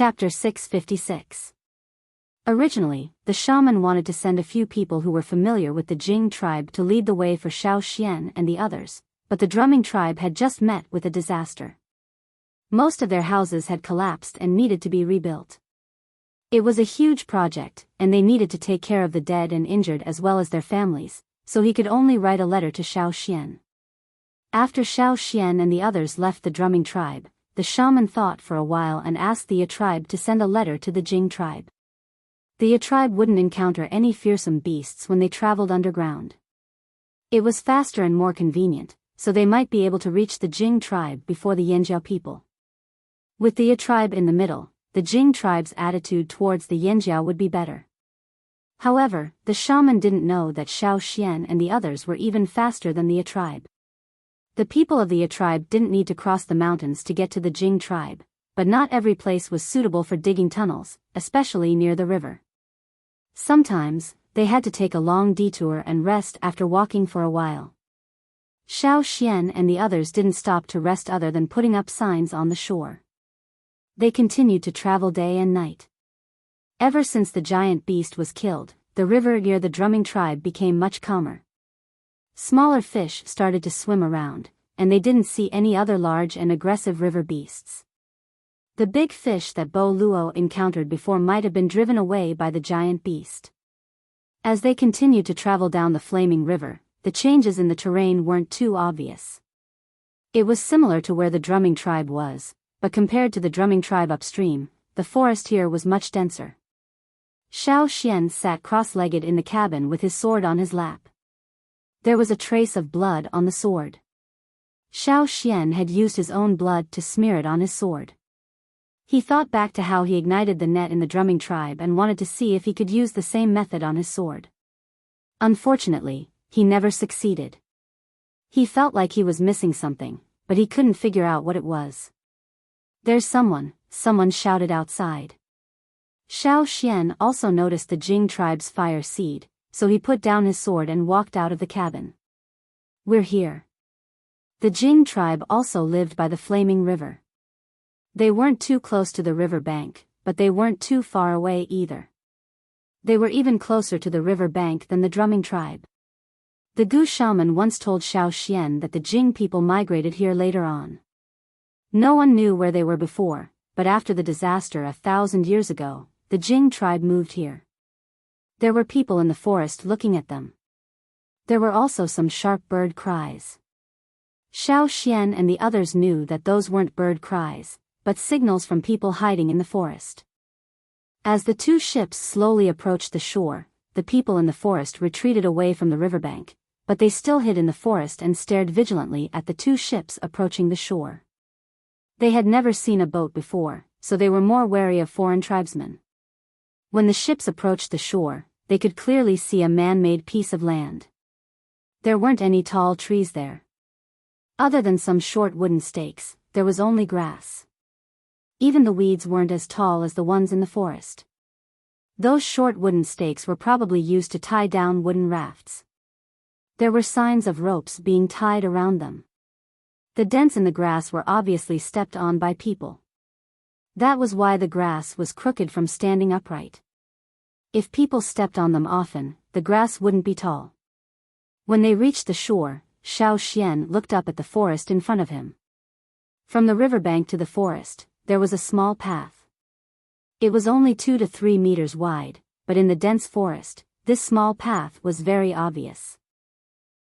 Chapter 656. Originally, the shaman wanted to send a few people who were familiar with the Jing tribe to lead the way for Xiao Xian and the others, but the drumming tribe had just met with a disaster. Most of their houses had collapsed and needed to be rebuilt. It was a huge project, and they needed to take care of the dead and injured as well as their families, so he could only write a letter to Xiao Xian. After Xiao Xian and the others left the drumming tribe, the shaman thought for a while and asked the Ya tribe to send a letter to the Jing tribe. The Ya tribe wouldn't encounter any fearsome beasts when they traveled underground. It was faster and more convenient, so they might be able to reach the Jing tribe before the Yanjiao people. With the Ya tribe in the middle, the Jing tribe's attitude towards the Yanjiao would be better. However, the shaman didn't know that Xiao Xian and the others were even faster than the Ya tribe. The people of the Ya tribe didn't need to cross the mountains to get to the Jing tribe, but not every place was suitable for digging tunnels, especially near the river. Sometimes, they had to take a long detour and rest after walking for a while. Xiao Xian and the others didn't stop to rest other than putting up signs on the shore. They continued to travel day and night. Ever since the giant beast was killed, the river near the drumming tribe became much calmer. Smaller fish started to swim around, and they didn't see any other large and aggressive river beasts. The big fish that Bo Luo encountered before might have been driven away by the giant beast. As they continued to travel down the flaming river, the changes in the terrain weren't too obvious. It was similar to where the drumming tribe was, but compared to the drumming tribe upstream, the forest here was much denser. Xiao Xian sat cross-legged in the cabin with his sword on his lap. There was a trace of blood on the sword. Xiao Xian had used his own blood to smear it on his sword. He thought back to how he ignited the net in the drumming tribe and wanted to see if he could use the same method on his sword. Unfortunately, he never succeeded. He felt like he was missing something, but he couldn't figure out what it was. "There's someone," someone shouted outside. Xiao Xian also noticed the Jing tribe's fire seed, so he put down his sword and walked out of the cabin. "We're here." The Jing tribe also lived by the flaming river. They weren't too close to the river bank, but they weren't too far away either. They were even closer to the river bank than the drumming tribe. The Gu shaman once told Xiao Xian that the Jing people migrated here later on. No one knew where they were before, but after the disaster 1,000 years ago, the Jing tribe moved here. There were people in the forest looking at them. There were also some sharp bird cries. Xiao Xian and the others knew that those weren't bird cries, but signals from people hiding in the forest. As the two ships slowly approached the shore, the people in the forest retreated away from the riverbank, but they still hid in the forest and stared vigilantly at the two ships approaching the shore. They had never seen a boat before, so they were more wary of foreign tribesmen. When the ships approached the shore, they could clearly see a man-made piece of land. There weren't any tall trees there. Other than some short wooden stakes, there was only grass. Even the weeds weren't as tall as the ones in the forest. Those short wooden stakes were probably used to tie down wooden rafts. There were signs of ropes being tied around them. The dents in the grass were obviously stepped on by people. That was why the grass was crooked from standing upright. If people stepped on them often, the grass wouldn't be tall. When they reached the shore, Xiao Xian looked up at the forest in front of him. From the riverbank to the forest, there was a small path. It was only 2 to 3 meters wide, but in the dense forest, this small path was very obvious.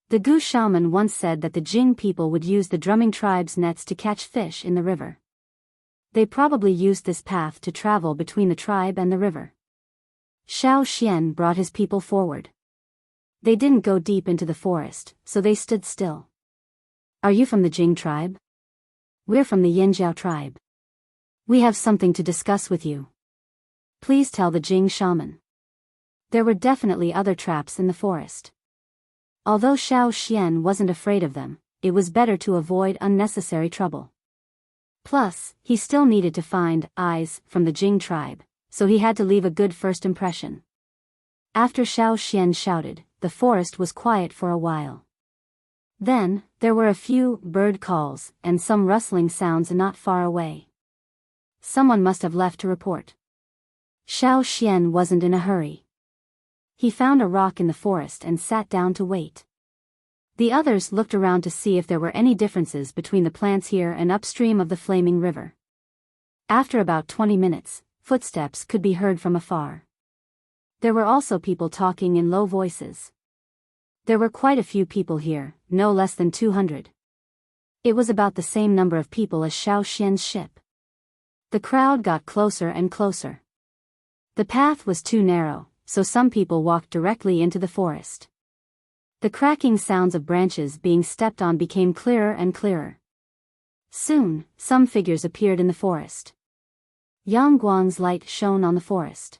The Gu shaman once said that the Jing people would use the drumming tribe's nets to catch fish in the river. They probably used this path to travel between the tribe and the river. Xiao Xian brought his people forward. They didn't go deep into the forest, so they stood still. "Are you from the Jing tribe?" "We're from the Yanjiao tribe. We have something to discuss with you. Please tell the Jing shaman." There were definitely other traps in the forest. Although Xiao Xian wasn't afraid of them, it was better to avoid unnecessary trouble. Plus, he still needed to find eyes from the Jing tribe, so he had to leave a good first impression. After Xiao Xian shouted, the forest was quiet for a while. Then, there were a few bird calls and some rustling sounds not far away. someone must have left to report. Xiao Xian wasn't in a hurry. He found a rock in the forest and sat down to wait. The others looked around to see if there were any differences between the plants here and upstream of the flaming river. After about 20 minutes, footsteps could be heard from afar. There were also people talking in low voices. There were quite a few people here, no less than 200. It was about the same number of people as Xiao Xian's ship. The crowd got closer and closer. The path was too narrow, so some people walked directly into the forest. The cracking sounds of branches being stepped on became clearer and clearer. Soon, some figures appeared in the forest. Yang Guang's light shone on the forest.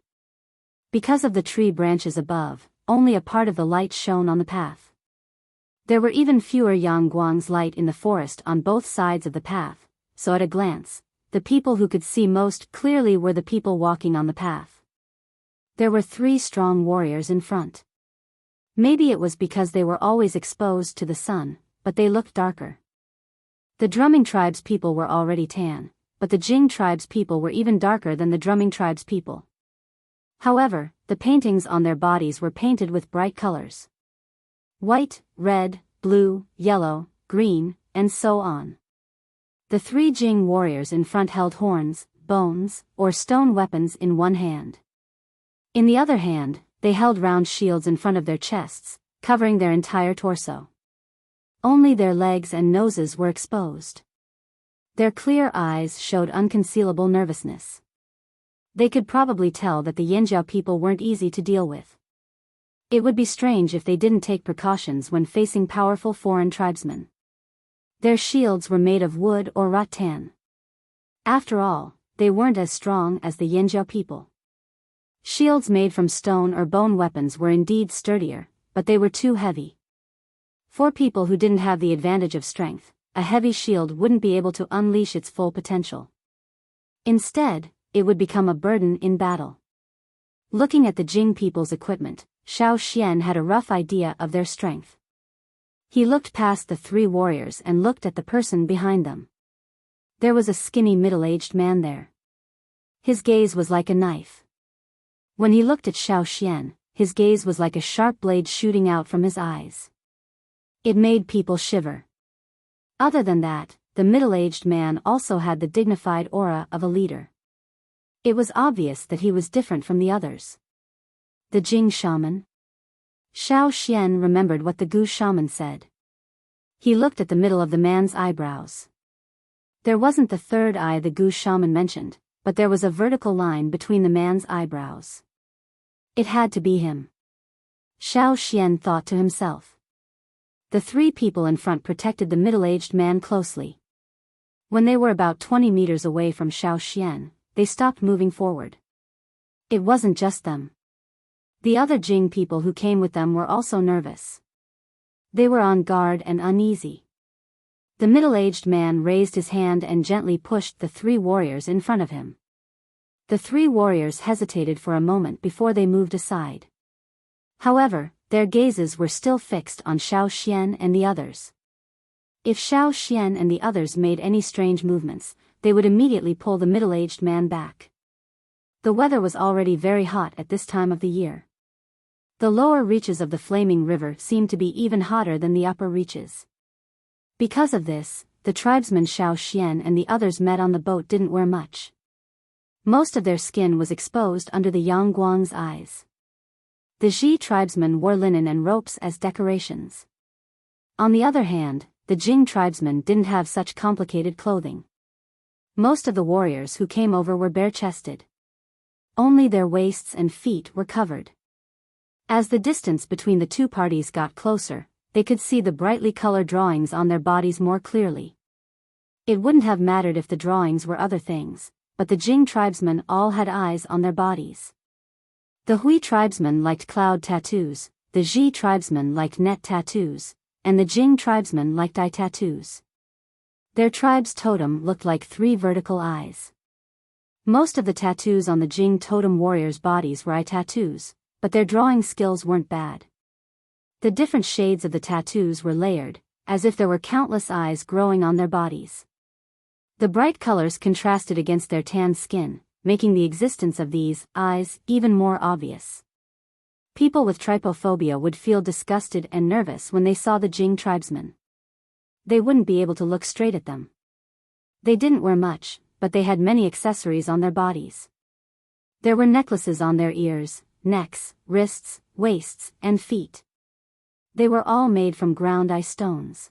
Because of the tree branches above, only a part of the light shone on the path. There were even fewer Yang Guang's light in the forest on both sides of the path, so at a glance, the people who could see most clearly were the people walking on the path. There were 3 strong warriors in front. Maybe it was because they were always exposed to the sun, but they looked darker. The drumming tribe's people were already tan, but the Jing tribe's people were even darker than the drumming tribe's people. However, the paintings on their bodies were painted with bright colors. White, red, blue, yellow, green, and so on. The 3 Jing warriors in front held horns, bones, or stone weapons in one hand. In the other hand, they held round shields in front of their chests, covering their entire torso. Only their legs and noses were exposed. Their clear eyes showed unconcealable nervousness. They could probably tell that the Yanjiao people weren't easy to deal with. It would be strange if they didn't take precautions when facing powerful foreign tribesmen. Their shields were made of wood or rattan. After all, they weren't as strong as the Yanjiao people. Shields made from stone or bone weapons were indeed sturdier, but they were too heavy. For people who didn't have the advantage of strength, a heavy shield wouldn't be able to unleash its full potential. Instead, it would become a burden in battle. Looking at the Jing people's equipment, Xiao Xian had a rough idea of their strength. He looked past the 3 warriors and looked at the person behind them. There was a skinny middle-aged man there. His gaze was like a knife. When he looked at Xiao Xian, his gaze was like a sharp blade shooting out from his eyes. It made people shiver. Other than that, the middle-aged man also had the dignified aura of a leader. It was obvious that he was different from the others. The Jing shaman? Xiao Xian remembered what the Gu shaman said. He looked at the middle of the man's eyebrows. There wasn't the third eye the Gu shaman mentioned, but there was a vertical line between the man's eyebrows. It had to be him. Xiao Xian thought to himself. The 3 people in front protected the middle-aged man closely. When they were about 20 meters away from Xiao Xian, they stopped moving forward. It wasn't just them. The other Jing people who came with them were also nervous. They were on guard and uneasy. The middle-aged man raised his hand and gently pushed the 3 warriors in front of him. The 3 warriors hesitated for a moment before they moved aside. However, their gazes were still fixed on Xiao Xian and the others. If Xiao Xian and the others made any strange movements, they would immediately pull the middle-aged man back. The weather was already very hot at this time of the year. The lower reaches of the flaming river seemed to be even hotter than the upper reaches. Because of this, the tribesmen Xiao Xian and the others met on the boat didn't wear much. Most of their skin was exposed under the Yang Guang's eyes. The Ji tribesmen wore linen and ropes as decorations. On the other hand, the Jing tribesmen didn't have such complicated clothing. Most of the warriors who came over were bare-chested. Only their waists and feet were covered. As the distance between the 2 parties got closer, they could see the brightly colored drawings on their bodies more clearly. It wouldn't have mattered if the drawings were other things, but the Jing tribesmen all had eyes on their bodies. The Hui tribesmen liked cloud tattoos, the Ji tribesmen liked net tattoos, and the Jing tribesmen liked eye tattoos. Their tribe's totem looked like 3 vertical eyes. Most of the tattoos on the Jing totem warriors' bodies were eye tattoos, but their drawing skills weren't bad. The different shades of the tattoos were layered, as if there were countless eyes growing on their bodies. The bright colors contrasted against their tan skin, making the existence of these eyes even more obvious. People with trypophobia would feel disgusted and nervous when they saw the Jing tribesmen. They wouldn't be able to look straight at them. They didn't wear much, but they had many accessories on their bodies. There were necklaces on their ears, necks, wrists, waists, and feet. They were all made from ground ice stones.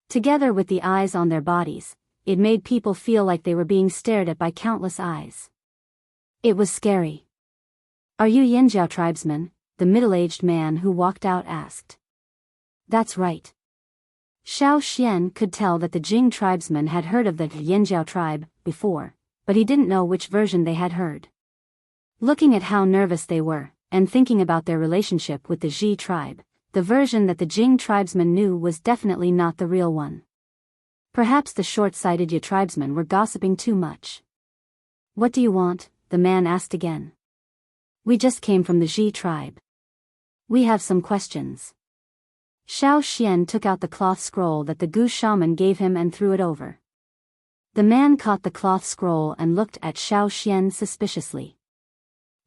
Together with the eyes on their bodies, it made people feel like they were being stared at by countless eyes. It was scary. "Are you Yanjiao tribesmen?" the middle-aged man who walked out asked. "That's right." Xiao Xian could tell that the Jing tribesmen had heard of the Yanjiao tribe before, but he didn't know which version they had heard. Looking at how nervous they were, and thinking about their relationship with the Ji tribe, the version that the Jing tribesmen knew was definitely not the real one. Perhaps the short-sighted Yi tribesmen were gossiping too much. "What do you want?" the man asked again. "We just came from the Ji tribe. We have some questions." Xiao Xian took out the cloth scroll that the Gu shaman gave him and threw it over. The man caught the cloth scroll and looked at Xiao Xian suspiciously.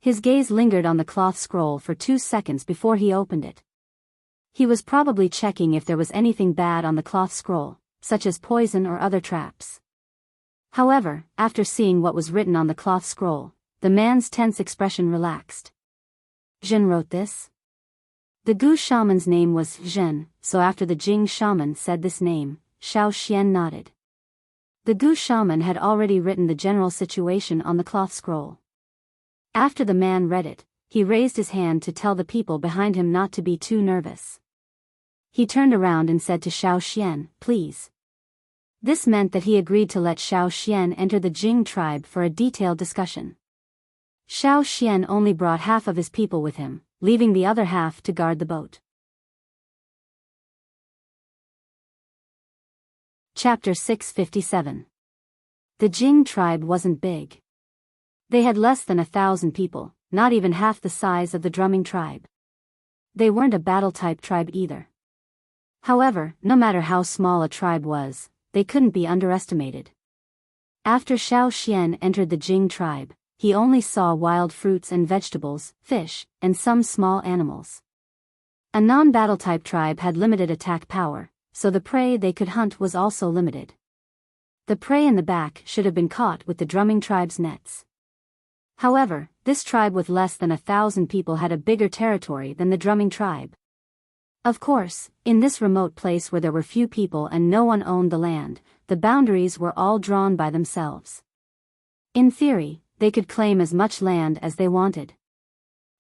His gaze lingered on the cloth scroll for 2 seconds before he opened it. He was probably checking if there was anything bad on the cloth scroll, such as poison or other traps. However, after seeing what was written on the cloth scroll, the man's tense expression relaxed. "Zhen wrote this?" The Gu shaman's name was Zhen, so after the Jing shaman said this name, Xiao Xian nodded. The Gu shaman had already written the general situation on the cloth scroll. After the man read it, he raised his hand to tell the people behind him not to be too nervous. He turned around and said to Xiao Xian, "Please." This meant that he agreed to let Xiao Xian enter the Jing tribe for a detailed discussion. Xiao Xian only brought half of his people with him, leaving the other half to guard the boat. Chapter 657. The Jing tribe wasn't big. They had less than 1,000 people, not even half the size of the drumming tribe. They weren't a battle-type tribe either. However, no matter how small a tribe was, they couldn't be underestimated. After Xiao Xian entered the Jing tribe, he only saw wild fruits and vegetables, fish, and some small animals. A non-battle-type tribe had limited attack power, so the prey they could hunt was also limited. The prey in the back should have been caught with the drumming tribe's nets. However, this tribe with less than 1,000 people had a bigger territory than the drumming tribe. Of course, in this remote place where there were few people and no one owned the land, the boundaries were all drawn by themselves. In theory, they could claim as much land as they wanted.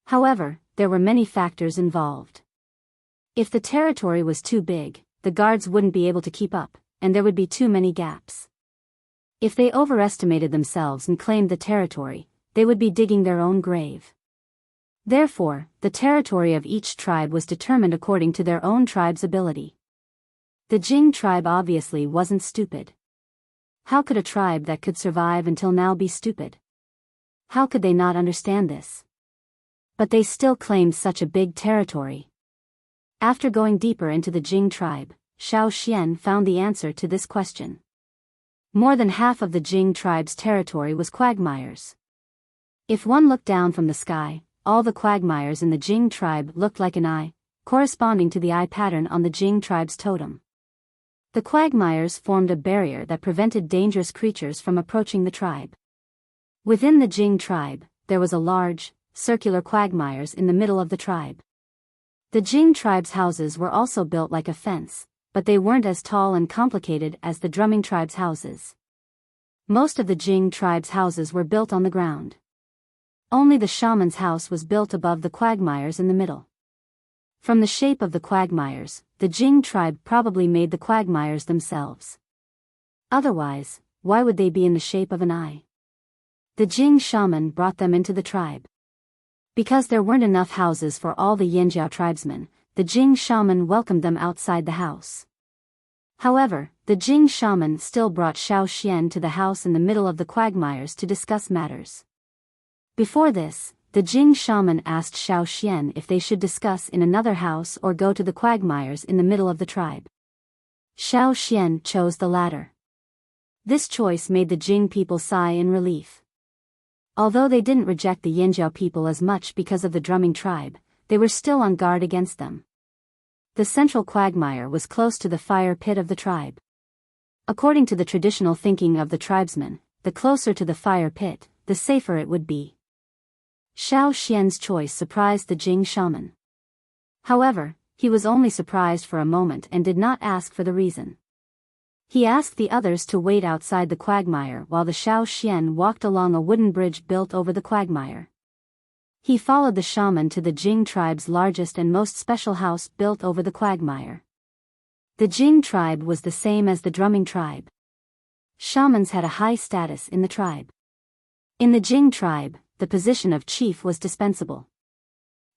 However, there were many factors involved. If the territory was too big, the guards wouldn't be able to keep up, and there would be too many gaps. If they overestimated themselves and claimed the territory, they would be digging their own grave. Therefore, the territory of each tribe was determined according to their own tribe's ability. The Jing tribe obviously wasn't stupid. How could a tribe that could survive until now be stupid? How could they not understand this? But they still claimed such a big territory. After going deeper into the Jing tribe, Xiao Xian found the answer to this question. More than half of the Jing tribe's territory was quagmires. If one looked down from the sky, all the quagmires in the Jing tribe looked like an eye, corresponding to the eye pattern on the Jing tribe's totem. The quagmires formed a barrier that prevented dangerous creatures from approaching the tribe. Within the Jing tribe, there was a large, circular quagmires in the middle of the tribe. The Jing tribe's houses were also built like a fence, but they weren't as tall and complicated as the drumming tribe's houses. Most of the Jing tribe's houses were built on the ground. Only the shaman's house was built above the quagmires in the middle. From the shape of the quagmires, the Jing tribe probably made the quagmires themselves. Otherwise, why would they be in the shape of an eye? The Jing shaman brought them into the tribe. Because there weren't enough houses for all the Yanjiao tribesmen, the Jing shaman welcomed them outside the house. However, the Jing shaman still brought Xiao Xian to the house in the middle of the quagmires to discuss matters. Before this, the Jing shaman asked Xiao Xian if they should discuss in another house or go to the quagmires in the middle of the tribe. Xiao Xian chose the latter. This choice made the Jing people sigh in relief. Although they didn't reject the Yanjiao people as much because of the drumming tribe, they were still on guard against them. The central quagmire was close to the fire pit of the tribe. According to the traditional thinking of the tribesmen, the closer to the fire pit, the safer it would be. Xiao Xian's choice surprised the Jing shaman. However, he was only surprised for a moment and did not ask for the reason. He asked the others to wait outside the quagmire while the Xiao Xian walked along a wooden bridge built over the quagmire. He followed the shaman to the Jing tribe's largest and most special house built over the quagmire. The Jing tribe was the same as the drumming tribe. Shamans had a high status in the tribe. In the Jing tribe, the position of chief was dispensable.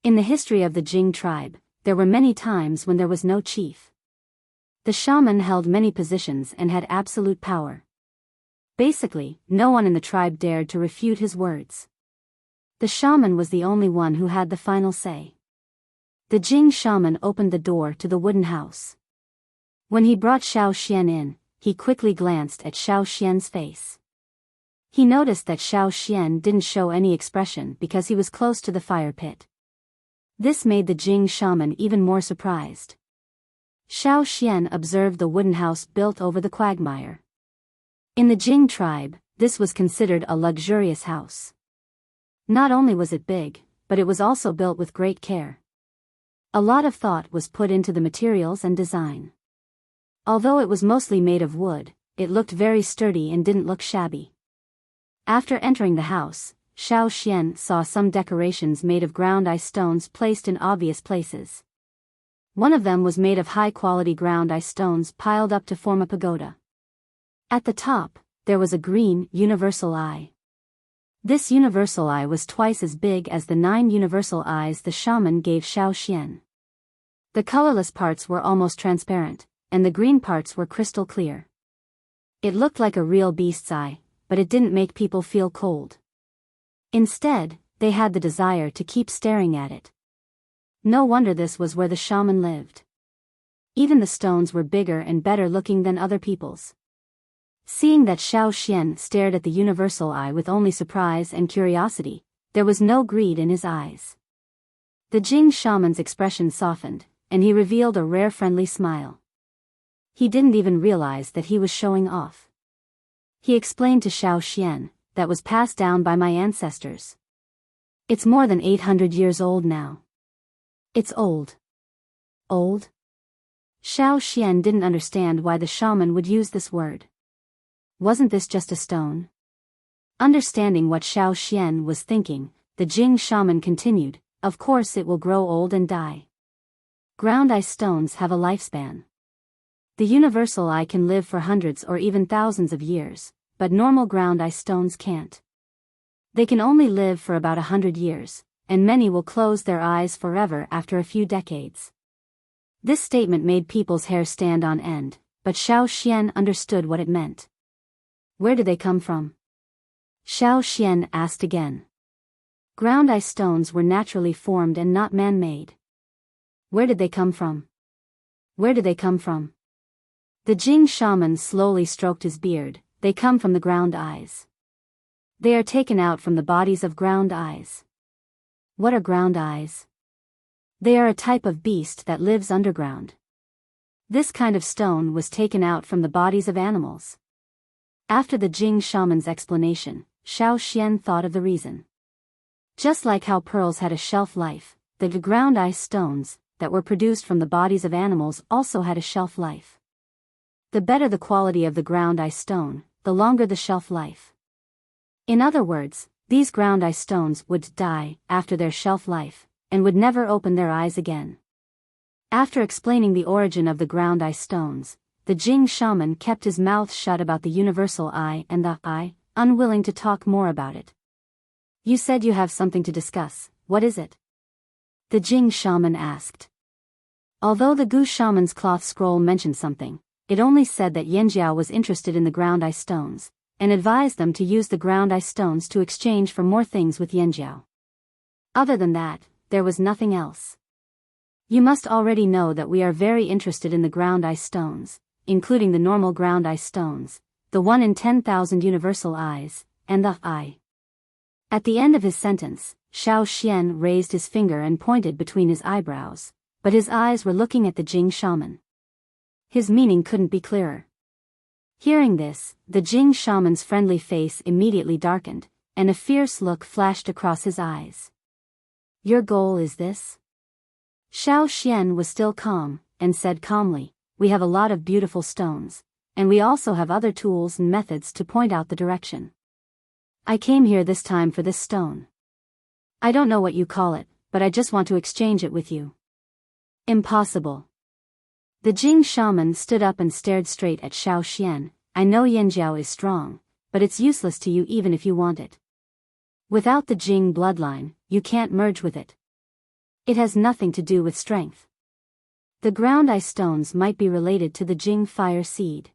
In the history of the Jing tribe, there were many times when there was no chief. The shaman held many positions and had absolute power. Basically, no one in the tribe dared to refute his words. The shaman was the only one who had the final say. The Jing shaman opened the door to the wooden house. When he brought Xiao Xian in, he quickly glanced at Xiao Xian's face. He noticed that Xiao Xian didn't show any expression because he was close to the fire pit. This made the Jing shaman even more surprised. Xiao Xian observed the wooden house built over the quagmire. In the Jing tribe, this was considered a luxurious house. Not only was it big, but it was also built with great care. A lot of thought was put into the materials and design. Although it was mostly made of wood, it looked very sturdy and didn't look shabby. After entering the house, Xiao Xian saw some decorations made of ground ice stones placed in obvious places. One of them was made of high-quality ground ice stones piled up to form a pagoda. At the top, there was a green, universal eye. This universal eye was twice as big as the 9 universal eyes the shaman gave Xiao Xian. The colorless parts were almost transparent, and the green parts were crystal clear. It looked like a real beast's eye, but it didn't make people feel cold. Instead, they had the desire to keep staring at it. No wonder this was where the shaman lived. Even the stones were bigger and better looking than other people's. Seeing that Xiao Xian stared at the universal eye with only surprise and curiosity, there was no greed in his eyes. The Jing shaman's expression softened, and he revealed a rare friendly smile. He didn't even realize that he was showing off. He explained to Xiao Xian, "That was passed down by my ancestors. It's more than 800 years old now." "It's old." "Old?" Xiao Xian didn't understand why the shaman would use this word. Wasn't this just a stone? Understanding what Xiao Xian was thinking, the Jing shaman continued, "Of course it will grow old and die. Ground ice stones have a lifespan. The universal eye can live for hundreds or even thousands of years, but normal ground ice stones can't. They can only live for about 100 years, and many will close their eyes forever after a few decades." This statement made people's hair stand on end, but Xiao Xian understood what it meant. "Where do they come from?" Xiao Xian asked again. Ground ice stones were naturally formed and not man-made. "Where did they come from? Where do they come from?" The Jing shaman slowly stroked his beard. "They come from the ground eyes. They are taken out from the bodies of ground eyes." "What are ground eyes?" "They are a type of beast that lives underground. This kind of stone was taken out from the bodies of animals." After the Jing shaman's explanation, Xiao Xian thought of the reason. Just like how pearls had a shelf life, the ground ice stones, that were produced from the bodies of animals also had a shelf life. The better the quality of the ground ice stone, the longer the shelf life. In other words, these ground ice stones would die after their shelf life, and would never open their eyes again. After explaining the origin of the ground ice stones, the Jing shaman kept his mouth shut about the universal eye and the eye, unwilling to talk more about it. "You said you have something to discuss, what is it?" the Jing shaman asked. Although the Gu shaman's cloth scroll mentioned something, it only said that Yanjiao was interested in the ground ice stones, and advised them to use the ground ice stones to exchange for more things with Yanjiao. Other than that, there was nothing else. "You must already know that we are very interested in the ground ice stones, including the normal ground ice stones, the 1 in 10,000 universal eyes, and the eye. At the end of his sentence, Xiao Xian raised his finger and pointed between his eyebrows, but his eyes were looking at the Jing shaman. His meaning couldn't be clearer. Hearing this, the Jing shaman's friendly face immediately darkened, and a fierce look flashed across his eyes. Your goal is this? Xiao Xian was still calm, and said calmly, we have a lot of beautiful stones, and we also have other tools and methods to point out the direction. I came here this time for this stone. I don't know what you call it, but I just want to exchange it with you. Impossible. The Jing shaman stood up and stared straight at Xiao Xian. I know Yanjiao is strong, but it's useless to you even if you want it. Without the Jing bloodline, you can't merge with it. It has nothing to do with strength. The ground ice stones might be related to the Jing fire seed.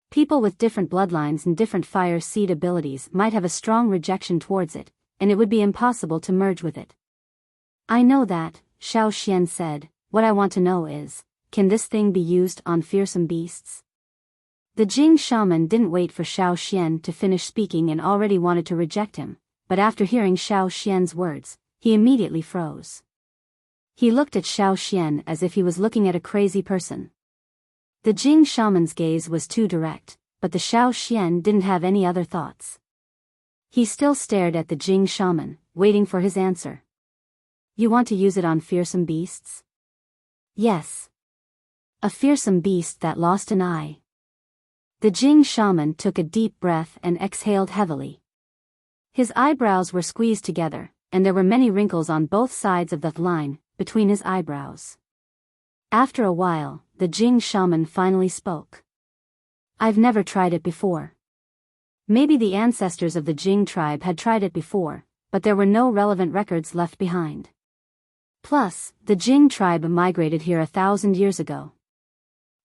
People with different bloodlines and different fire seed abilities might have a strong rejection towards it, and it would be impossible to merge with it. I know that, Xiao Xian said. What I want to know is, can this thing be used on fearsome beasts? The Jing shaman didn't wait for Xiao Xian to finish speaking and already wanted to reject him, but after hearing Xiao Xian's words, he immediately froze. He looked at Xiao Xian as if he was looking at a crazy person. The Jing shaman's gaze was too direct, but the Xiao Xian didn't have any other thoughts. He still stared at the Jing shaman, waiting for his answer. You want to use it on fearsome beasts? Yes. A fearsome beast that lost an eye. The Jing shaman took a deep breath and exhaled heavily. His eyebrows were squeezed together, and there were many wrinkles on both sides of the line, between his eyebrows. After a while, the Jing shaman finally spoke. I've never tried it before. Maybe the ancestors of the Jing tribe had tried it before, but there were no relevant records left behind. Plus, the Jing tribe migrated here 1,000 years ago.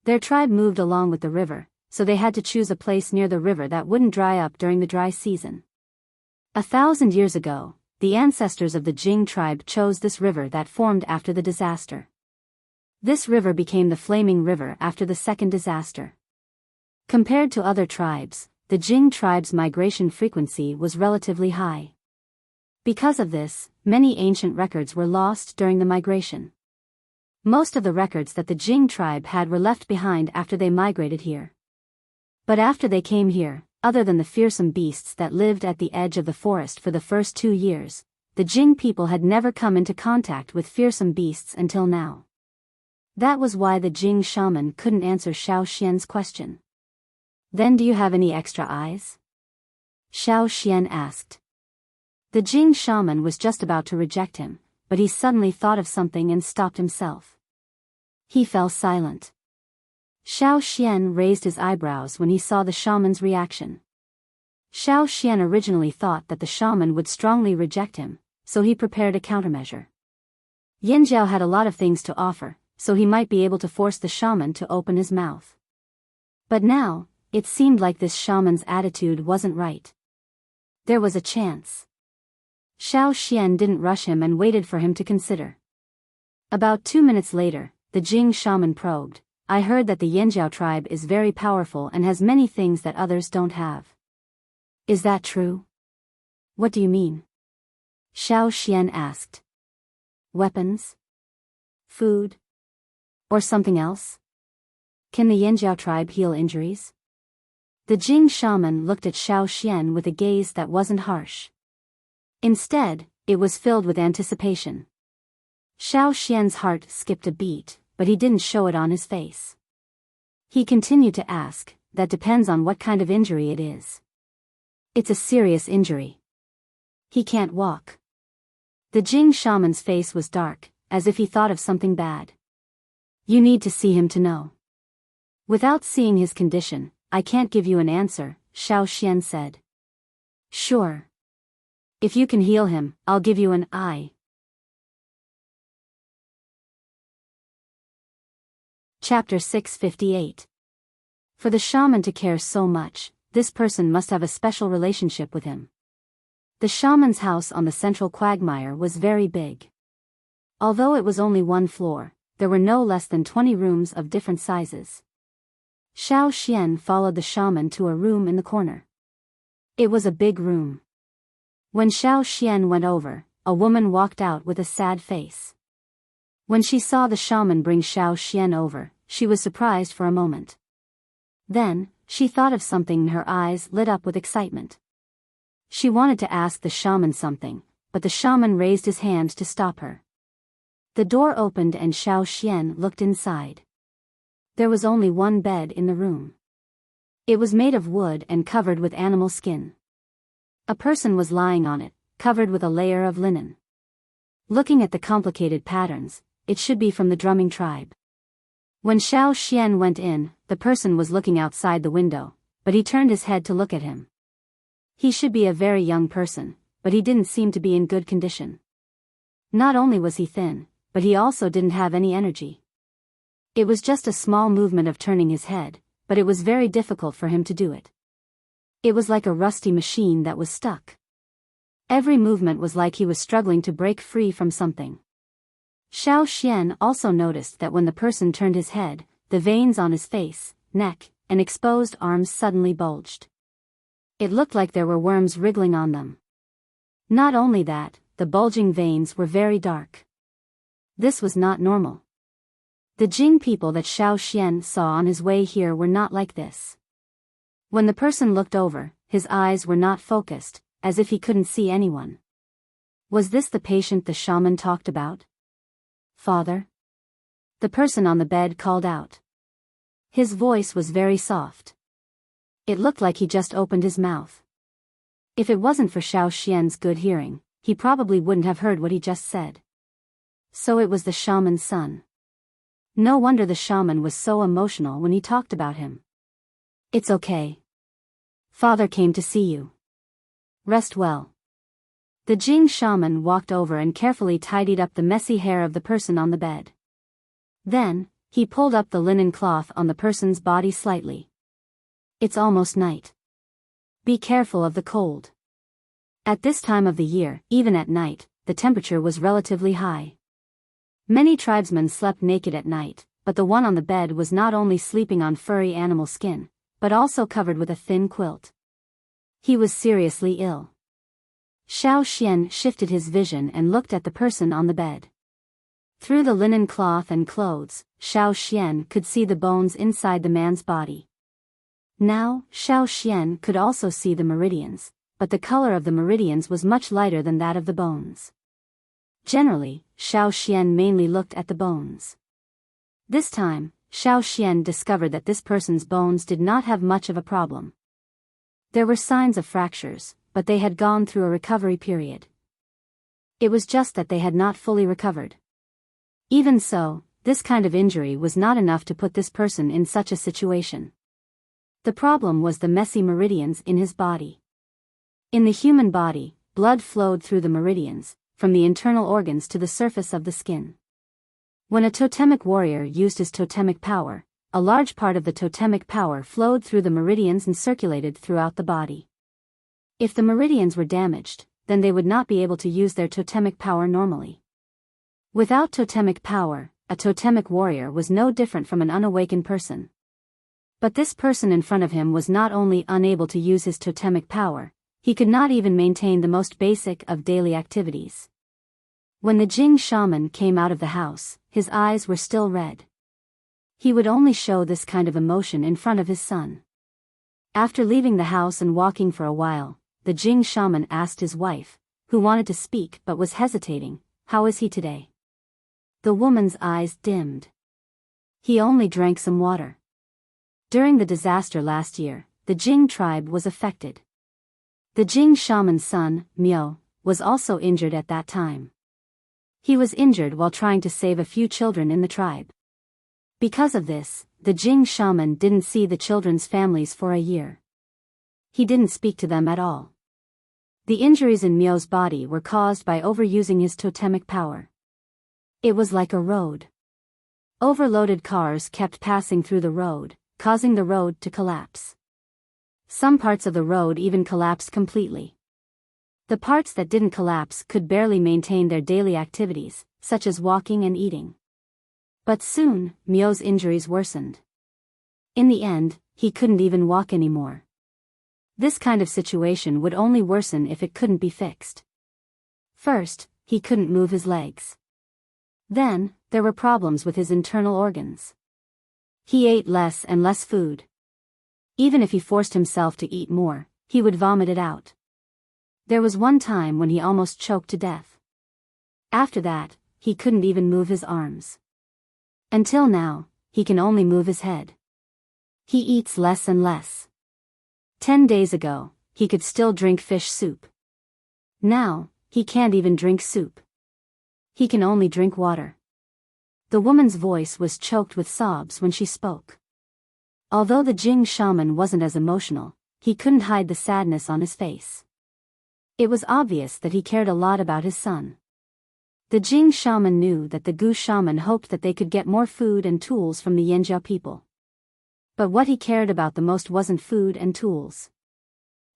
Their tribe moved along with the river, so they had to choose a place near the river that wouldn't dry up during the dry season. 1,000 years ago, the ancestors of the Jing tribe chose this river that formed after the disaster. This river became the Flaming River after the second disaster. Compared to other tribes, the Jing tribe's migration frequency was relatively high. Because of this, many ancient records were lost during the migration. Most of the records that the Jing tribe had were left behind after they migrated here. But after they came here, other than the fearsome beasts that lived at the edge of the forest for the first 2 years, the Jing people had never come into contact with fearsome beasts until now. That was why the Jing shaman couldn't answer Xiao Xian's question. Then do you have any extra eyes? Xiao Xian asked. The Jing shaman was just about to reject him, but he suddenly thought of something and stopped himself. He fell silent. Xiao Xian raised his eyebrows when he saw the shaman's reaction. Xiao Xian originally thought that the shaman would strongly reject him, so he prepared a countermeasure. Yanjiao had a lot of things to offer, so he might be able to force the shaman to open his mouth. But now, it seemed like this shaman's attitude wasn't right. There was a chance. Xiao Xian didn't rush him and waited for him to consider. About 2 minutes later, the Jing shaman probed. I heard that the Yanjiao tribe is very powerful and has many things that others don't have. Is that true? What do you mean? Xiao Xian asked. Weapons? Food? Or something else? Can the Yanjiao tribe heal injuries? The Jing shaman looked at Xiao Xian with a gaze that wasn't harsh. Instead, it was filled with anticipation. Xiao Xian's heart skipped a beat, but he didn't show it on his face. He continued to ask, that depends on what kind of injury it is. It's a serious injury. He can't walk. The Jing shaman's face was dark, as if he thought of something bad. You need to see him to know. Without seeing his condition, I can't give you an answer, Xiao Xian said. Sure. If you can heal him, I'll give you an eye. Chapter 658. For the shaman to care so much, this person must have a special relationship with him. The shaman's house on the central quagmire was very big. Although it was only 1 floor, there were no less than 20 rooms of different sizes. Xiao Xian followed the shaman to a room in the corner. It was a big room. When Xiao Xian went over, a woman walked out with a sad face. When she saw the shaman bring Xiao Xian over, she was surprised for a moment. Then, she thought of something and her eyes lit up with excitement. She wanted to ask the shaman something, but the shaman raised his hand to stop her. The door opened and Xiao Xian looked inside. There was only one bed in the room. It was made of wood and covered with animal skin. A person was lying on it, covered with a layer of linen. Looking at the complicated patterns, it should be from the drumming tribe. When Xiao Xian went in, the person was looking outside the window, but he turned his head to look at him. He should be a very young person, but he didn't seem to be in good condition. Not only was he thin, but he also didn't have any energy. It was just a small movement of turning his head, but it was very difficult for him to do it. It was like a rusty machine that was stuck. Every movement was like he was struggling to break free from something. Xiao Xian also noticed that when the person turned his head, the veins on his face, neck, and exposed arms suddenly bulged. It looked like there were worms wriggling on them. Not only that, the bulging veins were very dark. This was not normal. The Jing people that Xiao Xian saw on his way here were not like this. When the person looked over, his eyes were not focused, as if he couldn't see anyone. Was this the patient the shaman talked about? Father? The person on the bed called out. His voice was very soft. It looked like he just opened his mouth. If it wasn't for Xiao Xian's good hearing, he probably wouldn't have heard what he just said. So it was the shaman's son. No wonder the shaman was so emotional when he talked about him. It's okay. Father came to see you. Rest well. The Jing shaman walked over and carefully tidied up the messy hair of the person on the bed. Then, he pulled up the linen cloth on the person's body slightly. It's almost night. Be careful of the cold. At this time of the year, even at night, the temperature was relatively high. Many tribesmen slept naked at night, but the one on the bed was not only sleeping on furry animal skin, but also covered with a thin quilt. He was seriously ill. Xiao Xian shifted his vision and looked at the person on the bed. Through the linen cloth and clothes, Xiao Xian could see the bones inside the man's body. Now, Xiao Xian could also see the meridians, but the color of the meridians was much lighter than that of the bones. Generally, Xiao Xian mainly looked at the bones. This time, Xiao Xian discovered that this person's bones did not have much of a problem. There were signs of fractures, but they had gone through a recovery period. It was just that they had not fully recovered. Even so, this kind of injury was not enough to put this person in such a situation. The problem was the messy meridians in his body. In the human body, blood flowed through the meridians, from the internal organs to the surface of the skin. When a totemic warrior used his totemic power, a large part of the totemic power flowed through the meridians and circulated throughout the body. If the meridians were damaged, then they would not be able to use their totemic power normally. Without totemic power, a totemic warrior was no different from an unawakened person. But this person in front of him was not only unable to use his totemic power, he could not even maintain the most basic of daily activities. When the Jing shaman came out of the house, his eyes were still red. He would only show this kind of emotion in front of his son. After leaving the house and walking for a while, the Jing shaman asked his wife, who wanted to speak but was hesitating, "How is he today?" The woman's eyes dimmed. He only drank some water. During the disaster last year, the Jing tribe was affected. The Jing shaman's son, Miao, was also injured at that time. He was injured while trying to save a few children in the tribe. Because of this, the Jing shaman didn't see the children's families for a year. He didn't speak to them at all. The injuries in Miao's body were caused by overusing his totemic power. It was like a road. Overloaded cars kept passing through the road, causing the road to collapse. Some parts of the road even collapsed completely. The parts that didn't collapse could barely maintain their daily activities, such as walking and eating. But soon, Miao's injuries worsened. In the end, he couldn't even walk anymore. This kind of situation would only worsen if it couldn't be fixed. First, he couldn't move his legs. Then, there were problems with his internal organs. He ate less and less food. Even if he forced himself to eat more, he would vomit it out. There was one time when he almost choked to death. After that, he couldn't even move his arms. Until now, he can only move his head. He eats less and less. 10 days ago, he could still drink fish soup. Now, he can't even drink soup. He can only drink water. The woman's voice was choked with sobs when she spoke. Although the Jing shaman wasn't as emotional, he couldn't hide the sadness on his face. It was obvious that he cared a lot about his son. The Jing shaman knew that the Gu shaman hoped that they could get more food and tools from the Yanjiao people. But what he cared about the most wasn't food and tools.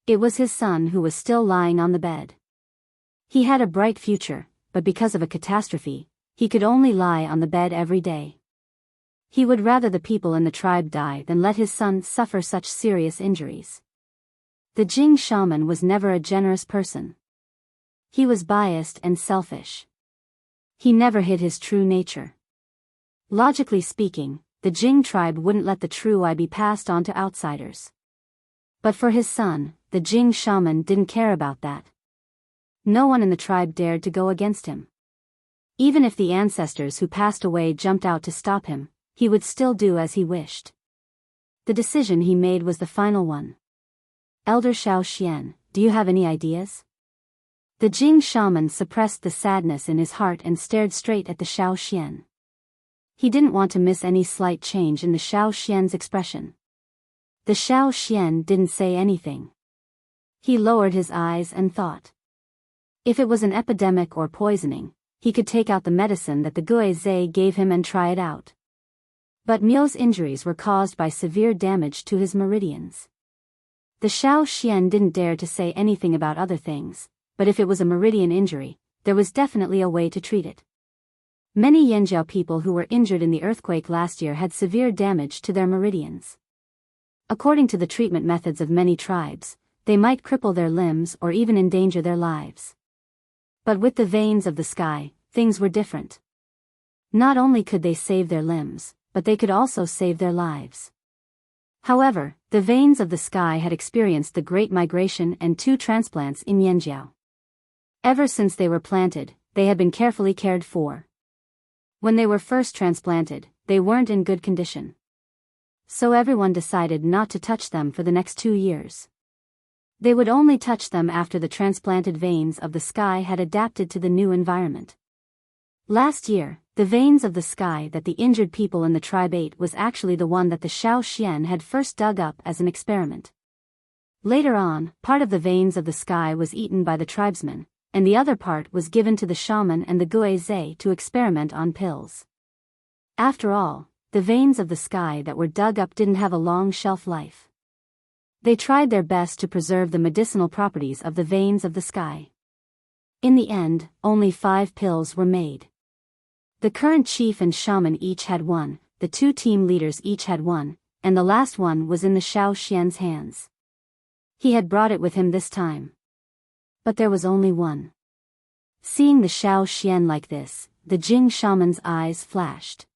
It was his son who was still lying on the bed. He had a bright future, but because of a catastrophe, he could only lie on the bed every day. He would rather the people in the tribe die than let his son suffer such serious injuries. The Jing shaman was never a generous person. He was biased and selfish. He never hid his true nature. Logically speaking, the Jing tribe wouldn't let the true I be passed on to outsiders. But for his son, the Jing shaman didn't care about that. No one in the tribe dared to go against him. Even if the ancestors who passed away jumped out to stop him, he would still do as he wished. The decision he made was the final one. Elder Xiao Xian, do you have any ideas? The Jing shaman suppressed the sadness in his heart and stared straight at the Xiao Xian. He didn't want to miss any slight change in the Xiao Xian's expression. The Xiao Xian didn't say anything. He lowered his eyes and thought. If it was an epidemic or poisoning, he could take out the medicine that the Guizhe gave him and try it out. But Miu's injuries were caused by severe damage to his meridians. The Xiao Xian didn't dare to say anything about other things, but if it was a meridian injury, there was definitely a way to treat it. Many Yanjiao people who were injured in the earthquake last year had severe damage to their meridians. According to the treatment methods of many tribes, they might cripple their limbs or even endanger their lives. But with the veins of the sky, things were different. Not only could they save their limbs, but they could also save their lives. However, the veins of the sky had experienced the Great Migration and 2 transplants in Yanjiao. Ever since they were planted, they had been carefully cared for. When they were first transplanted, they weren't in good condition. So everyone decided not to touch them for the next 2 years. They would only touch them after the transplanted veins of the sky had adapted to the new environment. Last year, the veins of the sky that the injured people in the tribe ate was actually the one that the Xiao Xian had first dug up as an experiment. Later on, part of the veins of the sky was eaten by the tribesmen, and the other part was given to the shaman and the Guizhe to experiment on pills. After all, the veins of the sky that were dug up didn't have a long shelf life. They tried their best to preserve the medicinal properties of the veins of the sky. In the end, only 5 pills were made. The current chief and shaman each had 1, the 2 team leaders each had 1, and the last one was in the Xiao Xian's hands. He had brought it with him this time. But there was only 1. Seeing the Xiao Xian like this, the Jing shaman's eyes flashed.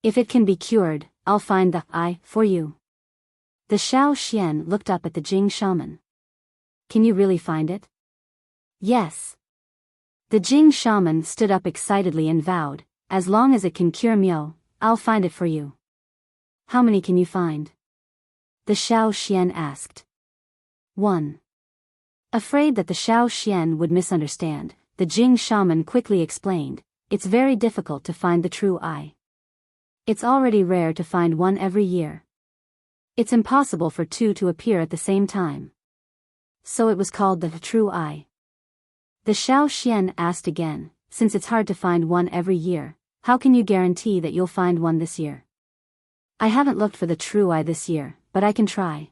If it can be cured, I'll find the eye for you. The Xiao Xian looked up at the Jing shaman. Can you really find it? Yes. The Jing shaman stood up excitedly and vowed, as long as it can cure Miu, I'll find it for you. How many can you find? The Xiao Xian asked. 1. Afraid that the Xiao Xian would misunderstand, the Jing shaman quickly explained, it's very difficult to find the true eye. It's already rare to find one every year. It's impossible for 2 to appear at the same time. So it was called the true eye. The Xiao Xian asked again, since it's hard to find one every year, how can you guarantee that you'll find one this year? I haven't looked for the true eye this year, but I can try.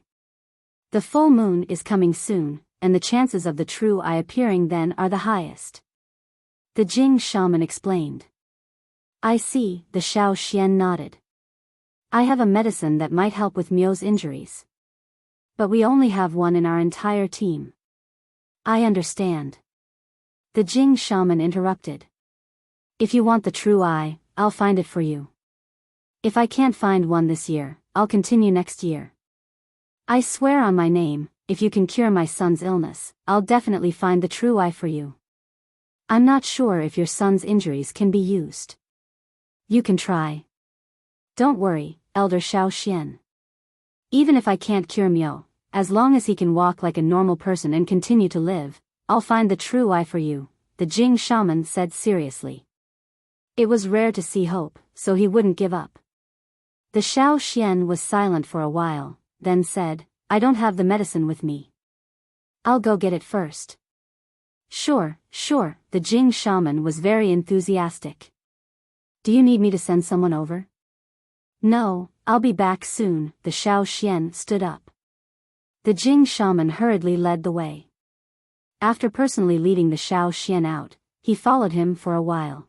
The full moon is coming soon, and the chances of the true eye appearing then are the highest. The Jing shaman explained. I see, the Xiao Xian nodded. I have a medicine that might help with Mio's injuries. But we only have one in our entire team. I understand. The Jing shaman interrupted. If you want the true eye, I'll find it for you. If I can't find one this year, I'll continue next year. I swear on my name, if you can cure my son's illness, I'll definitely find the true eye for you. I'm not sure if your son's injuries can be used. You can try. Don't worry, Elder Xiao Xian. Even if I can't cure Mio, as long as he can walk like a normal person and continue to live, I'll find the true eye for you, the Jing shaman said seriously. It was rare to see hope, so he wouldn't give up. The Xiao Xian was silent for a while, then said, I don't have the medicine with me. I'll go get it first. Sure, the Jing shaman was very enthusiastic. Do you need me to send someone over? No, I'll be back soon, the Xiao Xian stood up. The Jing shaman hurriedly led the way. After personally leading the Xiao Xian out, he followed him for a while.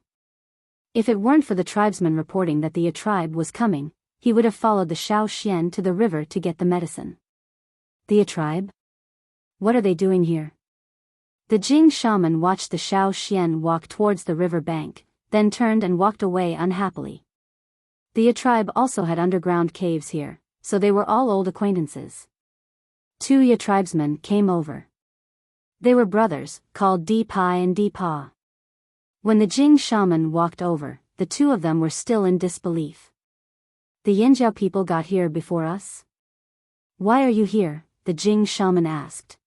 If it weren't for the tribesmen reporting that the tribe was coming, he would have followed the Xiao Xian to the river to get the medicine. The tribe? What are they doing here? The Jing shaman watched the Xiao Xian walk towards the river bank, then turned and walked away unhappily. The tribe also had underground caves here, so they were all old acquaintances. Two tribesmen came over. They were brothers, called Di Pai and Di Pa. When the Jing shaman walked over, the two of them were still in disbelief. The Yanjiao people got here before us? Why are you here? The Jing shaman asked.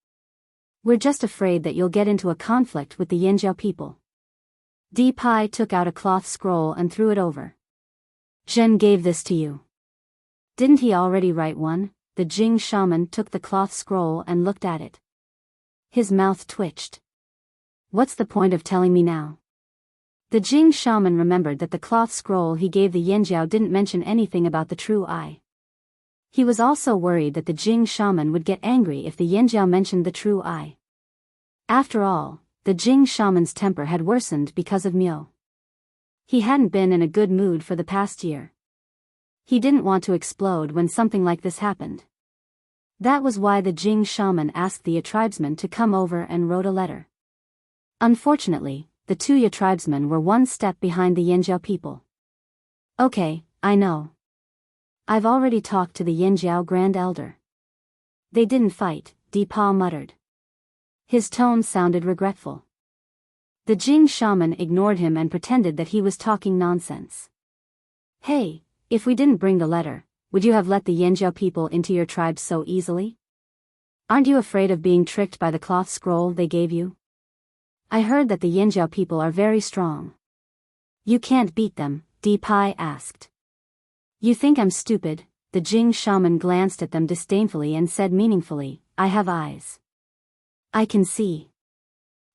We're just afraid that you'll get into a conflict with the Yanjiao people. Di Pai took out a cloth scroll and threw it over. Zhen gave this to you. Didn't he already write one? The Jing shaman took the cloth scroll and looked at it. His mouth twitched. What's the point of telling me now? The Jing shaman remembered that the cloth scroll he gave the Yanjiao didn't mention anything about the true eye. He was also worried that the Jing shaman would get angry if the Yanjiao mentioned the true eye. After all, the Jing shaman's temper had worsened because of Mio. He hadn't been in a good mood for the past year. He didn't want to explode when something like this happened. That was why the Jing shaman asked the tribesmen to come over and wrote a letter. Unfortunately, the two tribesmen were one step behind the Yanjiao people. Okay, I know. I've already talked to the Yanjiao Grand Elder. They didn't fight, Di Pa muttered. His tone sounded regretful. The Jing shaman ignored him and pretended that he was talking nonsense. Hey, if we didn't bring the letter, would you have let the Yanjiao people into your tribe so easily? Aren't you afraid of being tricked by the cloth scroll they gave you? I heard that the Yanjiao people are very strong. You can't beat them, Di Pai asked. You think I'm stupid? The Jing shaman glanced at them disdainfully and said meaningfully, I have eyes. I can see.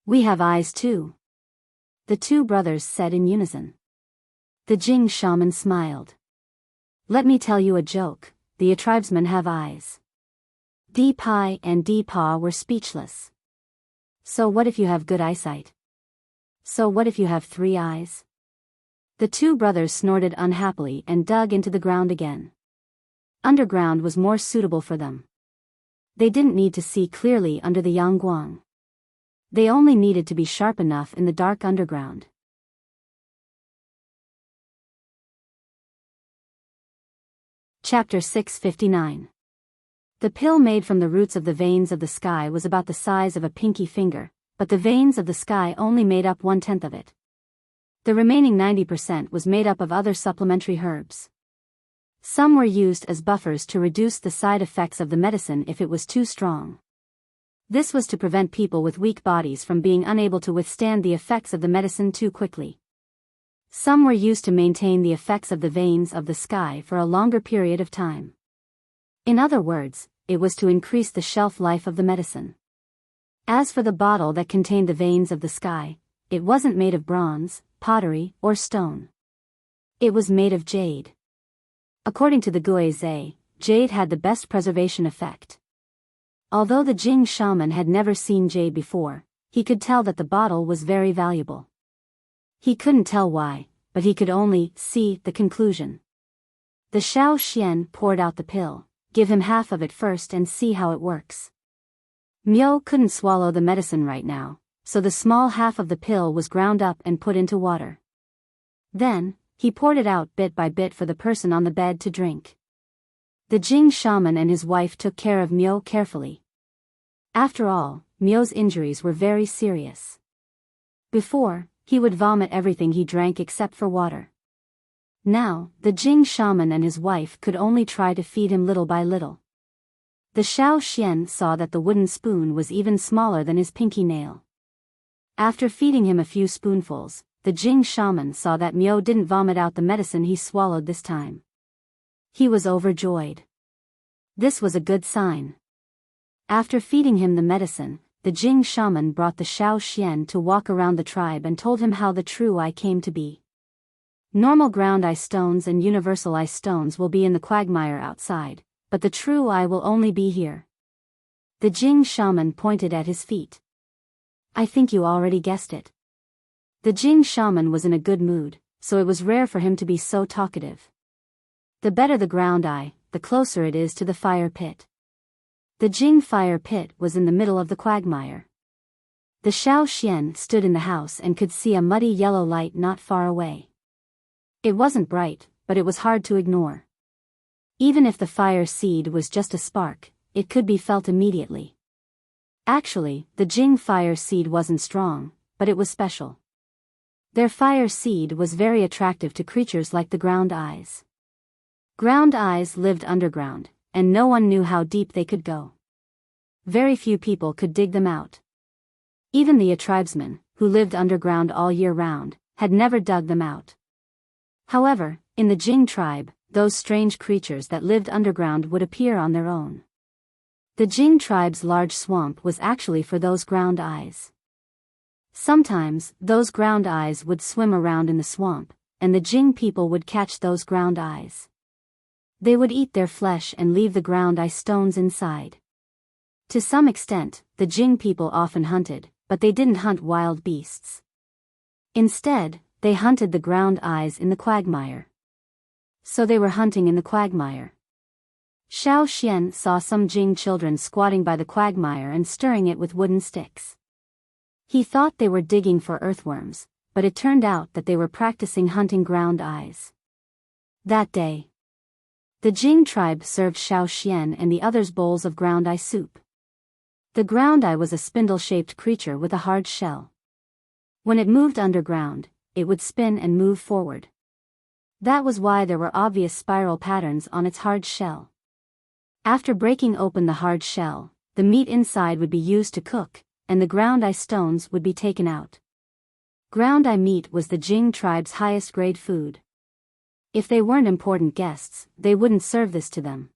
We have eyes too. The two brothers said in unison. The Jing shaman smiled. Let me tell you a joke, the tribesmen have eyes. Di Pai and Di Pa were speechless. So what if you have good eyesight? So what if you have 3 eyes? The two brothers snorted unhappily and dug into the ground again. Underground was more suitable for them. They didn't need to see clearly under the yangguang. They only needed to be sharp enough in the dark underground. Chapter 659. The pill made from the roots of the veins of the sky was about the size of a pinky finger, but the veins of the sky only made up 1/10 of it. The remaining 90% was made up of other supplementary herbs. Some were used as buffers to reduce the side effects of the medicine if it was too strong. This was to prevent people with weak bodies from being unable to withstand the effects of the medicine too quickly. Some were used to maintain the effects of the veins of the sky for a longer period of time. In other words, it was to increase the shelf life of the medicine. As for the bottle that contained the veins of the sky, it wasn't made of bronze, pottery, or stone. It was made of jade. According to the Guizhe, jade had the best preservation effect. Although the Jing shaman had never seen jade before, he could tell that the bottle was very valuable. He couldn't tell why, but he could only see the conclusion. The Xiao Xian poured out the pill. Give him half of it first and see how it works. Miao couldn't swallow the medicine right now, so the small half of the pill was ground up and put into water. Then, he poured it out bit by bit for the person on the bed to drink. The Jing shaman and his wife took care of Miao carefully. After all, Miao's injuries were very serious. Before, he would vomit everything he drank except for water. Now, the Jing shaman and his wife could only try to feed him little by little. The Xiao Xian saw that the wooden spoon was even smaller than his pinky nail. After feeding him a few spoonfuls, the Jing shaman saw that Miao didn't vomit out the medicine he swallowed this time. He was overjoyed. This was a good sign. After feeding him the medicine, the Jing shaman brought the Xiao Xian to walk around the tribe and told him how the true eye came to be. Normal ground eye stones and universal eye stones will be in the quagmire outside, but the true eye will only be here. The Jing shaman pointed at his feet. I think you already guessed it. The Jing shaman was in a good mood, so it was rare for him to be so talkative. The better the ground eye, the closer it is to the fire pit. The Jing fire pit was in the middle of the quagmire. The Xiao Xian stood in the house and could see a muddy yellow light not far away. It wasn't bright, but it was hard to ignore. Even if the fire seed was just a spark, it could be felt immediately. Actually, the Jing fire seed wasn't strong, but it was special. Their fire seed was very attractive to creatures like the ground eyes. Ground eyes lived underground, and no one knew how deep they could go. Very few people could dig them out. Even the tribesmen, who lived underground all year round, had never dug them out. However, in the Jing tribe, those strange creatures that lived underground would appear on their own. The Jing tribe's large swamp was actually for those ground eyes. Sometimes, those ground eyes would swim around in the swamp, and the Jing people would catch those ground eyes. They would eat their flesh and leave the ground eye stones inside. To some extent, the Jing people often hunted, but they didn't hunt wild beasts. Instead, they hunted the ground eyes in the quagmire. So they were hunting in the quagmire. Xiao Xian saw some Jing children squatting by the quagmire and stirring it with wooden sticks. He thought they were digging for earthworms, but it turned out that they were practicing hunting ground eyes. That day, the Jing tribe served Xiao Xian and the others bowls of ground eye soup. The ground eye was a spindle-shaped creature with a hard shell. When it moved underground, it would spin and move forward. That was why there were obvious spiral patterns on its hard shell. After breaking open the hard shell, the meat inside would be used to cook, and the ground eye stones would be taken out. Ground eye meat was the Jing tribe's highest grade food. If they weren't important guests, they wouldn't serve this to them.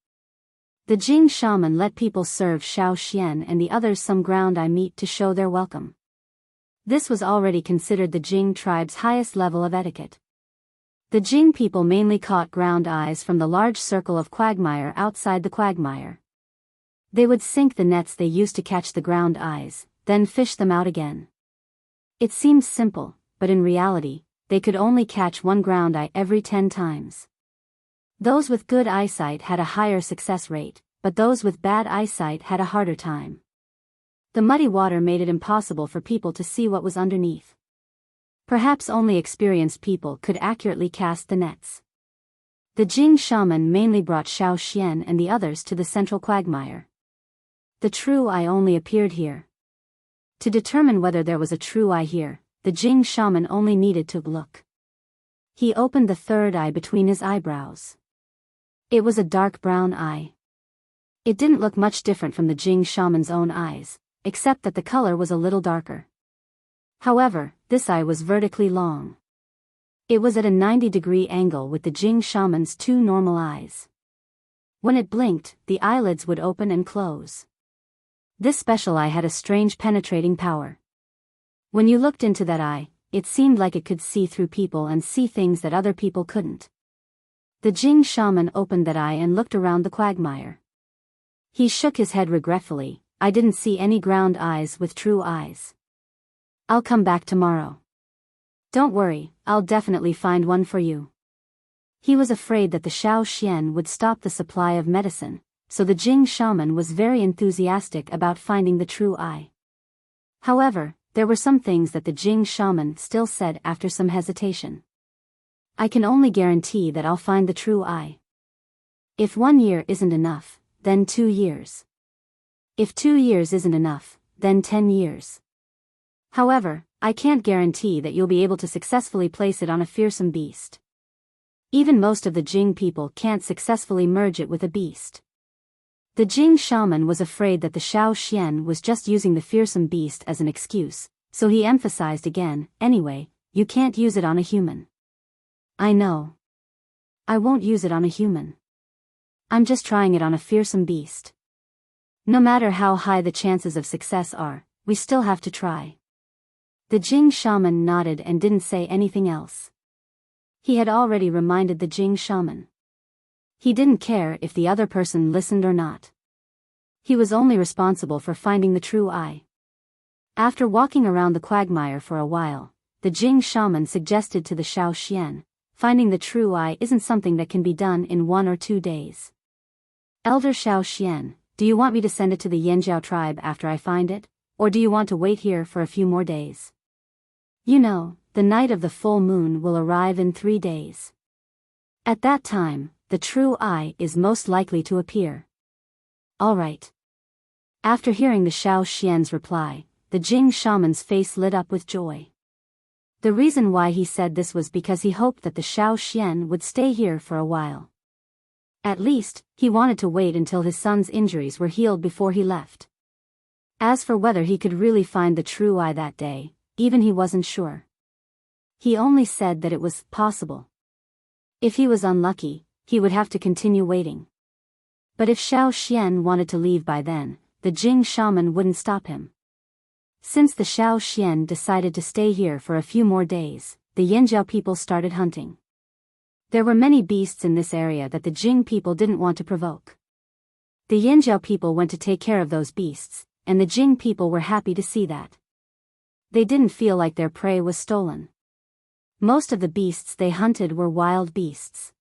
The Jing shaman let people serve Xiao Xian and the others some ground eye meat to show their welcome. This was already considered the Jing tribe's highest level of etiquette. The Jing people mainly caught ground eyes from the large circle of quagmire outside the quagmire. They would sink the nets they used to catch the ground eyes, then fish them out again. It seemed simple, but in reality, they could only catch one ground eye every 10 times. Those with good eyesight had a higher success rate, but those with bad eyesight had a harder time. The muddy water made it impossible for people to see what was underneath. Perhaps only experienced people could accurately cast the nets. The Jing shaman mainly brought Xiao Xian and the others to the central quagmire. The true eye only appeared here. To determine whether there was a true eye here, the Jing shaman only needed to look. He opened the third eye between his eyebrows. It was a dark brown eye. It didn't look much different from the Jing shaman's own eyes, except that the color was a little darker. However, this eye was vertically long. It was at a 90-degree angle with the Jing shaman's 2 normal eyes. When it blinked, the eyelids would open and close. This special eye had a strange penetrating power. When you looked into that eye, it seemed like it could see through people and see things that other people couldn't. The Jing shaman opened that eye and looked around the quagmire. He shook his head regretfully. I didn't see any ground eyes with true eyes. I'll come back tomorrow. Don't worry, I'll definitely find one for you. He was afraid that the Shao Xian would stop the supply of medicine, so the Jing shaman was very enthusiastic about finding the true eye. However, there were some things that the Jing shaman still said after some hesitation. I can only guarantee that I'll find the true eye. If 1 year isn't enough, then 2 years. If 2 years isn't enough, then 10 years. However, I can't guarantee that you'll be able to successfully place it on a fearsome beast. Even most of the Jing people can't successfully merge it with a beast. The Jing shaman was afraid that the Shao Xian was just using the fearsome beast as an excuse, so he emphasized again, anyway, you can't use it on a human. I know. I won't use it on a human. I'm just trying it on a fearsome beast. No matter how high the chances of success are, we still have to try. The Jing shaman nodded and didn't say anything else. He had already reminded the Jing shaman. He didn't care if the other person listened or not. He was only responsible for finding the true eye. After walking around the quagmire for a while, the Jing shaman suggested to the Shao Xian, finding the true eye isn't something that can be done in 1 or 2 days. Elder Shao Xian, do you want me to send it to the Yanjiao tribe after I find it, or do you want to wait here for a few more days? You know, the night of the full moon will arrive in 3 days. At that time, the true eye is most likely to appear. All right. After hearing the Shao Xian's reply, the Jing shaman's face lit up with joy. The reason why he said this was because he hoped that the Shao Xian would stay here for a while. At least, he wanted to wait until his son's injuries were healed before he left. As for whether he could really find the true eye that day, even he wasn't sure. He only said that it was possible. If he was unlucky, he would have to continue waiting. But if Shao Xian wanted to leave by then, the Jing shaman wouldn't stop him. Since the Shao Xian decided to stay here for a few more days, the Yanjiao people started hunting. There were many beasts in this area that the Jing people didn't want to provoke. The Yanjiao people went to take care of those beasts, and the Jing people were happy to see that. They didn't feel like their prey was stolen. Most of the beasts they hunted were wild beasts.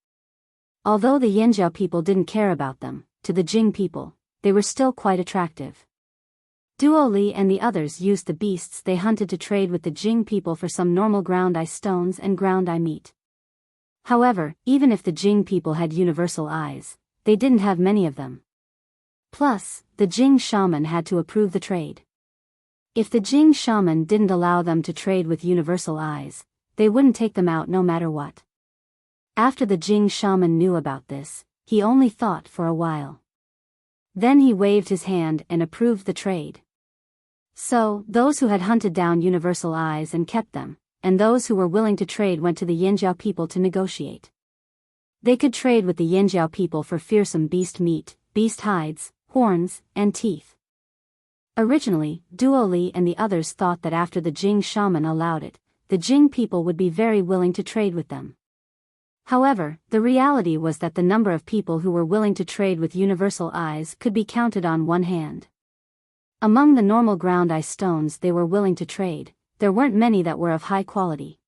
Although the Yanjiao people didn't care about them, to the Jing people, they were still quite attractive. Duo Li and the others used the beasts they hunted to trade with the Jing people for some normal ground ice stones and ground eye meat. However, even if the Jing people had universal eyes, they didn't have many of them. Plus, the Jing shaman had to approve the trade. If the Jing shaman didn't allow them to trade with universal eyes, they wouldn't take them out no matter what. After the Jing shaman knew about this, he only thought for a while. Then he waved his hand and approved the trade. So, those who had hunted down universal eyes and kept them, and those who were willing to trade went to the Yanjiao people to negotiate. They could trade with the Yanjiao people for fearsome beast meat, beast hides, horns, and teeth. Originally, Duo Li and the others thought that after the Jing shaman allowed it, the Jing people would be very willing to trade with them. However, the reality was that the number of people who were willing to trade with universal eyes could be counted on one hand. Among the normal ground ice stones they were willing to trade, there weren't many that were of high quality.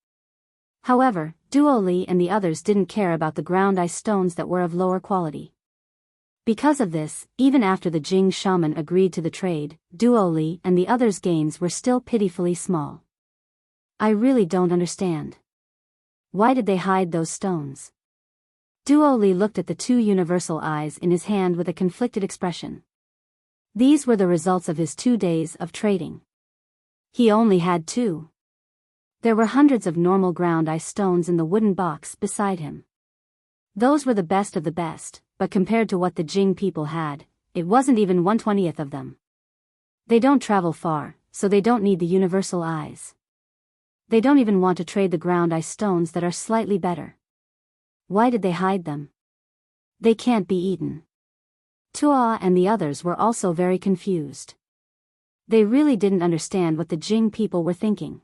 However, Duo Li and the others didn't care about the ground ice stones that were of lower quality. Because of this, even after the Jing shaman agreed to the trade, Duo Li and the others' gains were still pitifully small. I really don't understand. Why did they hide those stones? Duo Li looked at the 2 universal eyes in his hand with a conflicted expression. These were the results of his 2 days of trading. He only had 2. There were hundreds of normal ground ice stones in the wooden box beside him. Those were the best of the best, but compared to what the Jing people had, it wasn't even 1/20th of them. They don't travel far, so they don't need the universal eyes. They don't even want to trade the ground ice stones that are slightly better. Why did they hide them? They can't be eaten. Tua and the others were also very confused. They really didn't understand what the Jing people were thinking.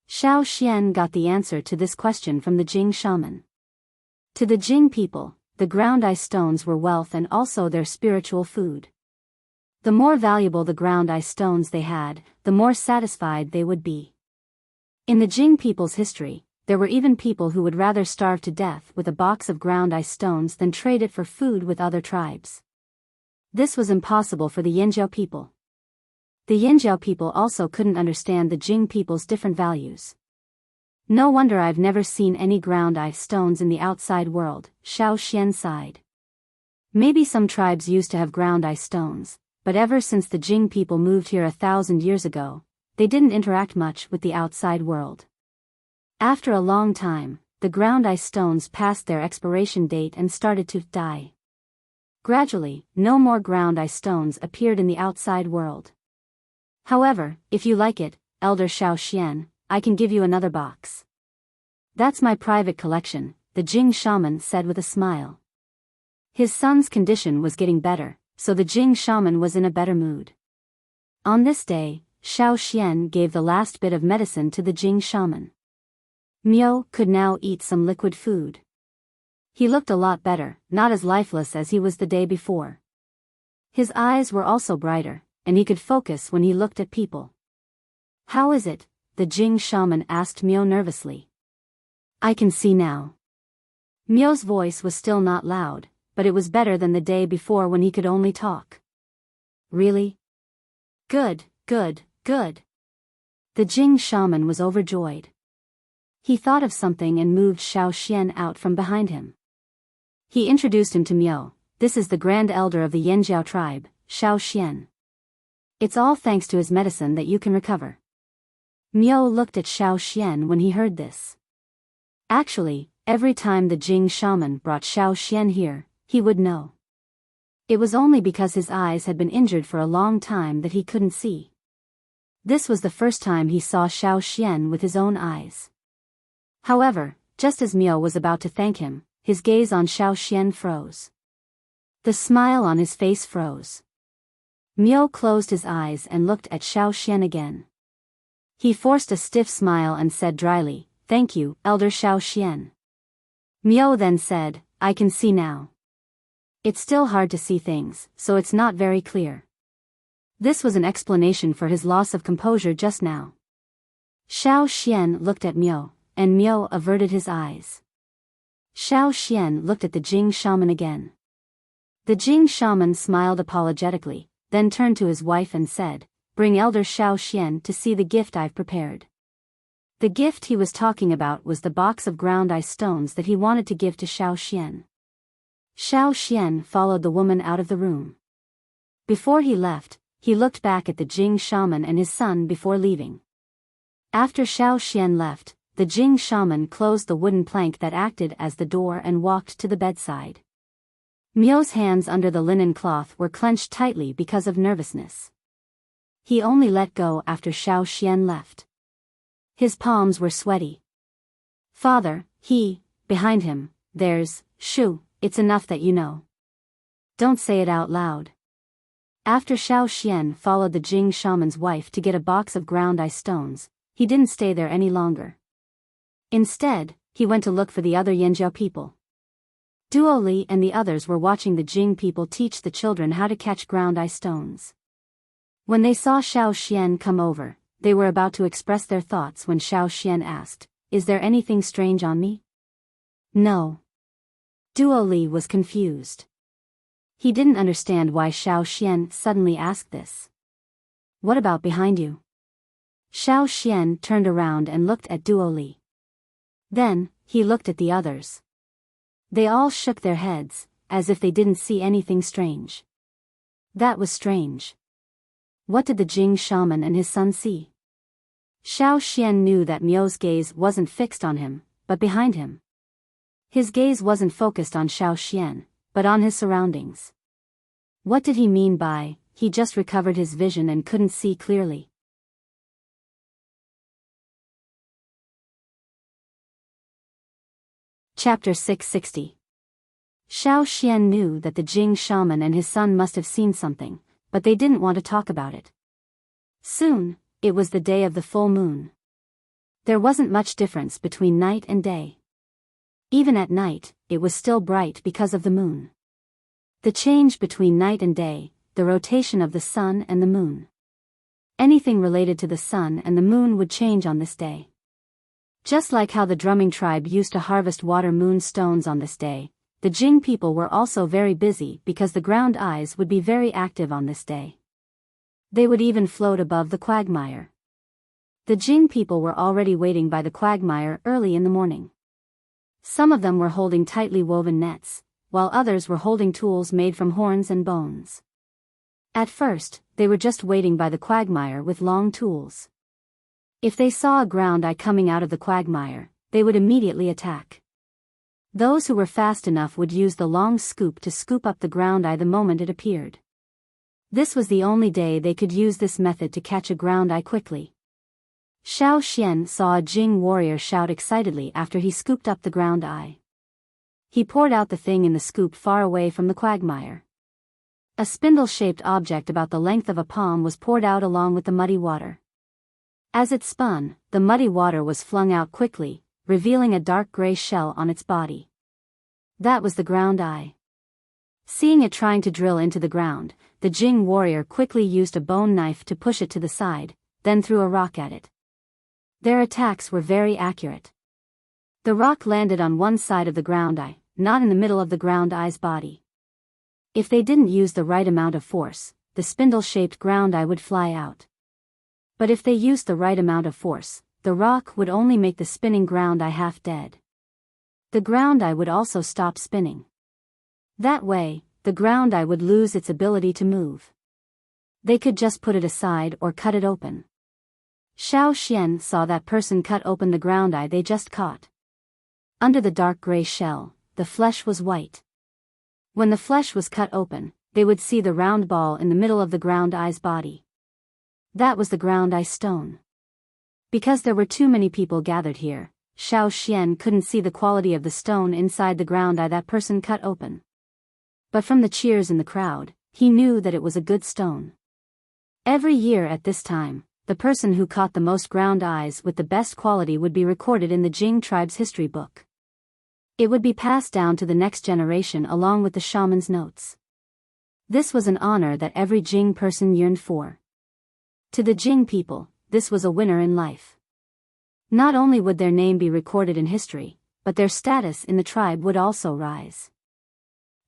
Shao Xian got the answer to this question from the Jing shaman. To the Jing people, the ground ice stones were wealth and also their spiritual food. The more valuable the ground ice stones they had, the more satisfied they would be. In the Jing people's history, there were even people who would rather starve to death with a box of ground ice stones than trade it for food with other tribes. This was impossible for the Yinjiao people. The Yinjiao people also couldn't understand the Jing people's different values. No wonder I've never seen any ground ice stones in the outside world, Xiao Xian sighed. Maybe some tribes used to have ground ice stones, but ever since the Jing people moved here 1,000 years ago, they didn't interact much with the outside world. After a long time, the ground ice stones passed their expiration date and started to die. Gradually, no more ground ice stones appeared in the outside world. However, if you like it, Elder Xiao Xian, I can give you another box. That's my private collection, the Jing shaman said with a smile. His son's condition was getting better, so the Jing shaman was in a better mood. On this day, Xiao Xian gave the last bit of medicine to the Jing shaman. Miao could now eat some liquid food. He looked a lot better, not as lifeless as he was the day before. His eyes were also brighter, and he could focus when he looked at people. How is it? The Jing shaman asked Miao nervously. I can see now. Miao's voice was still not loud, but it was better than the day before when he could only talk. Really? Good, good, good. The Jing shaman was overjoyed. He thought of something and moved Xiao Xian out from behind him. He introduced him to Miao. This is the grand elder of the Yanjiao tribe, Xiao Xian. It's all thanks to his medicine that you can recover. Miao looked at Xiao Xian when he heard this. Actually, every time the Jing shaman brought Xiao Xian here, he would know. It was only because his eyes had been injured for a long time that he couldn't see. This was the first time he saw Xiao Xian with his own eyes. However, just as Miao was about to thank him, his gaze on Xiao Xian froze. The smile on his face froze. Miao closed his eyes and looked at Xiao Xian again. He forced a stiff smile and said dryly, "Thank you, Elder Xiao Xian." Miao then said, "I can see now. It's still hard to see things, so it's not very clear." This was an explanation for his loss of composure just now. Xiao Xian looked at Miao, and Miao averted his eyes. Xiao Xian looked at the Jing shaman again. The Jing shaman smiled apologetically, then turned to his wife and said, "Bring Elder Xiao Xian to see the gift I've prepared." The gift he was talking about was the box of ground ice stones that he wanted to give to Xiao Xian. Xiao Xian followed the woman out of the room. Before he left, he looked back at the Jing shaman and his son before leaving. After Xiao Xian left, the Jing shaman closed the wooden plank that acted as the door and walked to the bedside. Miao's hands under the linen cloth were clenched tightly because of nervousness. He only let go after Xiao Xian left. His palms were sweaty. "Father," behind him, "there's, shoo, it's enough that you know. Don't say it out loud." After Xiao Xian followed the Jing shaman's wife to get a box of ground ice stones, he didn't stay there any longer. Instead, he went to look for the other Yanjiao people. Duo Li and the others were watching the Jing people teach the children how to catch ground ice stones. When they saw Xiao Xian come over, they were about to express their thoughts when Xiao Xian asked, "Is there anything strange on me?" "No." Duo Li was confused. He didn't understand why Xiao Xian suddenly asked this. "What about behind you?" Xiao Xian turned around and looked at Duo Li. Then, he looked at the others. They all shook their heads, as if they didn't see anything strange. That was strange. What did the Jing shaman and his son see? Xiao Xian knew that Miao's gaze wasn't fixed on him, but behind him. His gaze wasn't focused on Xiao Xian, but on his surroundings. What did he mean by, he just recovered his vision and couldn't see clearly? Chapter 660. Xiao Xian knew that the Jing shaman and his son must have seen something, but they didn't want to talk about it. Soon, it was the day of the full moon. There wasn't much difference between night and day. Even at night, it was still bright because of the moon. The change between night and day, the rotation of the sun and the moon. Anything related to the sun and the moon would change on this day. Just like how the drumming tribe used to harvest water moon stones on this day, the Jing people were also very busy because the ground eyes would be very active on this day. They would even float above the quagmire. The Jing people were already waiting by the quagmire early in the morning. Some of them were holding tightly woven nets, while others were holding tools made from horns and bones. At first, they were just waiting by the quagmire with long tools. If they saw a ground eye coming out of the quagmire, they would immediately attack. Those who were fast enough would use the long scoop to scoop up the ground eye the moment it appeared. This was the only day they could use this method to catch a ground eye quickly. Xiao Xian saw a Jing warrior shout excitedly after he scooped up the ground eye. He poured out the thing in the scoop far away from the quagmire. A spindle-shaped object about the length of a palm was poured out along with the muddy water. As it spun, the muddy water was flung out quickly, revealing a dark gray shell on its body. That was the ground eye. Seeing it trying to drill into the ground, the Jing warrior quickly used a bone knife to push it to the side, then threw a rock at it. Their attacks were very accurate. The rock landed on one side of the ground eye, not in the middle of the ground eye's body. If they didn't use the right amount of force, the spindle-shaped ground eye would fly out. But if they used the right amount of force, the rock would only make the spinning ground eye half dead. The ground eye would also stop spinning. That way, the ground eye would lose its ability to move. They could just put it aside or cut it open. Xiao Xian saw that person cut open the ground eye they just caught. Under the dark gray shell, the flesh was white. When the flesh was cut open, they would see the round ball in the middle of the ground eye's body. That was the ground eye stone. Because there were too many people gathered here, Xiao Xian couldn't see the quality of the stone inside the ground eye that person cut open. But from the cheers in the crowd, he knew that it was a good stone. Every year at this time, the person who caught the most ground eyes with the best quality would be recorded in the Jing tribe's history book. It would be passed down to the next generation along with the shaman's notes. This was an honor that every Jing person yearned for. To the Jing people, this was a winner in life. Not only would their name be recorded in history, but their status in the tribe would also rise.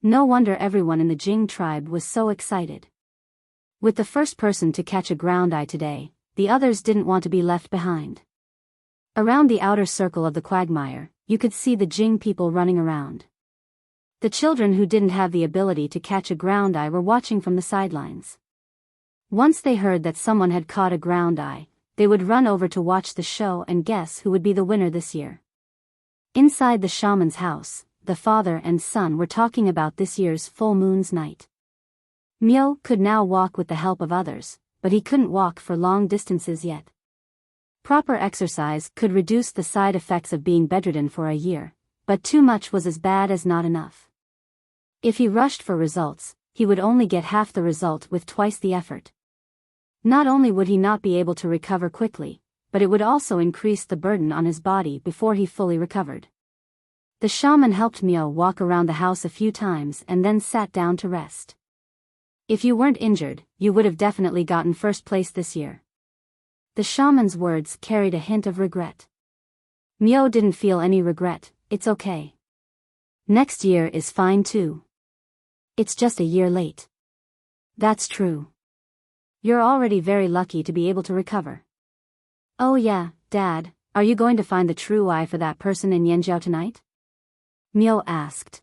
No wonder everyone in the Jing tribe was so excited. With the first person to catch a ground eye today, the others didn't want to be left behind. Around the outer circle of the quagmire, you could see the Jing people running around. The children who didn't have the ability to catch a ground eye were watching from the sidelines. Once they heard that someone had caught a ground eye, they would run over to watch the show and guess who would be the winner this year. Inside the shaman's house, the father and son were talking about this year's full moon's night. Miao could now walk with the help of others, but he couldn't walk for long distances yet. Proper exercise could reduce the side effects of being bedridden for a year, but too much was as bad as not enough. If he rushed for results, he would only get half the result with twice the effort. Not only would he not be able to recover quickly, but it would also increase the burden on his body before he fully recovered. The shaman helped Miao walk around the house a few times and then sat down to rest. If you weren't injured, you would have definitely gotten first place this year. The shaman's words carried a hint of regret. Miao didn't feel any regret. It's okay. Next year is fine too. It's just a year late. That's true. You're already very lucky to be able to recover. Oh yeah, Dad, are you going to find the true eye for that person in Yanjiao tonight? Miao asked.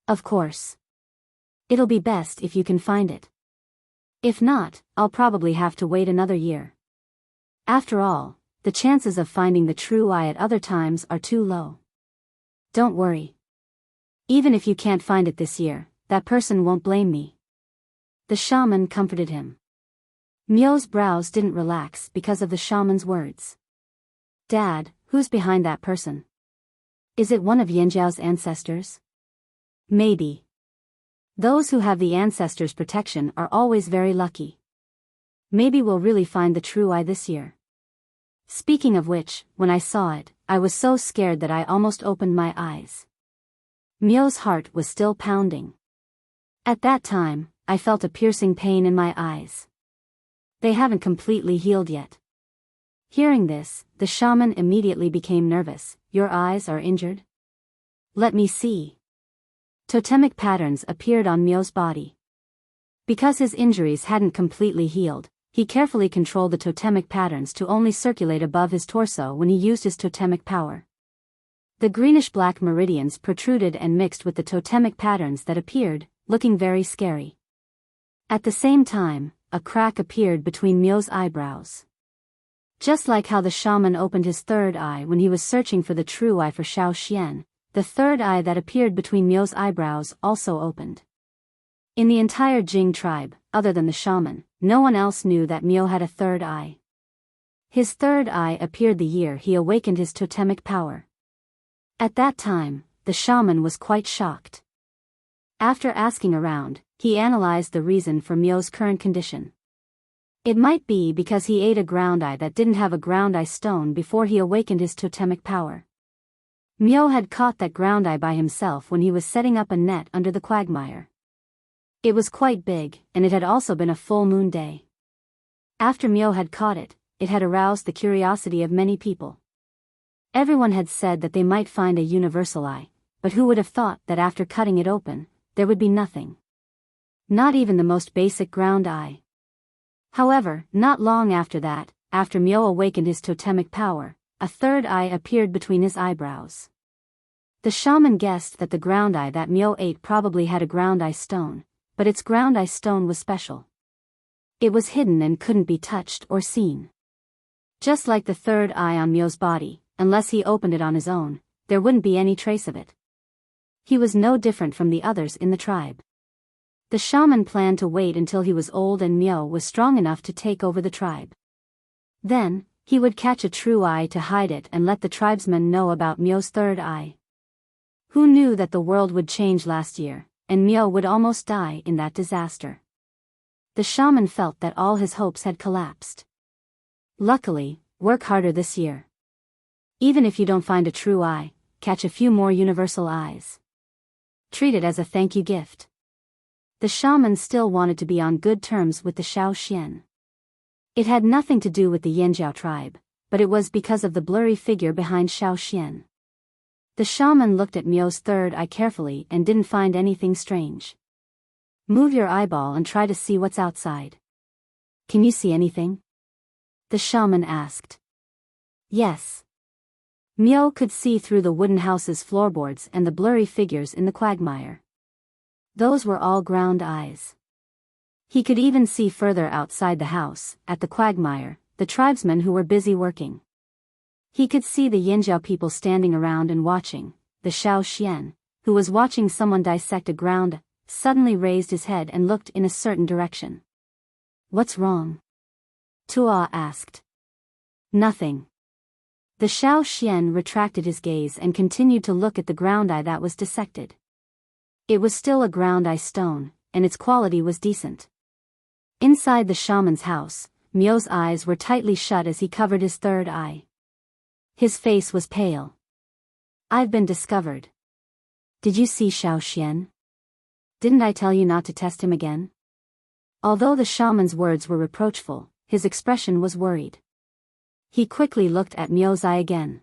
Of course. It'll be best if you can find it. If not, I'll probably have to wait another year. After all, the chances of finding the true eye at other times are too low. Don't worry. Even if you can't find it this year, that person won't blame me. The shaman comforted him. Miao's brows didn't relax because of the shaman's words. Dad, who's behind that person? Is it one of Yanjiao's ancestors? Maybe. Those who have the ancestors' protection are always very lucky. Maybe we'll really find the true eye this year. Speaking of which, when I saw it, I was so scared that I almost opened my eyes. Miao's heart was still pounding. At that time, I felt a piercing pain in my eyes. They haven't completely healed yet. Hearing this, the shaman immediately became nervous. Your eyes are injured? Let me see. Totemic patterns appeared on Miao's body. Because his injuries hadn't completely healed, he carefully controlled the totemic patterns to only circulate above his torso when he used his totemic power. The greenish-black meridians protruded and mixed with the totemic patterns that appeared, looking very scary. At the same time, a crack appeared between Miao's eyebrows. Just like how the shaman opened his third eye when he was searching for the true eye for Xiao Xian, the third eye that appeared between Miao's eyebrows also opened. In the entire Jing tribe, other than the shaman, no one else knew that Miao had a third eye. His third eye appeared the year he awakened his totemic power. At that time, the shaman was quite shocked. After asking around, he analyzed the reason for Miao's current condition. It might be because he ate a ground eye that didn't have a ground eye stone before he awakened his totemic power. Miao had caught that ground eye by himself when he was setting up a net under the quagmire. It was quite big, and it had also been a full moon day. After Miao had caught it, it had aroused the curiosity of many people. Everyone had said that they might find a universal eye, but who would have thought that after cutting it open, there would be nothing. Not even the most basic ground eye. However, not long after that, after Miao awakened his totemic power, a third eye appeared between his eyebrows. The shaman guessed that the ground eye that Miao ate probably had a ground eye stone, but its ground eye stone was special. It was hidden and couldn't be touched or seen. Just like the third eye on Miao's body, unless he opened it on his own, there wouldn't be any trace of it. He was no different from the others in the tribe. The shaman planned to wait until he was old and Miao was strong enough to take over the tribe. Then, he would catch a true eye to hide it and let the tribesmen know about Miao's third eye. Who knew that the world would change last year, and Miao would almost die in that disaster? The shaman felt that all his hopes had collapsed. Luckily, work harder this year. Even if you don't find a true eye, catch a few more universal eyes. Treat it as a thank you gift. The shaman still wanted to be on good terms with the Xiao Xian. It had nothing to do with the Yanjiao tribe, but it was because of the blurry figure behind Xiao Xian. The shaman looked at Miao's third eye carefully and didn't find anything strange. Move your eyeball and try to see what's outside. Can you see anything? The shaman asked. Yes. Miao could see through the wooden house's floorboards and the blurry figures in the quagmire. Those were all ground eyes. He could even see further outside the house, at the quagmire, the tribesmen who were busy working. He could see the Yanjiao people standing around and watching. The Xiao Xian, who was watching someone dissect a ground, suddenly raised his head and looked in a certain direction. What's wrong? Tua asked. Nothing. The Xiao Xian retracted his gaze and continued to look at the ground eye that was dissected. It was still a ground eye stone, and its quality was decent. Inside the shaman's house, Miao's eyes were tightly shut as he covered his third eye. His face was pale. I've been discovered. Did you see Xiao Xian? Didn't I tell you not to test him again? Although the shaman's words were reproachful, his expression was worried. He quickly looked at Miao's eye again.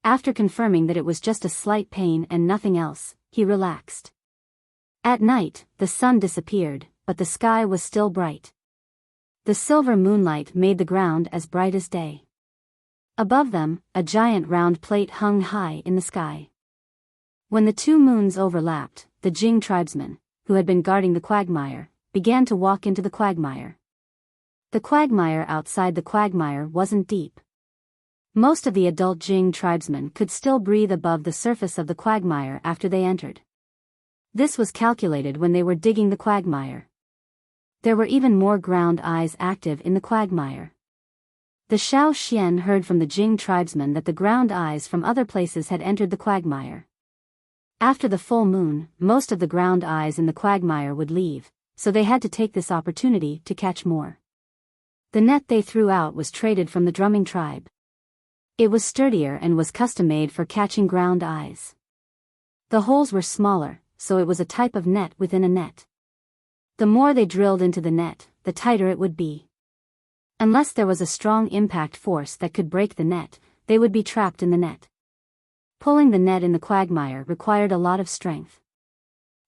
After confirming that it was just a slight pain and nothing else, he relaxed. At night, the sun disappeared, but the sky was still bright. The silver moonlight made the ground as bright as day. Above them, a giant round plate hung high in the sky. When the two moons overlapped, the Jing tribesmen, who had been guarding the quagmire, began to walk into the quagmire. The quagmire outside the quagmire wasn't deep. Most of the adult Jing tribesmen could still breathe above the surface of the quagmire after they entered. This was calculated when they were digging the quagmire. There were even more ground eyes active in the quagmire. The Xiao Xian heard from the Jing tribesmen that the ground eyes from other places had entered the quagmire. After the full moon, most of the ground eyes in the quagmire would leave, so they had to take this opportunity to catch more. The net they threw out was traded from the drumming tribe. It was sturdier and was custom-made for catching ground eyes. The holes were smaller, so it was a type of net within a net. The more they drilled into the net, the tighter it would be. Unless there was a strong impact force that could break the net, they would be trapped in the net. Pulling the net in the quagmire required a lot of strength.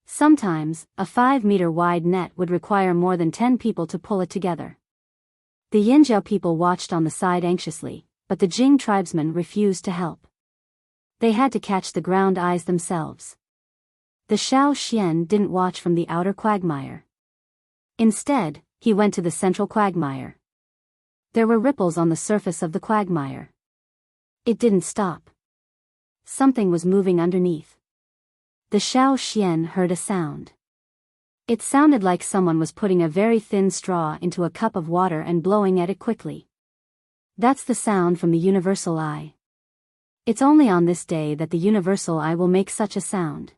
Sometimes, a 5-meter wide net would require more than 10 people to pull it together. The Yinjiao people watched on the side anxiously, but the Jing tribesmen refused to help. They had to catch the ground eyes themselves. The Shao Xian didn't watch from the outer quagmire. Instead, he went to the central quagmire. There were ripples on the surface of the quagmire. It didn't stop. Something was moving underneath. The Shao Xian heard a sound. It sounded like someone was putting a very thin straw into a cup of water and blowing at it quickly. That's the sound from the universal eye. It's only on this day that the universal eye will make such a sound.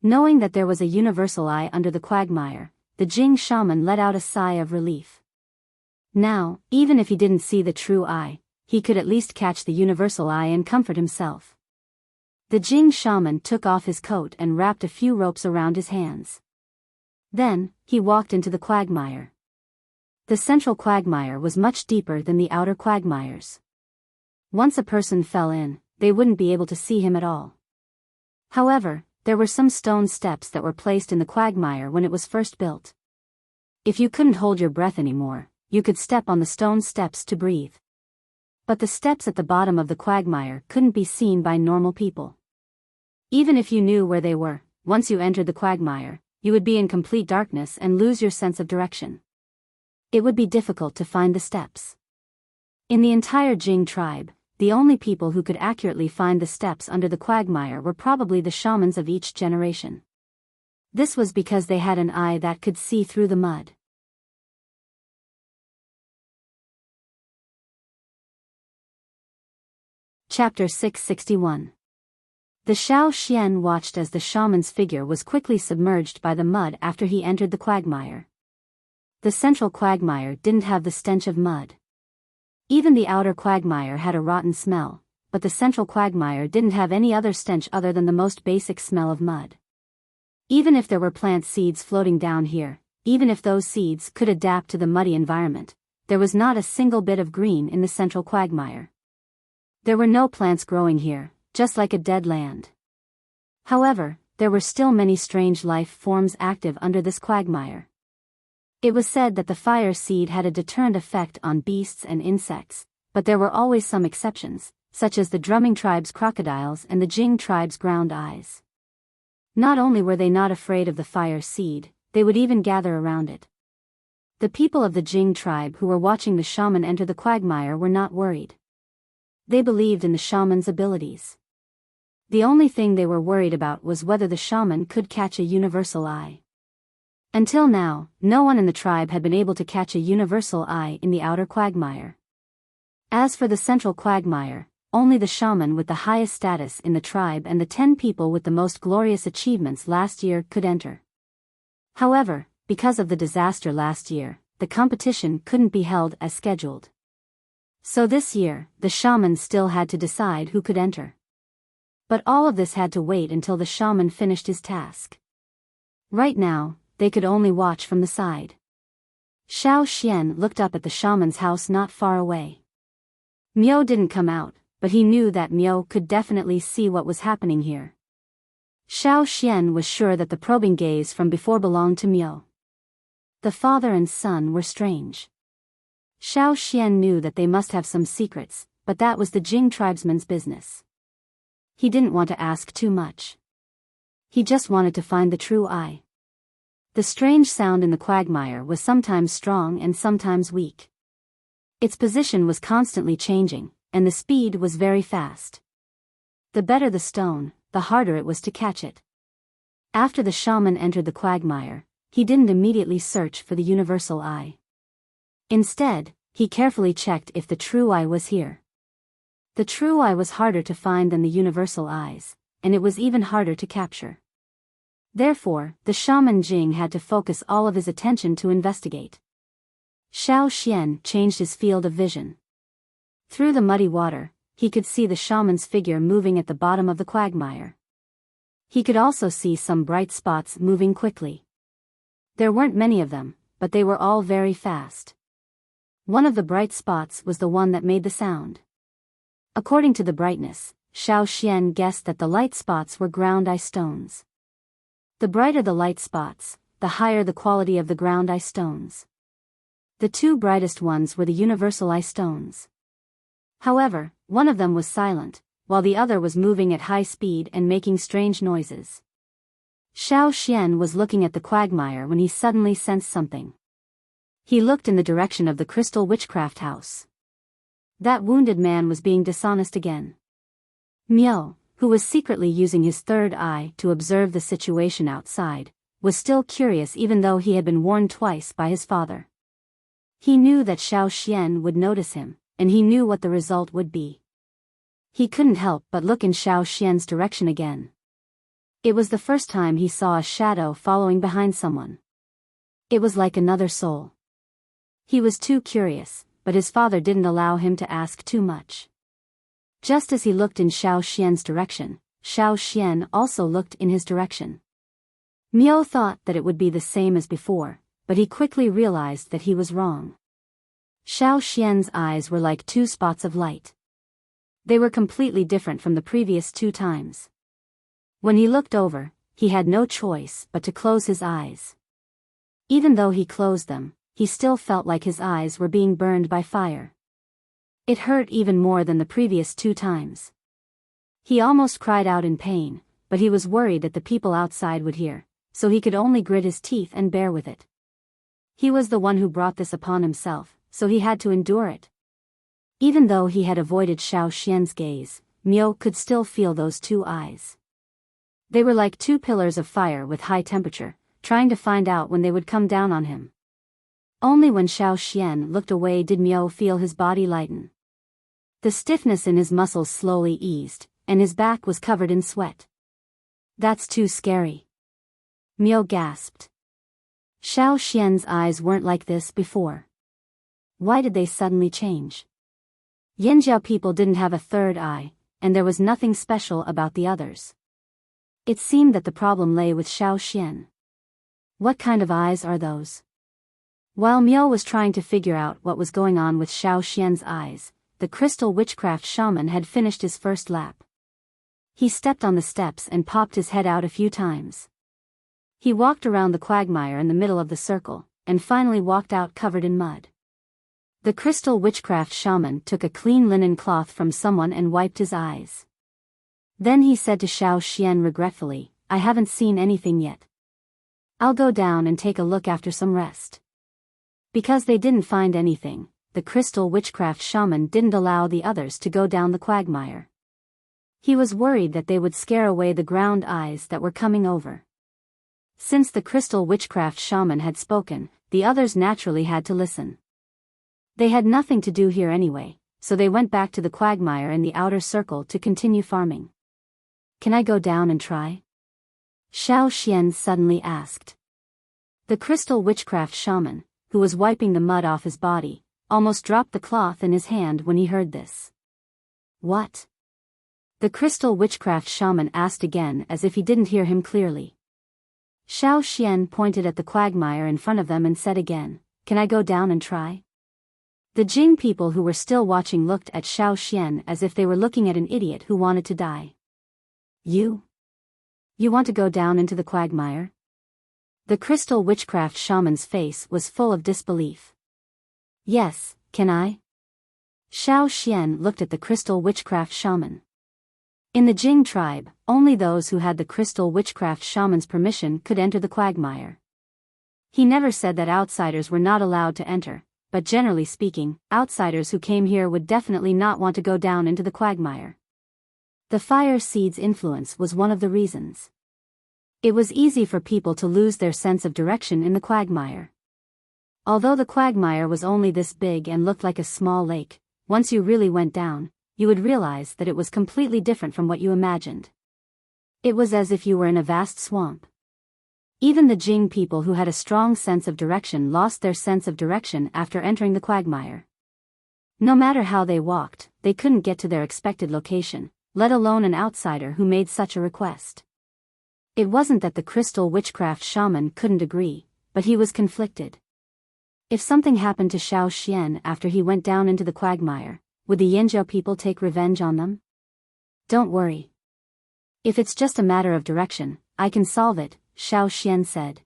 Knowing that there was a universal eye under the quagmire, the Jing shaman let out a sigh of relief. Now, even if he didn't see the true eye, he could at least catch the universal eye and comfort himself. The Jing shaman took off his coat and wrapped a few ropes around his hands. Then, he walked into the quagmire. The central quagmire was much deeper than the outer quagmires. Once a person fell in, they wouldn't be able to see him at all. However, there were some stone steps that were placed in the quagmire when it was first built. If you couldn't hold your breath anymore, you could step on the stone steps to breathe. But the steps at the bottom of the quagmire couldn't be seen by normal people. Even if you knew where they were, once you entered the quagmire, you would be in complete darkness and lose your sense of direction. It would be difficult to find the steps. In the entire Jing tribe, the only people who could accurately find the steps under the quagmire were probably the shamans of each generation. This was because they had an eye that could see through the mud. Chapter 661. The Shao Xian watched as the shaman's figure was quickly submerged by the mud after he entered the quagmire. The central quagmire didn't have the stench of mud. Even the outer quagmire had a rotten smell, but the central quagmire didn't have any other stench other than the most basic smell of mud. Even if there were plant seeds floating down here, even if those seeds could adapt to the muddy environment, there was not a single bit of green in the central quagmire. There were no plants growing here, just like a dead land. However, there were still many strange life forms active under this quagmire. It was said that the fire seed had a deterrent effect on beasts and insects, but there were always some exceptions, such as the drumming tribe's crocodiles and the Jing tribe's ground eyes. Not only were they not afraid of the fire seed, they would even gather around it. The people of the Jing tribe who were watching the shaman enter the quagmire were not worried. They believed in the shaman's abilities. The only thing they were worried about was whether the shaman could catch a universal eye. Until now, no one in the tribe had been able to catch a universal eye in the outer quagmire. As for the central quagmire, only the shaman with the highest status in the tribe and the 10 people with the most glorious achievements last year could enter. However, because of the disaster last year, the competition couldn't be held as scheduled. So this year, the shaman still had to decide who could enter. But all of this had to wait until the shaman finished his task. Right now, they could only watch from the side. Shao Xian looked up at the shaman's house not far away. Miao didn't come out, but he knew that Miao could definitely see what was happening here. Shao Xian was sure that the probing gaze from before belonged to Miao. The father and son were strange. Shao Xian knew that they must have some secrets, but that was the Jing tribesman's business. He didn't want to ask too much. He just wanted to find the true eye. The strange sound in the quagmire was sometimes strong and sometimes weak. Its position was constantly changing, and the speed was very fast. The better the stone, the harder it was to catch it. After the shaman entered the quagmire, he didn't immediately search for the universal eye. Instead, he carefully checked if the true eye was here. The true eye was harder to find than the universal eyes, and it was even harder to capture. Therefore, the shaman Jing had to focus all of his attention to investigate. Shao Xian changed his field of vision. Through the muddy water, he could see the shaman's figure moving at the bottom of the quagmire. He could also see some bright spots moving quickly. There weren't many of them, but they were all very fast. One of the bright spots was the one that made the sound. According to the brightness, Xiao Xian guessed that the light spots were ground ice stones. The brighter the light spots, the higher the quality of the ground ice stones. The two brightest ones were the universal ice stones. However, one of them was silent, while the other was moving at high speed and making strange noises. Xiao Xian was looking at the quagmire when he suddenly sensed something. He looked in the direction of the crystal witchcraft house. That wounded man was being dishonest again. Miao, who was secretly using his third eye to observe the situation outside, was still curious even though he had been warned twice by his father. He knew that Xiao Xian would notice him, and he knew what the result would be. He couldn't help but look in Xiao Xian's direction again. It was the first time he saw a shadow following behind someone. It was like another soul. He was too curious, but his father didn't allow him to ask too much. Just as he looked in Xiao Xian's direction, Xiao Xian also looked in his direction. Miao thought that it would be the same as before, but he quickly realized that he was wrong. Xiao Xian's eyes were like two spots of light. They were completely different from the previous two times. When he looked over, he had no choice but to close his eyes. Even though he closed them, he still felt like his eyes were being burned by fire. It hurt even more than the previous two times. He almost cried out in pain, but he was worried that the people outside would hear, so he could only grit his teeth and bear with it. He was the one who brought this upon himself, so he had to endure it. Even though he had avoided Xiao Xian's gaze, Miao could still feel those two eyes. They were like two pillars of fire with high temperature, trying to find out when they would come down on him. Only when Xiao Xian looked away did Miao feel his body lighten. The stiffness in his muscles slowly eased, and his back was covered in sweat. That's too scary. Miao gasped. Xiao Xian's eyes weren't like this before. Why did they suddenly change? Yanjiao people didn't have a third eye, and there was nothing special about the others. It seemed that the problem lay with Xiao Xian. What kind of eyes are those? While Miao was trying to figure out what was going on with Xiao Xian's eyes, the crystal witchcraft shaman had finished his first lap. He stepped on the steps and popped his head out a few times. He walked around the quagmire in the middle of the circle, and finally walked out covered in mud. The crystal witchcraft shaman took a clean linen cloth from someone and wiped his eyes. Then he said to Xiao Xian regretfully, "I haven't seen anything yet. I'll go down and take a look after some rest." Because they didn't find anything, the crystal witchcraft shaman didn't allow the others to go down the quagmire. He was worried that they would scare away the ground eyes that were coming over. Since the crystal witchcraft shaman had spoken, the others naturally had to listen. They had nothing to do here anyway, so they went back to the quagmire in the outer circle to continue farming. "Can I go down and try?" Xiao Xian suddenly asked. The crystal witchcraft shaman, who was wiping the mud off his body, almost dropped the cloth in his hand when he heard this. "What?" The crystal witchcraft shaman asked again as if he didn't hear him clearly. Xiao Xian pointed at the quagmire in front of them and said again, "Can I go down and try?" The Jing people who were still watching looked at Xiao Xian as if they were looking at an idiot who wanted to die. You want to go down into the quagmire?" The crystal witchcraft shaman's face was full of disbelief. "Yes, can I?" Xiao Xian looked at the crystal witchcraft shaman. In the Jing tribe, only those who had the crystal witchcraft shaman's permission could enter the quagmire. He never said that outsiders were not allowed to enter, but generally speaking, outsiders who came here would definitely not want to go down into the quagmire. The fire seed's influence was one of the reasons. It was easy for people to lose their sense of direction in the quagmire. Although the quagmire was only this big and looked like a small lake, once you really went down, you would realize that it was completely different from what you imagined. It was as if you were in a vast swamp. Even the Jing people who had a strong sense of direction lost their sense of direction after entering the quagmire. No matter how they walked, they couldn't get to their expected location, let alone an outsider who made such a request. It wasn't that the crystal witchcraft shaman couldn't agree, but he was conflicted. If something happened to Xiao Xian after he went down into the quagmire, would the Yinzhou people take revenge on them? Don't worry. If it's just a matter of direction, I can solve it, Xiao Xian said.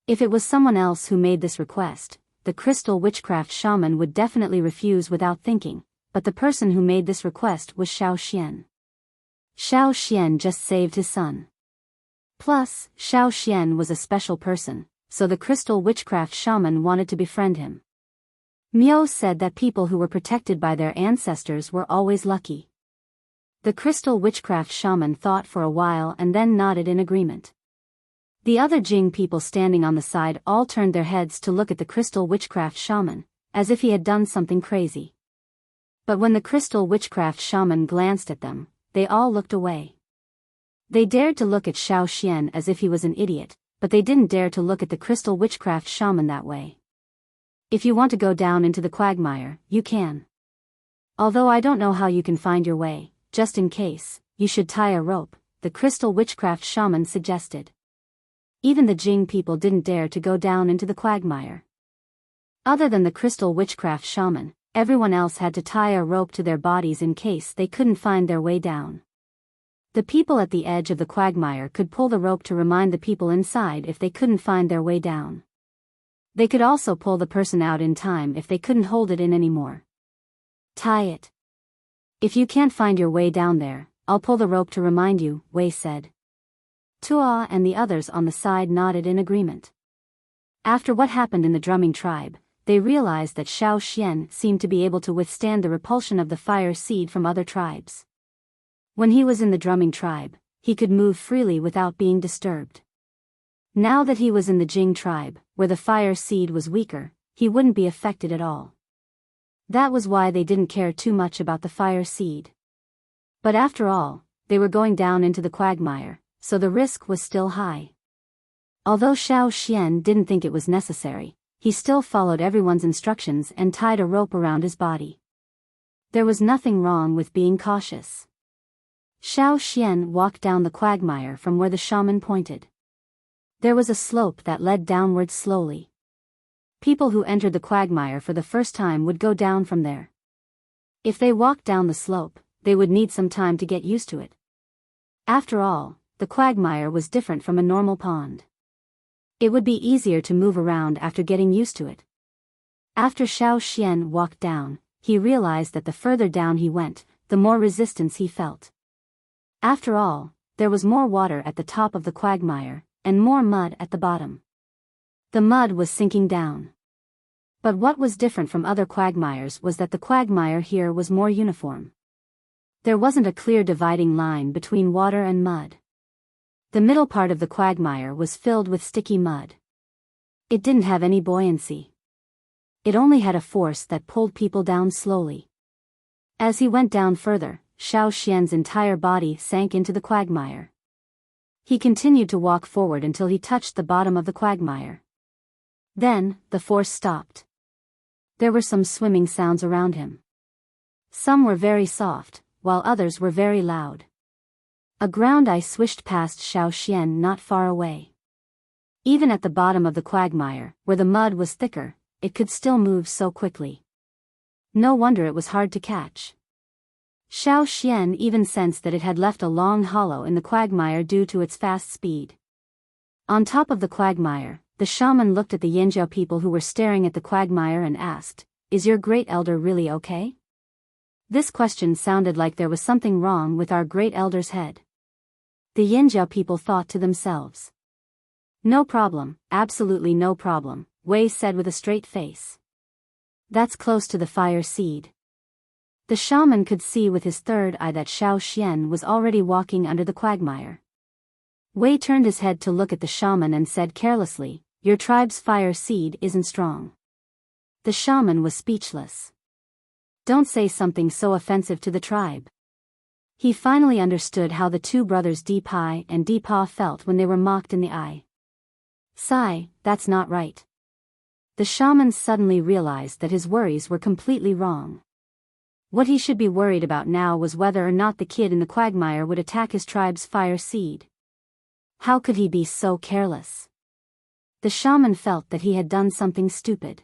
If it was someone else who made this request, the crystal witchcraft shaman would definitely refuse without thinking, but the person who made this request was Xiao Xian. Xiao Xian just saved his son. Plus, Xiao Xian was a special person, so the crystal witchcraft shaman wanted to befriend him. Miao said that people who were protected by their ancestors were always lucky. The crystal witchcraft shaman thought for a while and then nodded in agreement. The other Jing people standing on the side all turned their heads to look at the crystal witchcraft shaman, as if he had done something crazy. But when the crystal witchcraft shaman glanced at them, they all looked away. They dared to look at Xiao Xian as if he was an idiot, but they didn't dare to look at the crystal witchcraft shaman that way. If you want to go down into the quagmire, you can. Although I don't know how you can find your way, just in case, you should tie a rope, the crystal witchcraft shaman suggested. Even the Jing people didn't dare to go down into the quagmire. Other than the crystal witchcraft shaman, everyone else had to tie a rope to their bodies in case they couldn't find their way down. The people at the edge of the quagmire could pull the rope to remind the people inside if they couldn't find their way down. They could also pull the person out in time if they couldn't hold it in anymore. Tie it. If you can't find your way down there, I'll pull the rope to remind you, Wei said. Tua and the others on the side nodded in agreement. After what happened in the drumming tribe, they realized that Xiao Xian seemed to be able to withstand the repulsion of the fire seed from other tribes. When he was in the drumming tribe, he could move freely without being disturbed. Now that he was in the Jing tribe, where the fire seed was weaker, he wouldn't be affected at all. That was why they didn't care too much about the fire seed. But after all, they were going down into the quagmire, so the risk was still high. Although Xiao Xian didn't think it was necessary, he still followed everyone's instructions and tied a rope around his body. There was nothing wrong with being cautious. Xiao Xian walked down the quagmire from where the shaman pointed. There was a slope that led downward slowly. People who entered the quagmire for the first time would go down from there. If they walked down the slope, they would need some time to get used to it. After all, the quagmire was different from a normal pond. It would be easier to move around after getting used to it. After Xiao Xian walked down, he realized that the further down he went, the more resistance he felt. After all, there was more water at the top of the quagmire, and more mud at the bottom. The mud was sinking down. But what was different from other quagmires was that the quagmire here was more uniform. There wasn't a clear dividing line between water and mud. The middle part of the quagmire was filled with sticky mud. It didn't have any buoyancy. It only had a force that pulled people down slowly. As he went down further, Xiao Xian's entire body sank into the quagmire. He continued to walk forward until he touched the bottom of the quagmire. Then, the force stopped. There were some swimming sounds around him. Some were very soft, while others were very loud. A ground ice swished past Xiao Xian not far away. Even at the bottom of the quagmire, where the mud was thicker, it could still move so quickly. No wonder it was hard to catch. Xiao Xian even sensed that it had left a long hollow in the quagmire due to its fast speed. On top of the quagmire, the shaman looked at the Yinzhou people who were staring at the quagmire and asked, "Is your great elder really okay?" This question sounded like there was something wrong with our great elder's head. The Yinzhou people thought to themselves. "No problem, absolutely no problem," Wei said with a straight face. "That's close to the fire seed." The shaman could see with his third eye that Xiao Xian was already walking under the quagmire. Wei turned his head to look at the shaman and said carelessly, "Your tribe's fire seed isn't strong." The shaman was speechless. Don't say something so offensive to the tribe. He finally understood how the two brothers Deepai and Deepa felt when they were mocked in the eye. Sigh, that's not right. The shaman suddenly realized that his worries were completely wrong. What he should be worried about now was whether or not the kid in the quagmire would attack his tribe's fire seed. How could he be so careless? The shaman felt that he had done something stupid.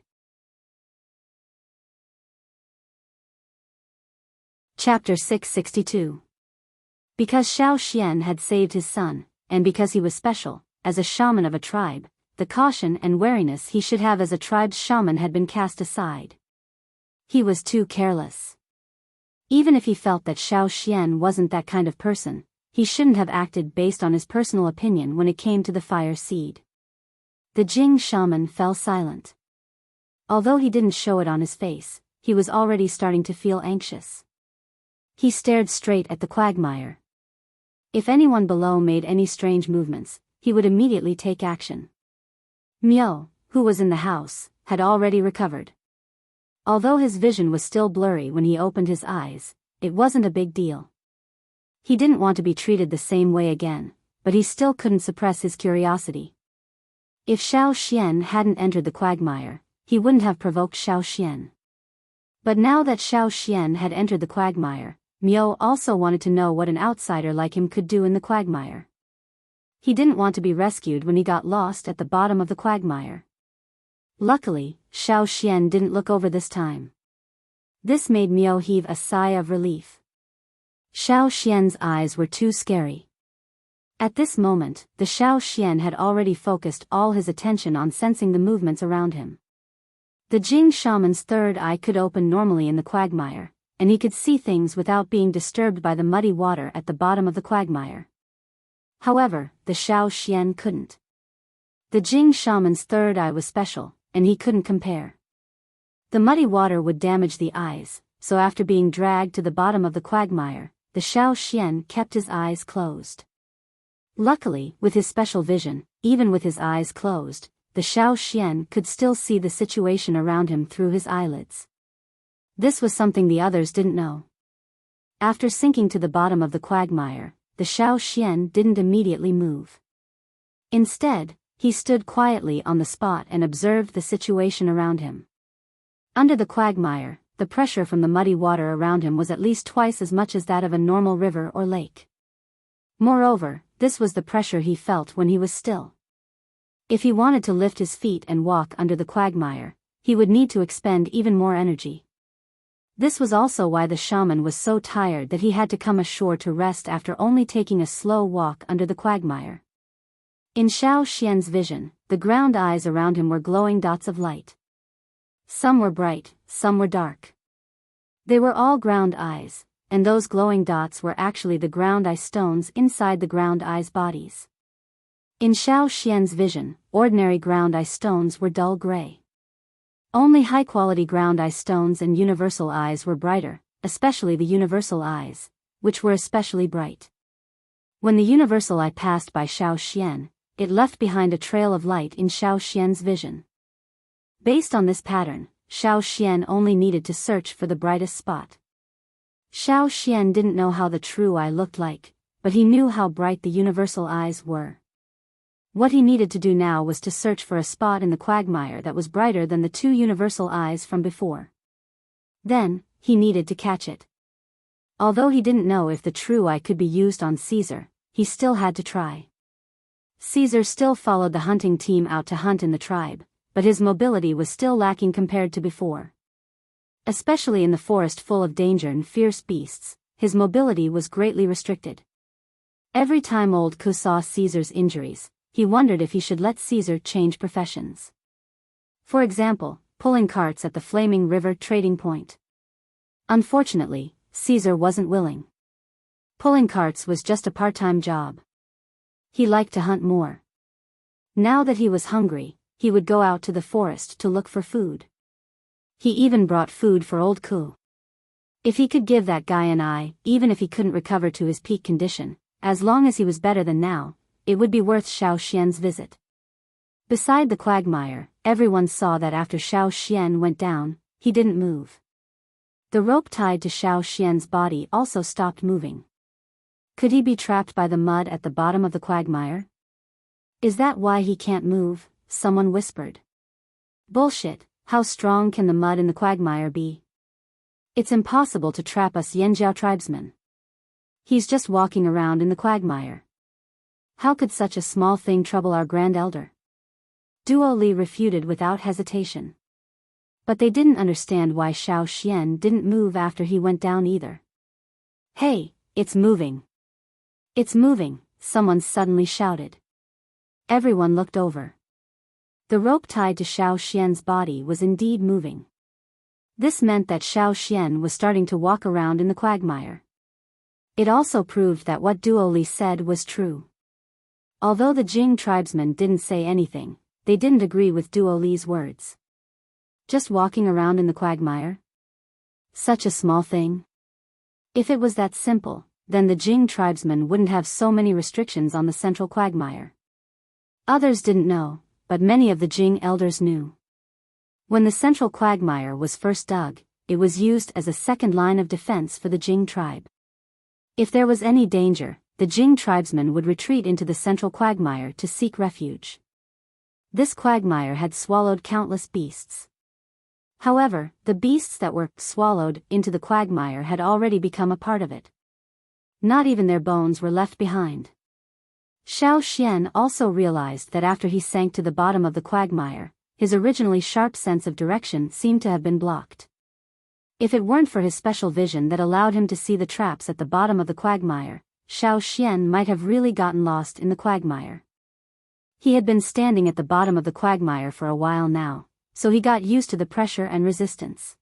Chapter 662. Because Xiao Xian had saved his son, and because he was special, as a shaman of a tribe, the caution and wariness he should have as a tribe's shaman had been cast aside. He was too careless. Even if he felt that Xiao Xian wasn't that kind of person, he shouldn't have acted based on his personal opinion when it came to the fire seed. The Jing shaman fell silent. Although he didn't show it on his face, he was already starting to feel anxious. He stared straight at the quagmire. If anyone below made any strange movements, he would immediately take action. Biyao, who was in the house, had already recovered. Although his vision was still blurry when he opened his eyes, it wasn't a big deal. He didn't want to be treated the same way again, but he still couldn't suppress his curiosity. If Xiao Xian hadn't entered the quagmire, he wouldn't have provoked Xiao Xian. But now that Xiao Xian had entered the quagmire, Biyao also wanted to know what an outsider like him could do in the quagmire. He didn't want to be rescued when he got lost at the bottom of the quagmire. Luckily, Xiao Xian didn't look over this time. This made Biyao heave a sigh of relief. Xiao Xian's eyes were too scary. At this moment, the Xiao Xian had already focused all his attention on sensing the movements around him. The Jing shaman's third eye could open normally in the quagmire, and he could see things without being disturbed by the muddy water at the bottom of the quagmire. However, the Xiao Xian couldn't. The Jing shaman's third eye was special, and he couldn't compare. The muddy water would damage the eyes, so after being dragged to the bottom of the quagmire, the Xiao Xian kept his eyes closed. Luckily, with his special vision, even with his eyes closed, the Xiao Xian could still see the situation around him through his eyelids. This was something the others didn't know. After sinking to the bottom of the quagmire, the Xiao Xian didn't immediately move. Instead, he stood quietly on the spot and observed the situation around him. Under the quagmire, the pressure from the muddy water around him was at least twice as much as that of a normal river or lake. Moreover, this was the pressure he felt when he was still. If he wanted to lift his feet and walk under the quagmire, he would need to expend even more energy. This was also why the shaman was so tired that he had to come ashore to rest after only taking a slow walk under the quagmire. In Xiao Xian's vision, the ground eyes around him were glowing dots of light. Some were bright, some were dark. They were all ground eyes, and those glowing dots were actually the ground eye stones inside the ground eyes' bodies. In Xiao Xian's vision, ordinary ground eye stones were dull gray. Only high-quality ground eye stones and universal eyes were brighter, especially the universal eyes, which were especially bright. When the universal eye passed by Xiao Xian, it left behind a trail of light in Xiao Xian's vision. Based on this pattern, Xiao Xian only needed to search for the brightest spot. Xiao Xian didn't know how the true eye looked like, but he knew how bright the universal eyes were. What he needed to do now was to search for a spot in the quagmire that was brighter than the two universal eyes from before. Then, he needed to catch it. Although he didn't know if the true eye could be used on Caesar, he still had to try. Caesar still followed the hunting team out to hunt in the tribe, but his mobility was still lacking compared to before. Especially in the forest full of danger and fierce beasts, his mobility was greatly restricted. Every time old Ku saw Caesar's injuries, he wondered if he should let Caesar change professions. For example, pulling carts at the Flaming River trading point. Unfortunately, Caesar wasn't willing. Pulling carts was just a part-time job. He liked to hunt more. Now that he was hungry, he would go out to the forest to look for food. He even brought food for old Ku. If he could give that guy an eye, even if he couldn't recover to his peak condition, as long as he was better than now, it would be worth Xiao Xian's visit. Beside the quagmire, everyone saw that after Xiao Xian went down, he didn't move. The rope tied to Xiao Xian's body also stopped moving. Could he be trapped by the mud at the bottom of the quagmire? Is that why he can't move? Someone whispered. Bullshit, how strong can the mud in the quagmire be? It's impossible to trap us Yanjiao tribesmen. He's just walking around in the quagmire. How could such a small thing trouble our grand elder? Duo Li refuted without hesitation. But they didn't understand why Xiao Xian didn't move after he went down either. Hey, it's moving. It's moving, someone suddenly shouted. Everyone looked over. The rope tied to Xiao Xian's body was indeed moving. This meant that Xiao Xian was starting to walk around in the quagmire. It also proved that what Duo Li said was true. Although the Jing tribesmen didn't say anything, they didn't agree with Duo Li's words. Just walking around in the quagmire? Such a small thing? If it was that simple, then the Jing tribesmen wouldn't have so many restrictions on the central quagmire. Others didn't know, but many of the Jing elders knew. When the central quagmire was first dug, it was used as a second line of defense for the Jing tribe. If there was any danger, the Jing tribesmen would retreat into the central quagmire to seek refuge. This quagmire had swallowed countless beasts. However, the beasts that were swallowed into the quagmire had already become a part of it. Not even their bones were left behind. Xiao Xian also realized that after he sank to the bottom of the quagmire, his originally sharp sense of direction seemed to have been blocked. If it weren't for his special vision that allowed him to see the traps at the bottom of the quagmire, Xiao Xian might have really gotten lost in the quagmire. He had been standing at the bottom of the quagmire for a while now, so he got used to the pressure and resistance.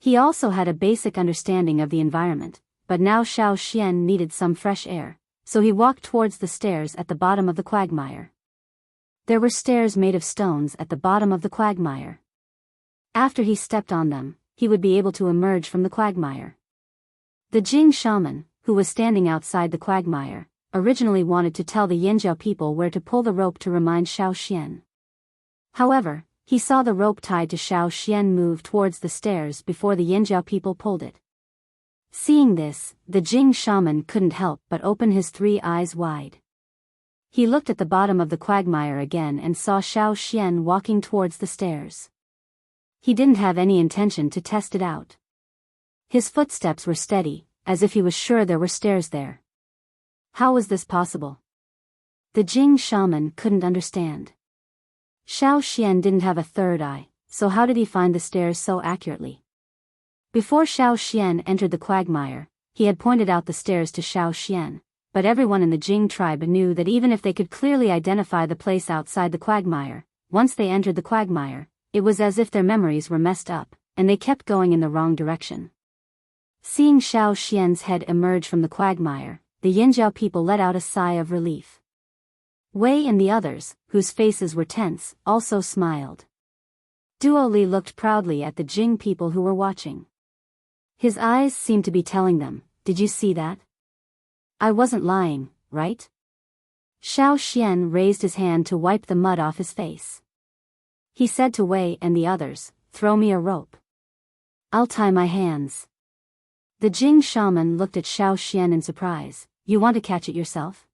He also had a basic understanding of the environment, but now Xiao Xian needed some fresh air, so he walked towards the stairs at the bottom of the quagmire. There were stairs made of stones at the bottom of the quagmire. After he stepped on them, he would be able to emerge from the quagmire. The Jing shaman, who was standing outside the quagmire, originally wanted to tell the Yanjiao people where to pull the rope to remind Xiao Xian. However, he saw the rope tied to Xiao Xian move towards the stairs before the Yanjiao people pulled it. Seeing this, the Jing shaman couldn't help but open his 3 eyes wide. He looked at the bottom of the quagmire again and saw Xiao Xian walking towards the stairs. He didn't have any intention to test it out. His footsteps were steady, as if he was sure there were stairs there. How was this possible? The Jing shaman couldn't understand. Xiao Xian didn't have a third eye, so how did he find the stairs so accurately? Before Xiao Xian entered the quagmire, he had pointed out the stairs to Xiao Xian, but everyone in the Jing tribe knew that even if they could clearly identify the place outside the quagmire, once they entered the quagmire, it was as if their memories were messed up, and they kept going in the wrong direction. Seeing Xiao Xian's head emerge from the quagmire, the Yanjiao people let out a sigh of relief. Wei and the others, whose faces were tense, also smiled. Duo Li looked proudly at the Jing people who were watching. His eyes seemed to be telling them, "Did you see that? I wasn't lying, right?" Xiao Xian raised his hand to wipe the mud off his face. He said to Wei and the others, "Throw me a rope. I'll tie my hands." The Jing shaman looked at Xiao Xian in surprise. "You want to catch it yourself?"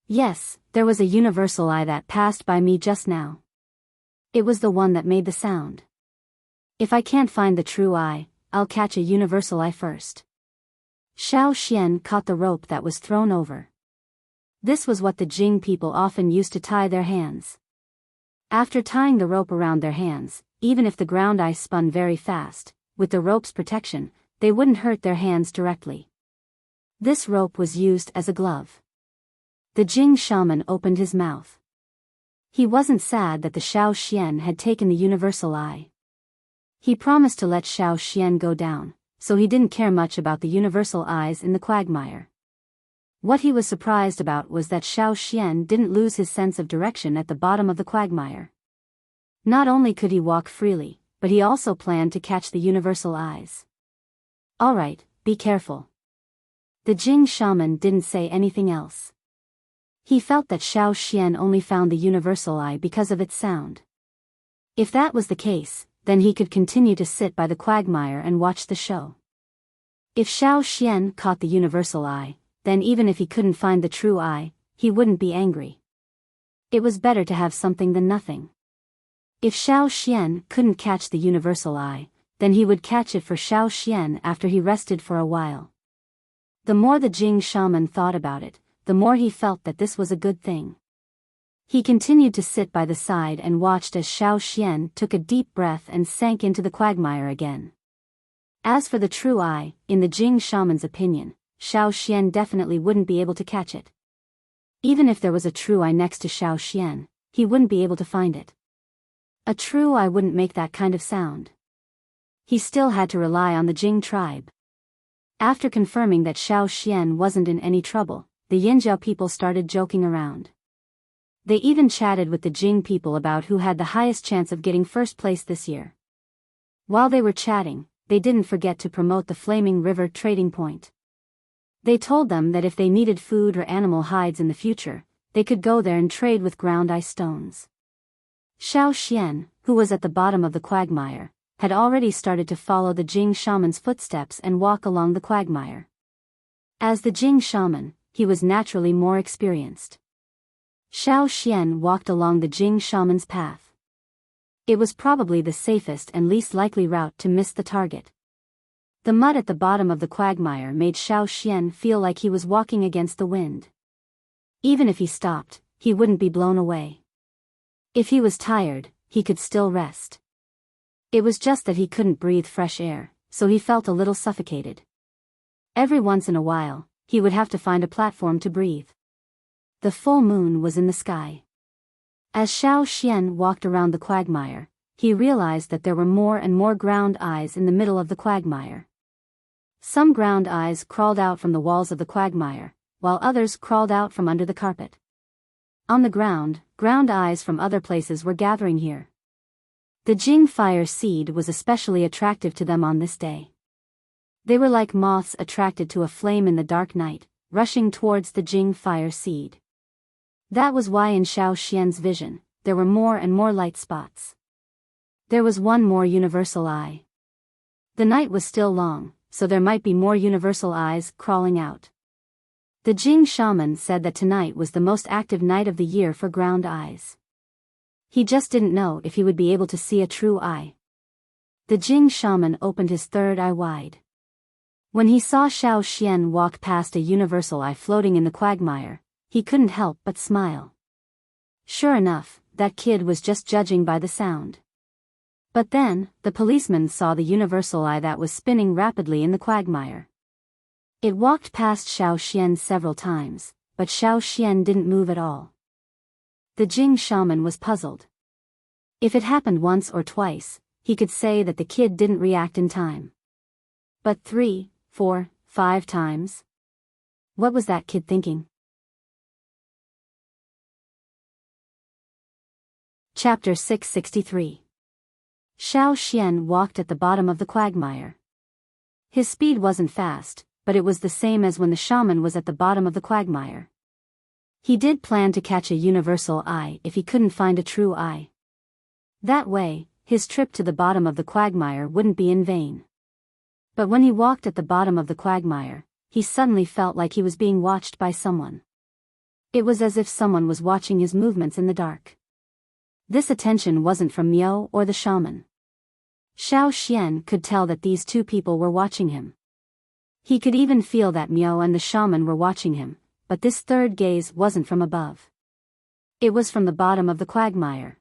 "Yes, there was a universal eye that passed by me just now. It was the one that made the sound. If I can't find the true eye, I'll catch a universal eye first." Xiao Xian caught the rope that was thrown over. This was what the Jing people often used to tie their hands. After tying the rope around their hands, even if the ground ice spun very fast, with the rope's protection, they wouldn't hurt their hands directly. This rope was used as a glove. The Jing shaman opened his mouth. He wasn't sad that the Xiao Xian had taken the universal eye. He promised to let Xiao Xian go down, so he didn't care much about the universal eyes in the quagmire. What he was surprised about was that Xiao Xian didn't lose his sense of direction at the bottom of the quagmire. Not only could he walk freely, but he also planned to catch the universal eyes. "All right, be careful." The Jing shaman didn't say anything else. He felt that Xiao Xian only found the universal eye because of its sound. If that was the case, then he could continue to sit by the quagmire and watch the show. If Xiao Xian caught the universal eye, then even if he couldn't find the true eye, he wouldn't be angry. It was better to have something than nothing. If Xiao Xian couldn't catch the universal eye, then he would catch it for Xiao Xian after he rested for a while. The more the Jing shaman thought about it, the more he felt that this was a good thing. He continued to sit by the side and watched as Xiao Xian took a deep breath and sank into the quagmire again. As for the true eye, in the Jing shaman's opinion, Xiao Xian definitely wouldn't be able to catch it. Even if there was a true eye next to Xiao Xian, he wouldn't be able to find it. A true eye wouldn't make that kind of sound. He still had to rely on the Jing tribe. After confirming that Xiao Xian wasn't in any trouble, the Yinjiao people started joking around. They even chatted with the Jing people about who had the highest chance of getting first place this year. While they were chatting, they didn't forget to promote the Flaming River trading point. They told them that if they needed food or animal hides in the future, they could go there and trade with ground ice stones. Xiao Xian, who was at the bottom of the quagmire, had already started to follow the Jing shaman's footsteps and walk along the quagmire. As the Jing shaman, he was naturally more experienced. Xiao Xian walked along the Jing shaman's path. It was probably the safest and least likely route to miss the target. The mud at the bottom of the quagmire made Xiao Xian feel like he was walking against the wind. Even if he stopped, he wouldn't be blown away. If he was tired, he could still rest. It was just that he couldn't breathe fresh air, so he felt a little suffocated. Every once in a while, he would have to find a platform to breathe. The full moon was in the sky. As Xiao Xian walked around the quagmire, he realized that there were more and more ground eyes in the middle of the quagmire. Some ground eyes crawled out from the walls of the quagmire, while others crawled out from under the carpet. On the ground eyes from other places were gathering here. The Jing fire seed was especially attractive to them on this day. They were like moths attracted to a flame in the dark night, rushing towards the Jing fire seed. That was why in Xiao Xian's vision, there were more and more light spots. There was one more universal eye. The night was still long, so there might be more universal eyes crawling out. The Jing shaman said that tonight was the most active night of the year for ground eyes. He just didn't know if he would be able to see a true eye. The Jing shaman opened his third eye wide. When he saw Xiao Xian walk past a universal eye floating in the quagmire, he couldn't help but smile. Sure enough, that kid was just judging by the sound. But then, the policeman saw the universal eye that was spinning rapidly in the quagmire. It walked past Xiao Xian several times, but Xiao Xian didn't move at all. The Jing shaman was puzzled. If it happened once or twice, he could say that the kid didn't react in time. But 3, 4, 5 times? What was that kid thinking? Chapter 663. Xiao Xian walked at the bottom of the quagmire. His speed wasn't fast, but it was the same as when the shaman was at the bottom of the quagmire. He did plan to catch a universal eye if he couldn't find a true eye. That way, his trip to the bottom of the quagmire wouldn't be in vain. But when he walked at the bottom of the quagmire, he suddenly felt like he was being watched by someone. It was as if someone was watching his movements in the dark. This attention wasn't from Biyao or the shaman. Xiao Xian could tell that these two people were watching him. He could even feel that Biyao and the shaman were watching him, but this third gaze wasn't from above. It was from the bottom of the quagmire.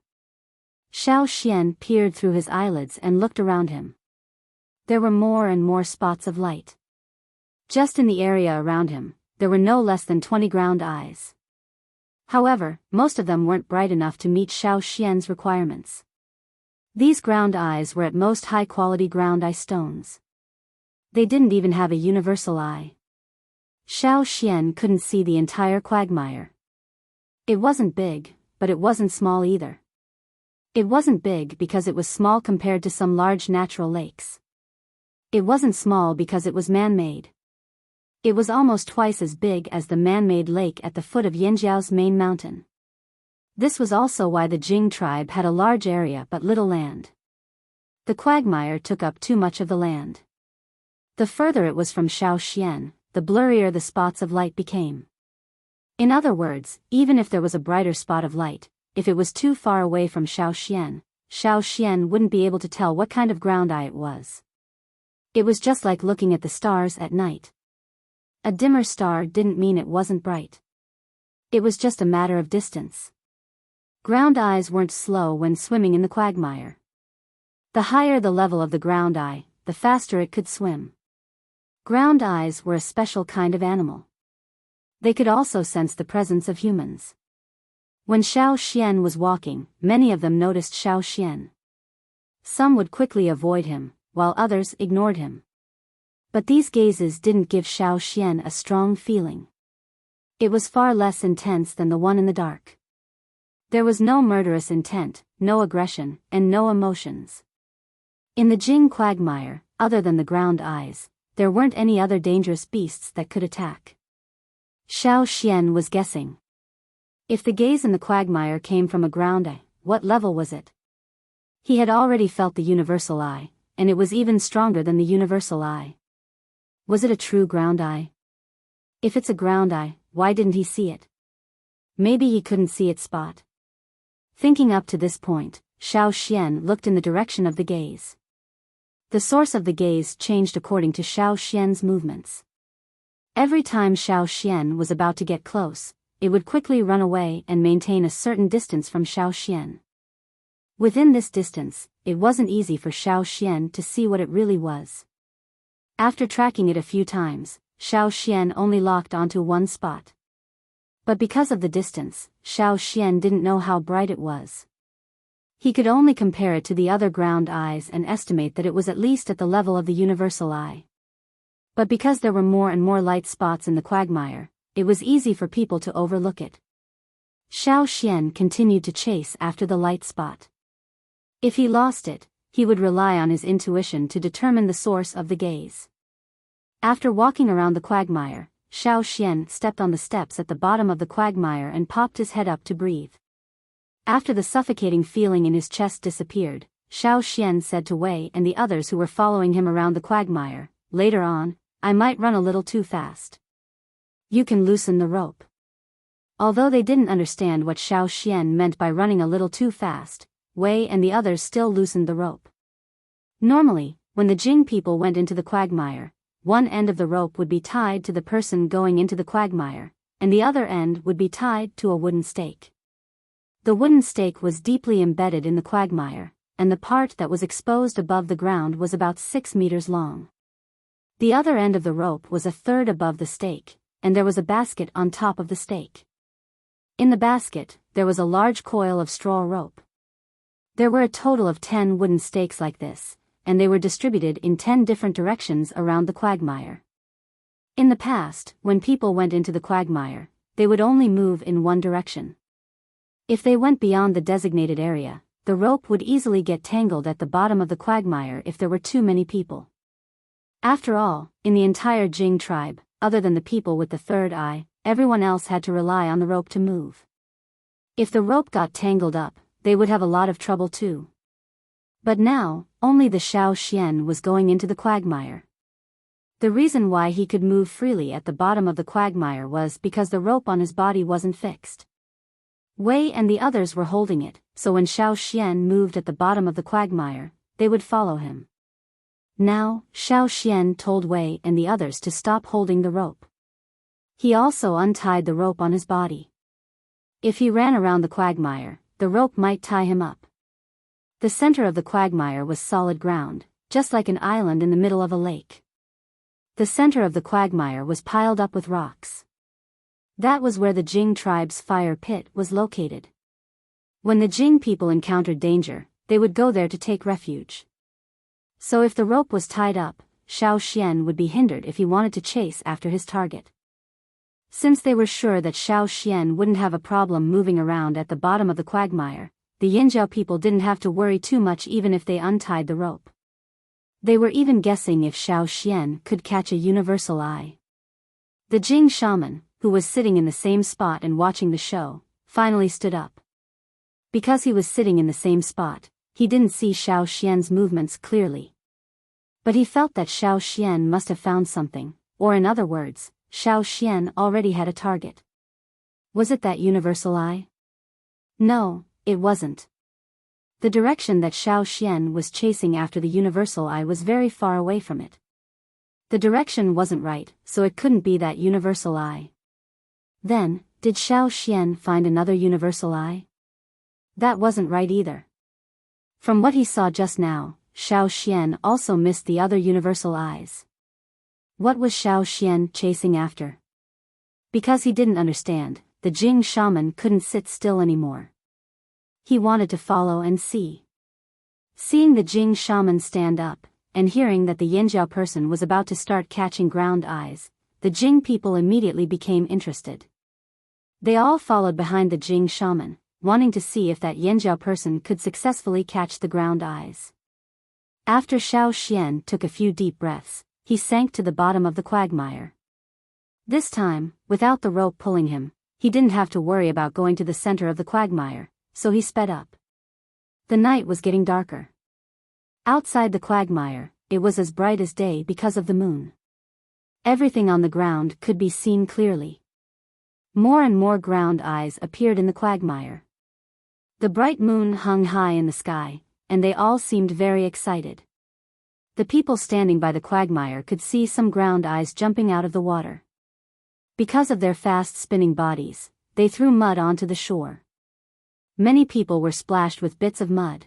Xiao Xian peered through his eyelids and looked around him. There were more and more spots of light. Just in the area around him, there were no less than 20 ground eyes. However, most of them weren't bright enough to meet Xiao Xian's requirements. These ground eyes were at most high-quality ground eye stones. They didn't even have a universal eye. Xiao Xian couldn't see the entire quagmire. It wasn't big, but it wasn't small either. It wasn't big because it was small compared to some large natural lakes. It wasn't small because it was man-made. It was almost twice as big as the man-made lake at the foot of Yanjiao's main mountain. This was also why the Jing tribe had a large area but little land. The quagmire took up too much of the land. The further it was from Xiao Xian, the blurrier the spots of light became. In other words, even if there was a brighter spot of light, if it was too far away from Xiao Xian wouldn't be able to tell what kind of ground eye it was. It was just like looking at the stars at night. A dimmer star didn't mean it wasn't bright. It was just a matter of distance. Ground eyes weren't slow when swimming in the quagmire. The higher the level of the ground eye, the faster it could swim. Ground eyes were a special kind of animal. They could also sense the presence of humans. When Xiao Xian was walking, many of them noticed Xiao Xian. Some would quickly avoid him, while others ignored him. But these gazes didn't give Xiao Xian a strong feeling. It was far less intense than the one in the dark. There was no murderous intent, no aggression, and no emotions. In the Jing quagmire, other than the ground eyes, there weren't any other dangerous beasts that could attack. Xiao Xian was guessing. If the gaze in the quagmire came from a ground eye, what level was it? He had already felt the universal eye, and it was even stronger than the universal eye. Was it a true ground eye? If it's a ground eye, why didn't he see it? Maybe he couldn't see its spot. Thinking up to this point, Xiao Xian looked in the direction of the gaze. The source of the gaze changed according to Xiao Xian's movements. Every time Xiao Xian was about to get close, it would quickly run away and maintain a certain distance from Xiao Xian. Within this distance, it wasn't easy for Xiao Xian to see what it really was. After tracking it a few times, Xiao Xian only locked onto one spot. But because of the distance, Xiao Xian didn't know how bright it was. He could only compare it to the other ground eyes and estimate that it was at least at the level of the universal eye. But because there were more and more light spots in the quagmire, it was easy for people to overlook it. Xiao Xian continued to chase after the light spot. If he lost it, he would rely on his intuition to determine the source of the gaze. After walking around the quagmire, Xiao Xian stepped on the steps at the bottom of the quagmire and popped his head up to breathe. After the suffocating feeling in his chest disappeared, Xiao Xian said to Wei and the others who were following him around the quagmire, "Later on, I might run a little too fast. You can loosen the rope." Although they didn't understand what Xiao Xian meant by running a little too fast, Wei and the others still loosened the rope. Normally, when the Jing people went into the quagmire, one end of the rope would be tied to the person going into the quagmire, and the other end would be tied to a wooden stake. The wooden stake was deeply embedded in the quagmire, and the part that was exposed above the ground was about 6 meters long. The other end of the rope was a third above the stake, and there was a basket on top of the stake. In the basket, there was a large coil of straw rope. There were a total of 10 wooden stakes like this, and they were distributed in 10 different directions around the quagmire. In the past, when people went into the quagmire, they would only move in one direction. If they went beyond the designated area, the rope would easily get tangled at the bottom of the quagmire if there were too many people. After all, in the entire Jing tribe, other than the people with the third eye, everyone else had to rely on the rope to move. If the rope got tangled up, they would have a lot of trouble too. But now, only the Xiao Xian was going into the quagmire. The reason why he could move freely at the bottom of the quagmire was because the rope on his body wasn't fixed. Wei and the others were holding it, so when Xiao Xian moved at the bottom of the quagmire, they would follow him. Now, Xiao Xian told Wei and the others to stop holding the rope. He also untied the rope on his body. If he ran around the quagmire, the rope might tie him up. The center of the quagmire was solid ground, just like an island in the middle of a lake. The center of the quagmire was piled up with rocks. That was where the Jing tribe's fire pit was located. When the Jing people encountered danger, they would go there to take refuge. So if the rope was tied up, Xiao Xian would be hindered if he wanted to chase after his target. Since they were sure that Xiao Xian wouldn't have a problem moving around at the bottom of the quagmire, the Yinjiao people didn't have to worry too much even if they untied the rope. They were even guessing if Xiao Xian could catch a universal eye. The Jing shaman, who was sitting in the same spot and watching the show, finally stood up. Because he was sitting in the same spot, he didn't see Xiao Xian's movements clearly. But he felt that Xiao Xian must have found something, or in other words, Xiao Xian already had a target. Was it that universal eye? No, it wasn't. The direction that Xiao Xian was chasing after the universal eye was very far away from it. The direction wasn't right, so it couldn't be that universal eye. Then, did Xiao Xian find another universal eye? That wasn't right either. From what he saw just now, Xiao Xian also missed the other universal eyes. What was Xiao Xian chasing after? Because he didn't understand, the Jing shaman couldn't sit still anymore. He wanted to follow and see. Seeing the Jing shaman stand up, and hearing that the Yanjiao person was about to start catching ground eyes, the Jing people immediately became interested. They all followed behind the Jing shaman, wanting to see if that Yanjiao person could successfully catch the ground eyes. After Xiao Xian took a few deep breaths, he sank to the bottom of the quagmire. This time, without the rope pulling him, he didn't have to worry about going to the center of the quagmire, so he sped up. The night was getting darker. Outside the quagmire, it was as bright as day because of the moon. Everything on the ground could be seen clearly. More and more ground eyes appeared in the quagmire. The bright moon hung high in the sky, and they all seemed very excited. The people standing by the quagmire could see some ground eyes jumping out of the water. Because of their fast spinning bodies, they threw mud onto the shore. Many people were splashed with bits of mud.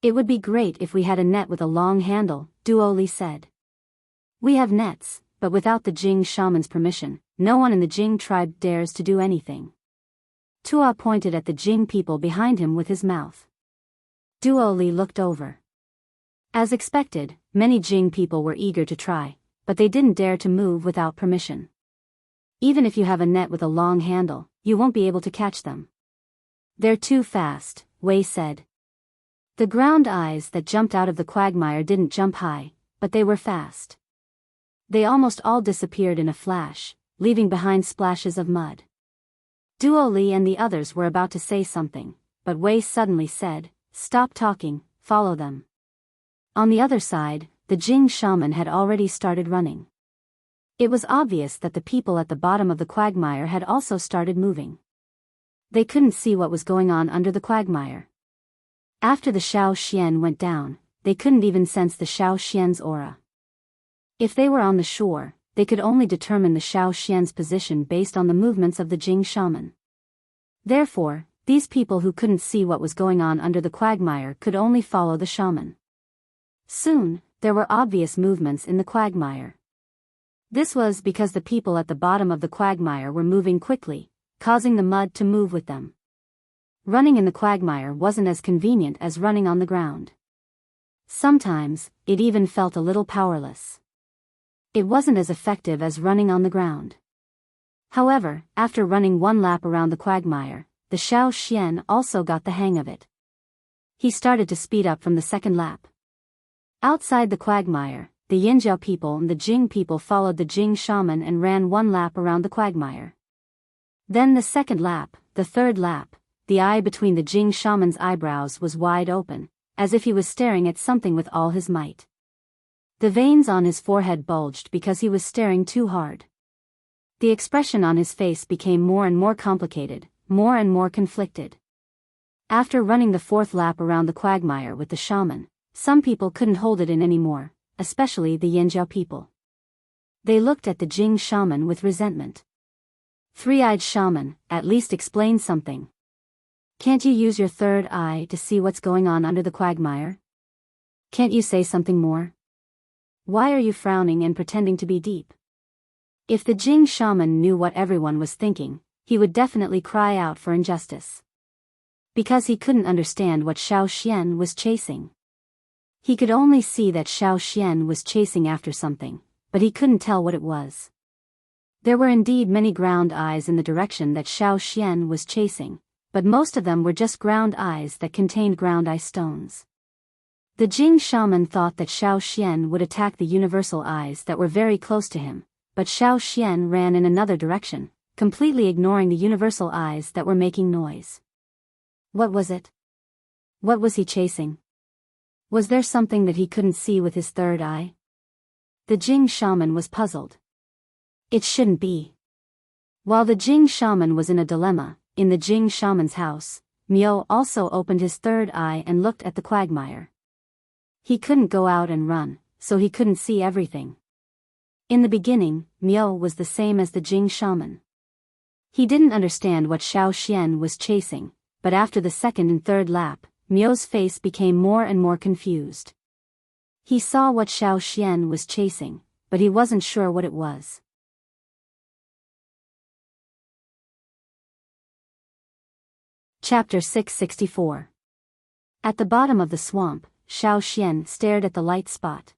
It would be great if we had a net with a long handle, Duo Li said. We have nets, but without the Jing shaman's permission, no one in the Jing tribe dares to do anything. Tua pointed at the Jing people behind him with his mouth. Duo Li looked over. As expected, many Jing people were eager to try, but they didn't dare to move without permission. Even if you have a net with a long handle, you won't be able to catch them. They're too fast, Wei said. The ground eyes that jumped out of the quagmire didn't jump high, but they were fast. They almost all disappeared in a flash, leaving behind splashes of mud. Duo Li and the others were about to say something, but Wei suddenly said, "Stop talking, follow them." On the other side, the Jing shaman had already started running. It was obvious that the people at the bottom of the quagmire had also started moving. They couldn't see what was going on under the quagmire. After the Xiao Xian went down, they couldn't even sense the Xiao Xian's aura. If they were on the shore, they could only determine the Xiao Xian's position based on the movements of the Jing shaman. Therefore, these people who couldn't see what was going on under the quagmire could only follow the shaman. Soon, there were obvious movements in the quagmire. This was because the people at the bottom of the quagmire were moving quickly, causing the mud to move with them. Running in the quagmire wasn't as convenient as running on the ground. Sometimes, it even felt a little powerless. It wasn't as effective as running on the ground. However, after running one lap around the quagmire, the Xiao Xian also got the hang of it. He started to speed up from the second lap. Outside the quagmire, the Yanjiao people and the Jing people followed the Jing shaman and ran one lap around the quagmire. Then the second lap, the third lap, the eye between the Jing shaman's eyebrows was wide open, as if he was staring at something with all his might. The veins on his forehead bulged because he was staring too hard. The expression on his face became more and more complicated, more and more conflicted. After running the fourth lap around the quagmire with the shaman, some people couldn't hold it in anymore, especially the Yanjiao people. They looked at the Jing shaman with resentment. Three-eyed shaman, at least explain something. Can't you use your third eye to see what's going on under the quagmire? Can't you say something more? Why are you frowning and pretending to be deep? If the Jing shaman knew what everyone was thinking, he would definitely cry out for injustice. Because he couldn't understand what Xiao Xian was chasing. He could only see that Xiao Xian was chasing after something, but he couldn't tell what it was. There were indeed many ground eyes in the direction that Xiao Xian was chasing, but most of them were just ground eyes that contained ground eye stones. The Jing shaman thought that Xiao Xian would attack the universal eyes that were very close to him, but Xiao Xian ran in another direction, completely ignoring the universal eyes that were making noise. What was it? What was he chasing? Was there something that he couldn't see with his third eye? The Jing shaman was puzzled. It shouldn't be. While the Jing shaman was in a dilemma, in the Jing shaman's house, Miao also opened his third eye and looked at the quagmire. He couldn't go out and run, so he couldn't see everything. In the beginning, Miao was the same as the Jing shaman. He didn't understand what Xiao Xian was chasing, but after the second and third lap, Miao's face became more and more confused. He saw what Xiao Xian was chasing, but he wasn't sure what it was. Chapter 664. At the bottom of the swamp, Xiao Xian stared at the light spot.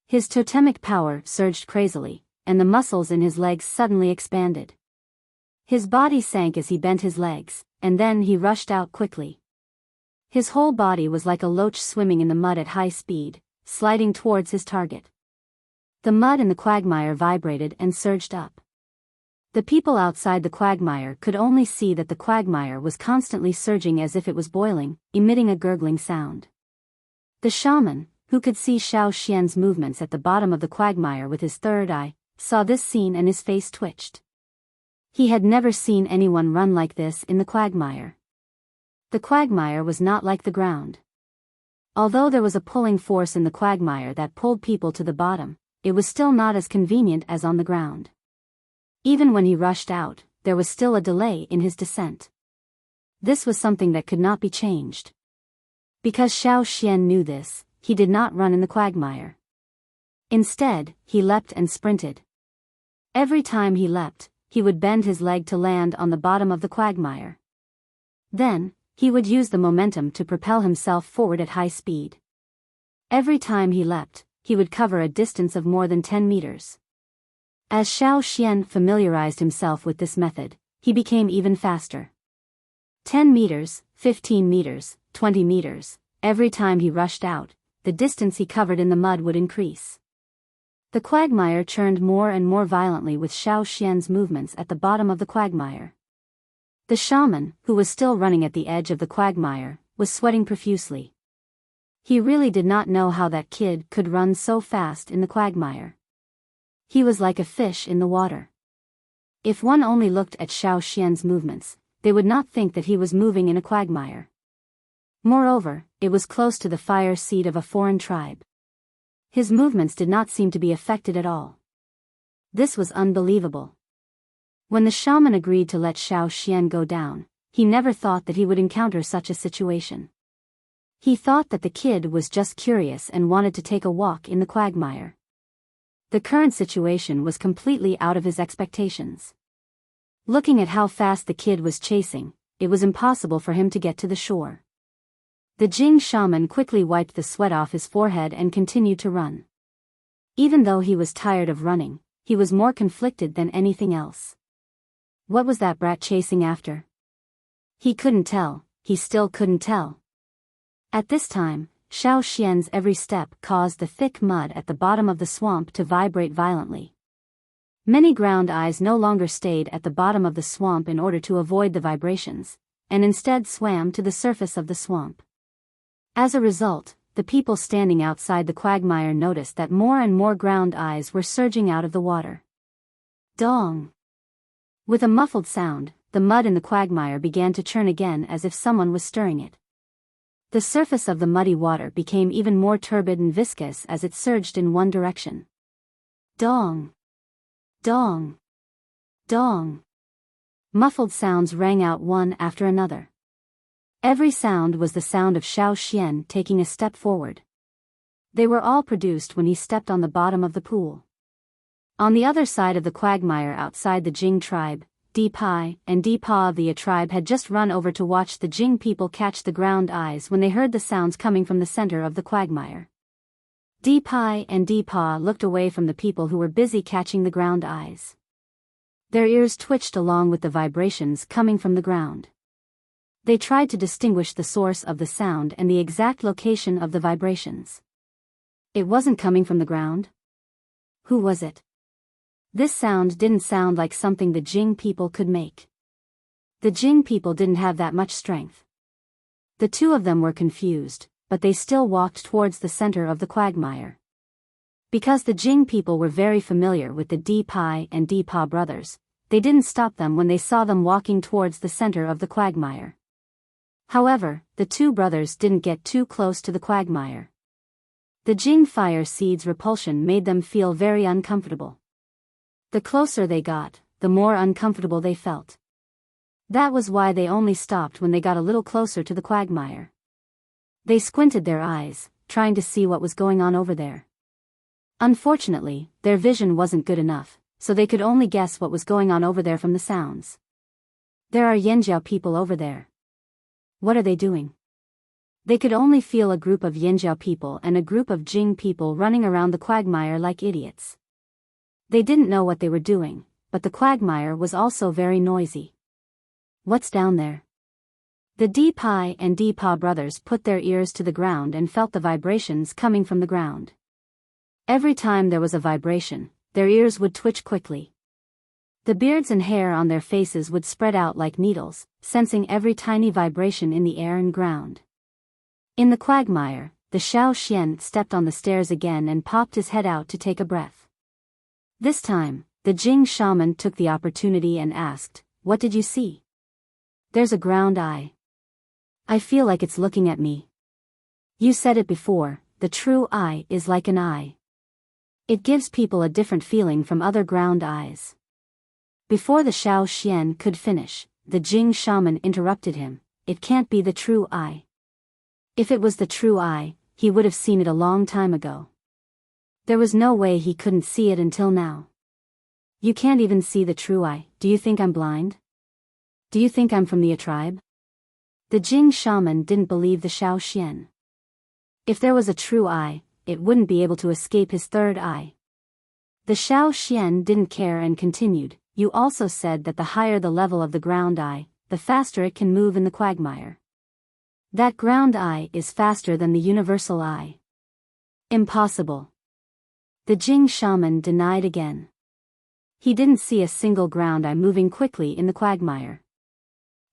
His totemic power surged crazily, and the muscles in his legs suddenly expanded. His body sank as he bent his legs, and then he rushed out quickly. His whole body was like a loach swimming in the mud at high speed, sliding towards his target. The mud in the quagmire vibrated and surged up. The people outside the quagmire could only see that the quagmire was constantly surging as if it was boiling, emitting a gurgling sound. The shaman, who could see Xiao Xian's movements at the bottom of the quagmire with his third eye, saw this scene and his face twitched. He had never seen anyone run like this in the quagmire. The quagmire was not like the ground. Although there was a pulling force in the quagmire that pulled people to the bottom, it was still not as convenient as on the ground. Even when he rushed out, there was still a delay in his descent. This was something that could not be changed. Because Xiao Xian knew this, he did not run in the quagmire. Instead, he leapt and sprinted. Every time he leapt, he would bend his leg to land on the bottom of the quagmire. Then, he would use the momentum to propel himself forward at high speed. Every time he leapt, he would cover a distance of more than 10 meters. As Xiao Xian familiarized himself with this method, he became even faster. 10 meters, 15 meters, 20 meters, every time he rushed out, the distance he covered in the mud would increase. The quagmire churned more and more violently with Xiao Xian's movements at the bottom of the quagmire. The shaman, who was still running at the edge of the quagmire, was sweating profusely. He really did not know how that kid could run so fast in the quagmire. He was like a fish in the water. If one only looked at Xiao Xian's movements, they would not think that he was moving in a quagmire. Moreover, it was close to the fire seat of a foreign tribe. His movements did not seem to be affected at all. This was unbelievable. When the shaman agreed to let Xiao Xian go down, he never thought that he would encounter such a situation. He thought that the kid was just curious and wanted to take a walk in the quagmire. The current situation was completely out of his expectations. Looking at how fast the kid was chasing, it was impossible for him to get to the shore. The Jing shaman quickly wiped the sweat off his forehead and continued to run. Even though he was tired of running, he was more conflicted than anything else. What was that brat chasing after? He couldn't tell, he still couldn't tell. At this time, Xiao Xian's every step caused the thick mud at the bottom of the swamp to vibrate violently. Many ground eyes no longer stayed at the bottom of the swamp in order to avoid the vibrations, and instead swam to the surface of the swamp. As a result, the people standing outside the quagmire noticed that more and more ground eyes were surging out of the water. Dong! With a muffled sound, the mud in the quagmire began to churn again as if someone was stirring it. The surface of the muddy water became even more turbid and viscous as it surged in one direction. Dong! Dong! Dong! Muffled sounds rang out one after another. Every sound was the sound of Xiao Xian taking a step forward. They were all produced when he stepped on the bottom of the pool. On the other side of the quagmire outside the Jing tribe, Dipai and Dipa of the A tribe had just run over to watch the Jing people catch the ground eyes when they heard the sounds coming from the center of the quagmire. Dipai and Dipa looked away from the people who were busy catching the ground eyes. Their ears twitched along with the vibrations coming from the ground. They tried to distinguish the source of the sound and the exact location of the vibrations. It wasn't coming from the ground. Who was it? This sound didn't sound like something the Jing people could make. The Jing people didn't have that much strength. The two of them were confused, but they still walked towards the center of the quagmire. Because the Jing people were very familiar with the Dipai and Dipa brothers, they didn't stop them when they saw them walking towards the center of the quagmire. However, the two brothers didn't get too close to the quagmire. The Jing fire seed's repulsion made them feel very uncomfortable. The closer they got, the more uncomfortable they felt. That was why they only stopped when they got a little closer to the quagmire. They squinted their eyes, trying to see what was going on over there. Unfortunately, their vision wasn't good enough, so they could only guess what was going on over there from the sounds. There are Yanjiao people over there. What are they doing? They could only feel a group of Yanjiao people and a group of Jing people running around the quagmire like idiots. They didn't know what they were doing, but the quagmire was also very noisy. What's down there? The Deepai and Deepa brothers put their ears to the ground and felt the vibrations coming from the ground. Every time there was a vibration, their ears would twitch quickly. The beards and hair on their faces would spread out like needles, sensing every tiny vibration in the air and ground. In the quagmire, the Shao Xian stepped on the stairs again and popped his head out to take a breath. This time, the Jing shaman took the opportunity and asked, "What did you see?" "There's a ground eye. I feel like it's looking at me." "You said it before, the true eye is like an eye. It gives people a different feeling from other ground eyes." Before the Shao Xian could finish, the Jing shaman interrupted him. "It can't be the true eye. If it was the true eye, he would have seen it a long time ago. There was no way he couldn't see it until now. You can't even see the true eye. Do you think I'm blind? Do you think I'm from the tribe?" The Jing shaman didn't believe the Shao Xian. If there was a true eye, it wouldn't be able to escape his third eye. The Shao Xian didn't care and continued, "You also said that the higher the level of the ground eye, the faster it can move in the quagmire. That ground eye is faster than the universal eye." "Impossible." The Jing shaman denied again. He didn't see a single ground eye moving quickly in the quagmire.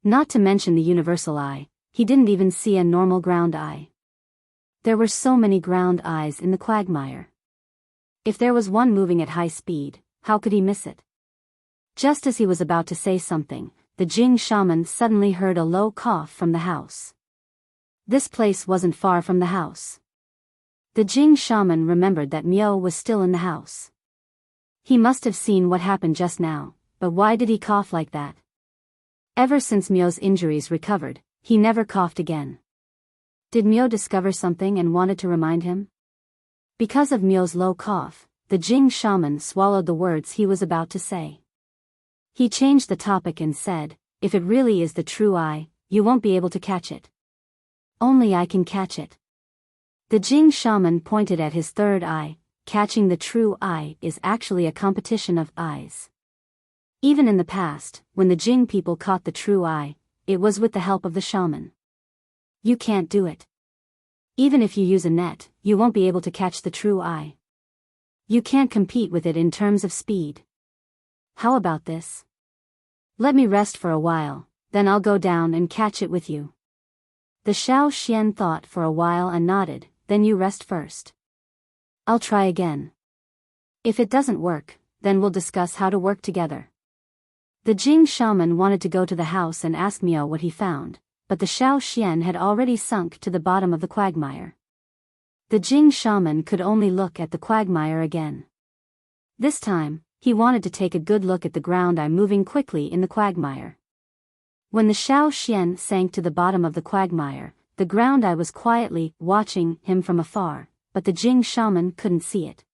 Not to mention the universal eye, he didn't even see a normal ground eye. There were so many ground eyes in the quagmire. If there was one moving at high speed, how could he miss it? Just as he was about to say something, the Jing shaman suddenly heard a low cough from the house. This place wasn't far from the house. The Jing shaman remembered that Miao was still in the house. He must have seen what happened just now, but why did he cough like that? Ever since Miao's injuries recovered, he never coughed again. Did Miao discover something and wanted to remind him? Because of Miao's low cough, the Jing shaman swallowed the words he was about to say. He changed the topic and said, "If it really is the true eye, you won't be able to catch it. Only I can catch it." The Jing shaman pointed at his third eye. Catching the true eye is actually a competition of eyes. Even in the past, when the Jing people caught the true eye, it was with the help of the shaman. You can't do it. Even if you use a net, you won't be able to catch the true eye. You can't compete with it in terms of speed. How about this? Let me rest for a while, then I'll go down and catch it with you. The Shao Xian thought for a while and nodded. "Then you rest first. I'll try again. If it doesn't work, then we'll discuss how to work together." The Jing shaman wanted to go to the house and ask Miao what he found, but the Shao Xian had already sunk to the bottom of the quagmire. The Jing shaman could only look at the quagmire again. This time, he wanted to take a good look at the ground eye moving quickly in the quagmire. When the Shao Xian sank to the bottom of the quagmire, the ground eye was quietly watching him from afar, but the Jing shaman couldn't see it.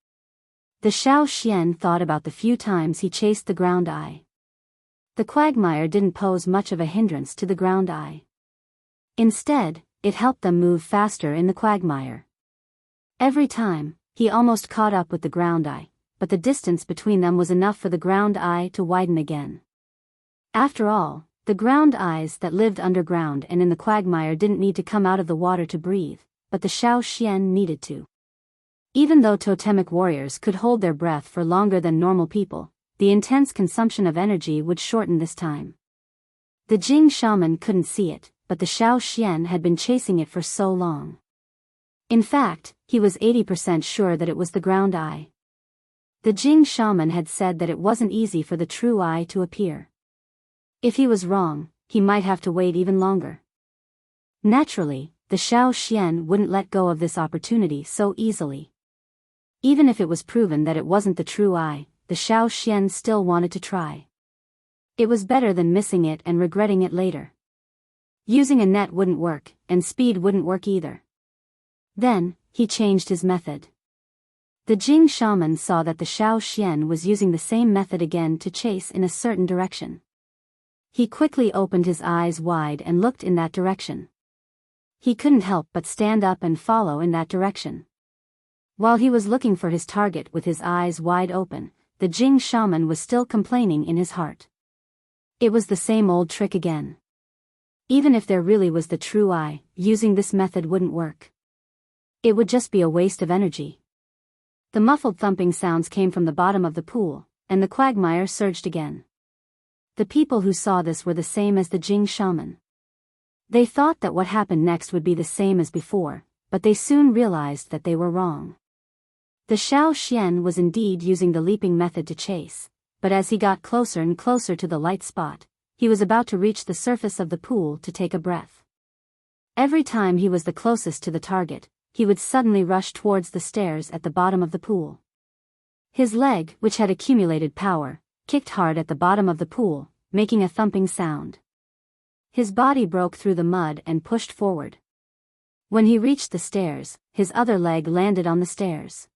The Shao Xian thought about the few times he chased the ground eye. The quagmire didn't pose much of a hindrance to the ground eye. Instead, it helped them move faster in the quagmire. Every time, he almost caught up with the ground eye, but the distance between them was enough for the ground eye to widen again. After all, the ground eyes that lived underground and in the quagmire didn't need to come out of the water to breathe, but the Shao Xian needed to. Even though totemic warriors could hold their breath for longer than normal people, the intense consumption of energy would shorten this time. The Jing shaman couldn't see it, but the Shao Xian had been chasing it for so long. In fact, he was 80% sure that it was the ground eye. The Jing shaman had said that it wasn't easy for the true eye to appear. If he was wrong, he might have to wait even longer. Naturally, the Shao Xian wouldn't let go of this opportunity so easily. Even if it was proven that it wasn't the true eye, the Shao Xian still wanted to try. It was better than missing it and regretting it later. Using a net wouldn't work, and speed wouldn't work either. Then, he changed his method. The Jing shaman saw that the Shao Xian was using the same method again to chase in a certain direction. He quickly opened his eyes wide and looked in that direction. He couldn't help but stand up and follow in that direction. While he was looking for his target with his eyes wide open, the Jing shaman was still complaining in his heart. It was the same old trick again. Even if there really was the true eye, using this method wouldn't work. It would just be a waste of energy. The muffled thumping sounds came from the bottom of the pool, and the quagmire surged again. The people who saw this were the same as the Jing shaman. They thought that what happened next would be the same as before, but they soon realized that they were wrong. The Shao Xian was indeed using the leaping method to chase, but as he got closer and closer to the light spot, he was about to reach the surface of the pool to take a breath. Every time he was the closest to the target, he would suddenly rush towards the stairs at the bottom of the pool. His leg, which had accumulated power, kicked hard at the bottom of the pool, making a thumping sound. His body broke through the mud and pushed forward. When he reached the stairs, his other leg landed on the stairs.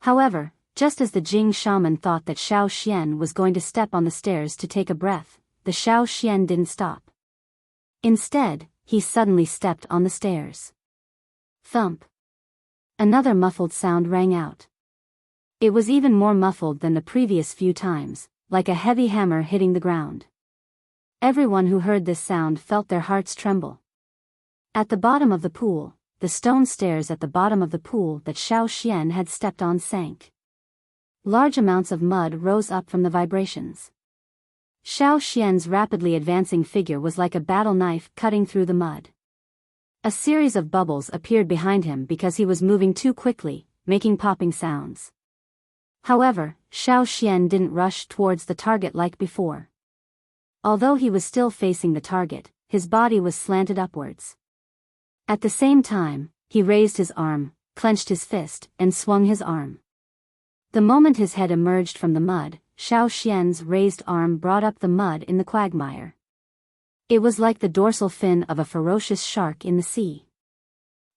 However, just as the Jing shaman thought that Shao Xian was going to step on the stairs to take a breath, the Shao Xian didn't stop. Instead, he suddenly stepped on the stairs. Thump. Another muffled sound rang out. It was even more muffled than the previous few times, like a heavy hammer hitting the ground. Everyone who heard this sound felt their hearts tremble. At the bottom of the pool, the stone stairs at the bottom of the pool that Shao Xian had stepped on sank. Large amounts of mud rose up from the vibrations. Shao Xian's rapidly advancing figure was like a battle knife cutting through the mud. A series of bubbles appeared behind him because he was moving too quickly, making popping sounds. However, Shao Xian didn't rush towards the target like before. Although he was still facing the target, his body was slanted upwards. At the same time, he raised his arm, clenched his fist, and swung his arm. The moment his head emerged from the mud, Shao Xian's raised arm brought up the mud in the quagmire. It was like the dorsal fin of a ferocious shark in the sea.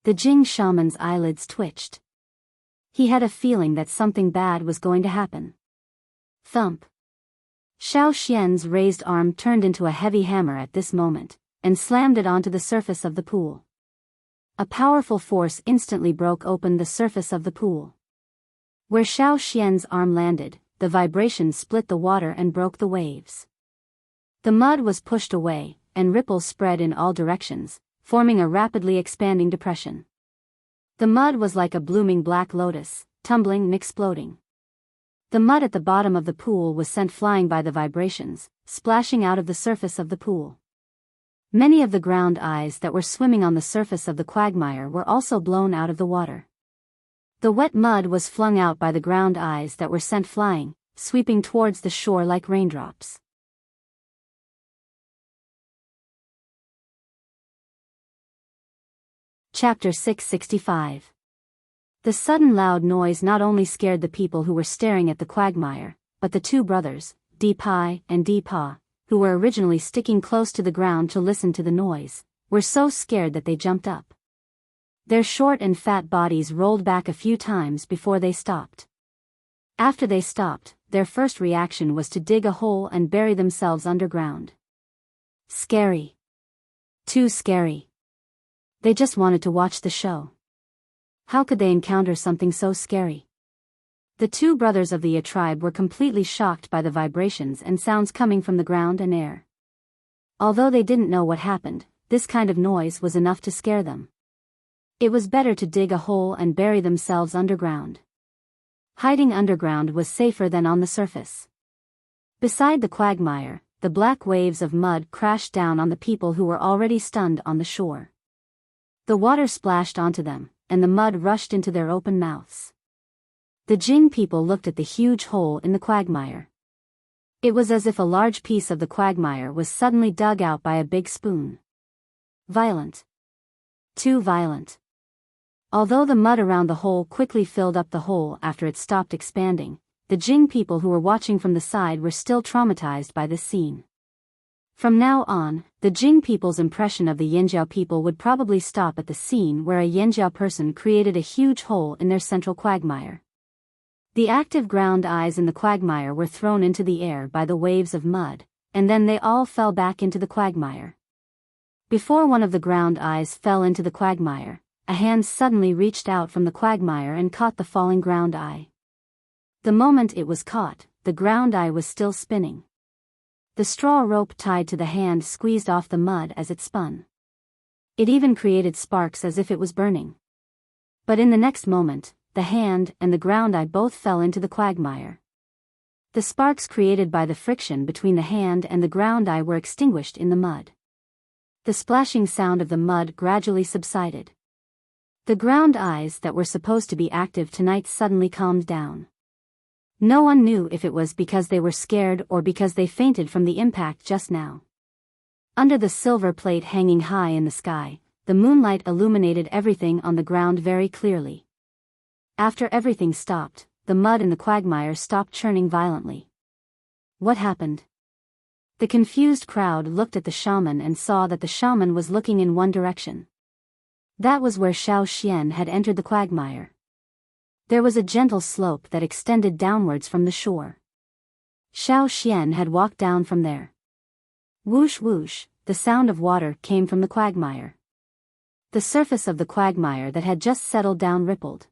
The Jing shaman's eyelids twitched. He had a feeling that something bad was going to happen. Thump. Shao Xian's raised arm turned into a heavy hammer at this moment, and slammed it onto the surface of the pool. A powerful force instantly broke open the surface of the pool. Where Shao Xian's arm landed, the vibration split the water and broke the waves. The mud was pushed away, and ripples spread in all directions, forming a rapidly expanding depression. The mud was like a blooming black lotus, tumbling and exploding. The mud at the bottom of the pool was sent flying by the vibrations, splashing out of the surface of the pool. Many of the ground eyes that were swimming on the surface of the quagmire were also blown out of the water. The wet mud was flung out by the ground eyes that were sent flying, sweeping towards the shore like raindrops. Chapter 665. The sudden loud noise not only scared the people who were staring at the quagmire, but the two brothers, Di Pai and Di Pa, who were originally sticking close to the ground to listen to the noise, were so scared that they jumped up. Their short and fat bodies rolled back a few times before they stopped. After they stopped, their first reaction was to dig a hole and bury themselves underground. Scary. Too scary. They just wanted to watch the show. How could they encounter something so scary? The two brothers of the tribe were completely shocked by the vibrations and sounds coming from the ground and air. Although they didn't know what happened, this kind of noise was enough to scare them. It was better to dig a hole and bury themselves underground. Hiding underground was safer than on the surface. Beside the quagmire, the black waves of mud crashed down on the people who were already stunned on the shore. The water splashed onto them, and the mud rushed into their open mouths. The Jing people looked at the huge hole in the quagmire. It was as if a large piece of the quagmire was suddenly dug out by a big spoon. Violent. Too violent. Although the mud around the hole quickly filled up the hole after it stopped expanding, the Jing people who were watching from the side were still traumatized by this scene. From now on, the Jing people's impression of the Yanjiao people would probably stop at the scene where a Yanjiao person created a huge hole in their central quagmire. The active ground eyes in the quagmire were thrown into the air by the waves of mud, and then they all fell back into the quagmire. Before one of the ground eyes fell into the quagmire, a hand suddenly reached out from the quagmire and caught the falling ground eye. The moment it was caught, the ground eye was still spinning. The straw rope tied to the hand squeezed off the mud as it spun. It even created sparks as if it was burning. But in the next moment, the hand and the ground eye both fell into the quagmire. The sparks created by the friction between the hand and the ground eye were extinguished in the mud. The splashing sound of the mud gradually subsided. The ground eyes that were supposed to be active tonight suddenly calmed down. No one knew if it was because they were scared or because they fainted from the impact just now. Under the silver plate hanging high in the sky, the moonlight illuminated everything on the ground very clearly. After everything stopped, the mud in the quagmire stopped churning violently. What happened? The confused crowd looked at the shaman and saw that the shaman was looking in one direction. That was where Xiao Xian had entered the quagmire. There was a gentle slope that extended downwards from the shore. Xiao Xian had walked down from there. Whoosh whoosh, the sound of water came from the quagmire. The surface of the quagmire that had just settled down rippled.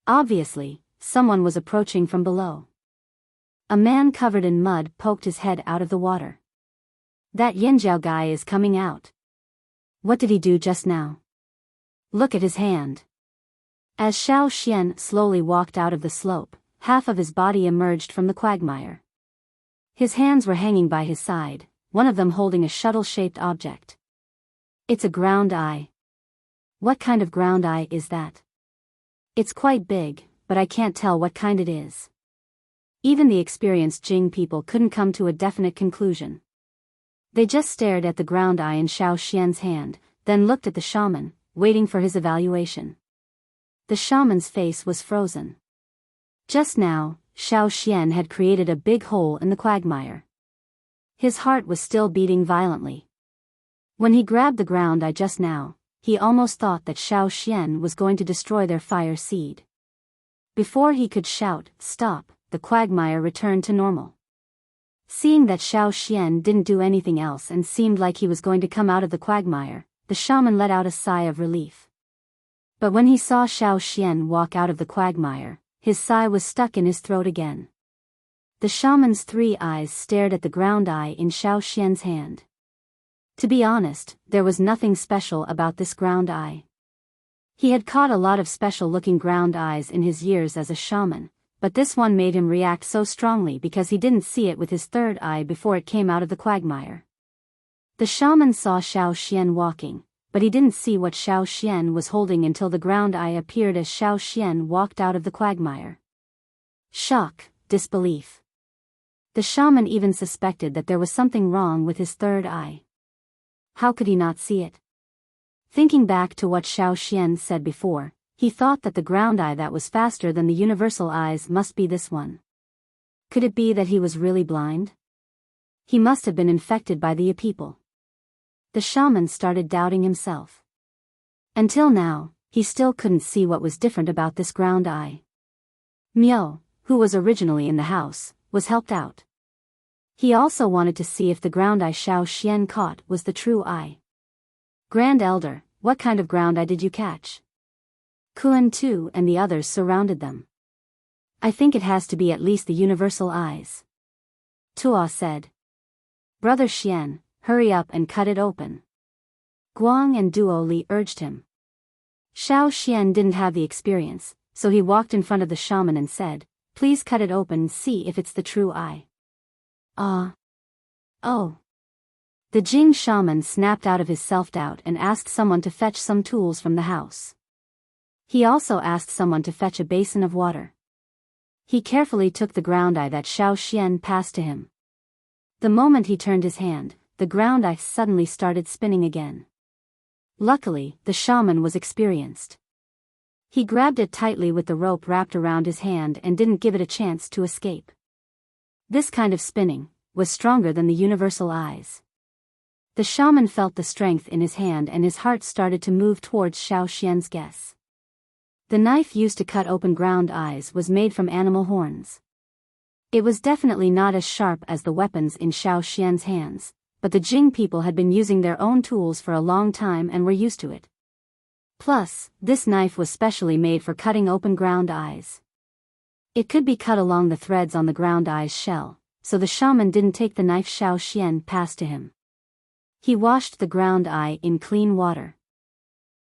Obviously, someone was approaching from below. A man covered in mud poked his head out of the water. That Yanjiao guy is coming out. What did he do just now? Look at his hand. As Xiao Xian slowly walked out of the slope, half of his body emerged from the quagmire. His hands were hanging by his side, one of them holding a shuttle-shaped object. It's a ground eye. What kind of ground eye is that? It's quite big, but I can't tell what kind it is. Even the experienced Jing people couldn't come to a definite conclusion. They just stared at the ground eye in Xiao Xian's hand, then looked at the shaman, waiting for his evaluation. The shaman's face was frozen. Just now, Xiao Xian had created a big hole in the quagmire. His heart was still beating violently. When he grabbed the ground eye just now, he almost thought that Xiao Xian was going to destroy their fire seed. Before he could shout, "Stop," the quagmire returned to normal. Seeing that Xiao Xian didn't do anything else and seemed like he was going to come out of the quagmire, the shaman let out a sigh of relief. But when he saw Xiao Xian walk out of the quagmire, his sigh was stuck in his throat again. The shaman's 3 eyes stared at the ground eye in Xiao Xian's hand. To be honest, there was nothing special about this ground eye. He had caught a lot of special-looking ground eyes in his years as a shaman, but this one made him react so strongly because he didn't see it with his 3rd eye before it came out of the quagmire. The shaman saw Xiao Xian walking, but he didn't see what Xiao Xian was holding until the ground eye appeared as Xiao Xian walked out of the quagmire. Shock, disbelief. The shaman even suspected that there was something wrong with his 3rd eye. How could he not see it? Thinking back to what Xiao Xian said before, he thought that the ground eye that was faster than the universal eyes must be this one. Could it be that he was really blind? He must have been infected by the people. The shaman started doubting himself. Until now, he still couldn't see what was different about this ground eye. Miao, who was originally in the house, was helped out. He also wanted to see if the ground eye Xiao Xian caught was the true eye. Grand Elder, what kind of ground eye did you catch? Kuan too and the others surrounded them. I think it has to be at least the universal eyes. Tuo said. Brother Xian, hurry up and cut it open. Guang and Duo Li urged him. Xiao Xian didn't have the experience, so he walked in front of the shaman and said, "Please cut it open and see if it's the true eye." Oh. The Jing shaman snapped out of his self-doubt and asked someone to fetch some tools from the house. He also asked someone to fetch a basin of water. He carefully took the ground eye that Xiao Xian passed to him. The moment he turned his hand, the ground eye suddenly started spinning again. Luckily, the shaman was experienced. He grabbed it tightly with the rope wrapped around his hand and didn't give it a chance to escape. This kind of spinning was stronger than the universal eyes. The shaman felt the strength in his hand and his heart started to move towards Xiao Xian's guess. The knife used to cut open ground eyes was made from animal horns. It was definitely not as sharp as the weapons in Xiao Xian's hands, but the Jing people had been using their own tools for a long time and were used to it. Plus, this knife was specially made for cutting open ground eyes. It could be cut along the threads on the ground eye's shell, so the shaman didn't take the knife Xiao Xian passed to him. He washed the ground eye in clean water.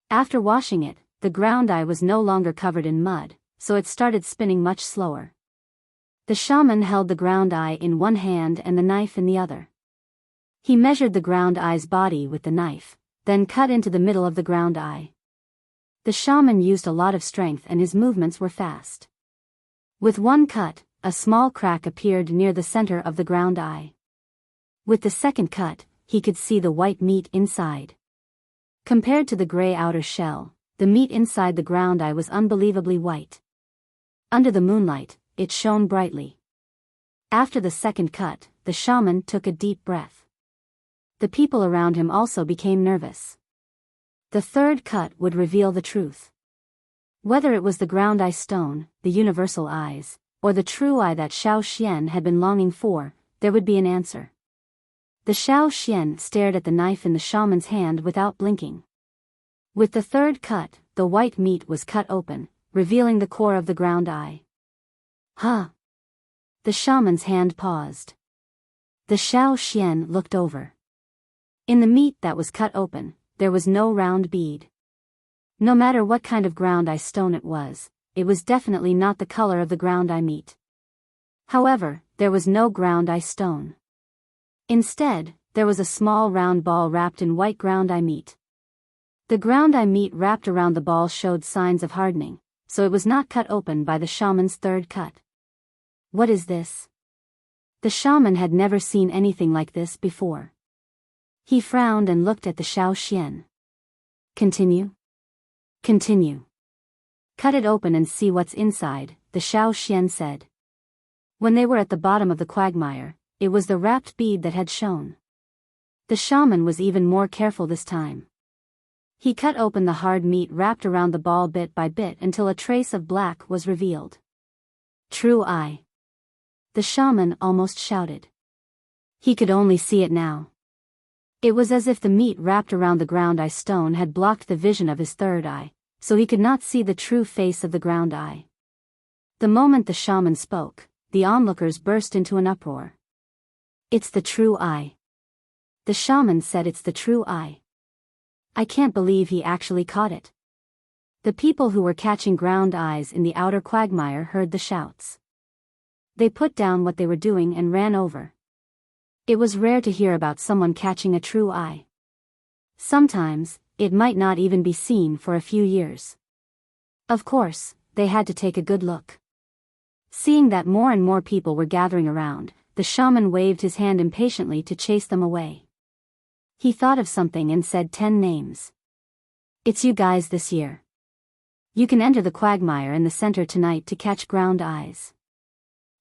After washing it, the ground eye was no longer covered in mud, so it started spinning much slower. The shaman held the ground eye in one hand and the knife in the other. He measured the ground eye's body with the knife, then cut into the middle of the ground eye. The shaman used a lot of strength and his movements were fast. With one cut, a small crack appeared near the center of the ground eye. With the second cut, he could see the white meat inside. Compared to the gray outer shell, the meat inside the ground eye was unbelievably white. Under the moonlight, it shone brightly. After the second cut, the shaman took a deep breath. The people around him also became nervous. The third cut would reveal the truth. Whether it was the ground eye stone, the universal eyes, or the true eye that Xiao Xian had been longing for, there would be an answer. The Xiao Xian stared at the knife in the shaman's hand without blinking. With the third cut, the white meat was cut open, revealing the core of the ground eye. Huh! The shaman's hand paused. The Xiao Xian looked over. In the meat that was cut open, there was no round bead. No matter what kind of ground eye stone it was definitely not the color of the ground eye meat. However, there was no ground eye stone. Instead, there was a small round ball wrapped in white ground eye meat. The ground eye meat wrapped around the ball showed signs of hardening, so it was not cut open by the shaman's third cut. What is this? The shaman had never seen anything like this before. He frowned and looked at the Xiao Xian. Continue? Continue. Cut it open and see what's inside, the Xiao Xian said. When they were at the bottom of the quagmire, it was the wrapped bead that had shown. The shaman was even more careful this time. He cut open the hard meat wrapped around the ball bit by bit until a trace of black was revealed. True eye. The shaman almost shouted. He could only see it now. It was as if the meat wrapped around the ground eye stone had blocked the vision of his third eye, so he could not see the true face of the ground eye. The moment the shaman spoke, the onlookers burst into an uproar. It's the true eye. The shaman said it's the true eye. I can't believe he actually caught it. The people who were catching ground eyes in the outer quagmire heard the shouts. They put down what they were doing and ran over. It was rare to hear about someone catching a true eye. Sometimes, it might not even be seen for a few years. Of course, they had to take a good look. Seeing that more and more people were gathering around, the shaman waved his hand impatiently to chase them away. He thought of something and said 10 names. It's you guys this year. You can enter the quagmire in the center tonight to catch ground eyes.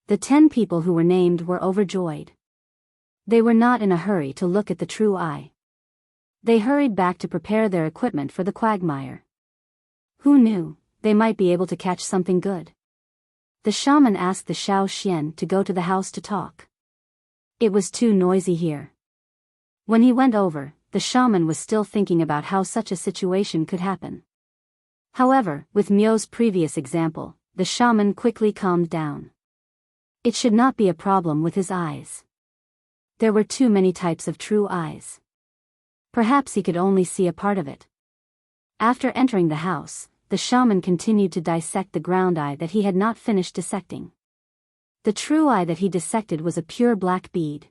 The 10 people who were named were overjoyed. They were not in a hurry to look at the true eye. They hurried back to prepare their equipment for the quagmire. Who knew, they might be able to catch something good. The shaman asked the Xiao Xian to go to the house to talk. It was too noisy here. When he went over, the shaman was still thinking about how such a situation could happen. However, with Miao's previous example, the shaman quickly calmed down. It should not be a problem with his eyes. There were too many types of true eyes. Perhaps he could only see a part of it. After entering the house, the shaman continued to dissect the ground eye that he had not finished dissecting. The true eye that he dissected was a pure black bead.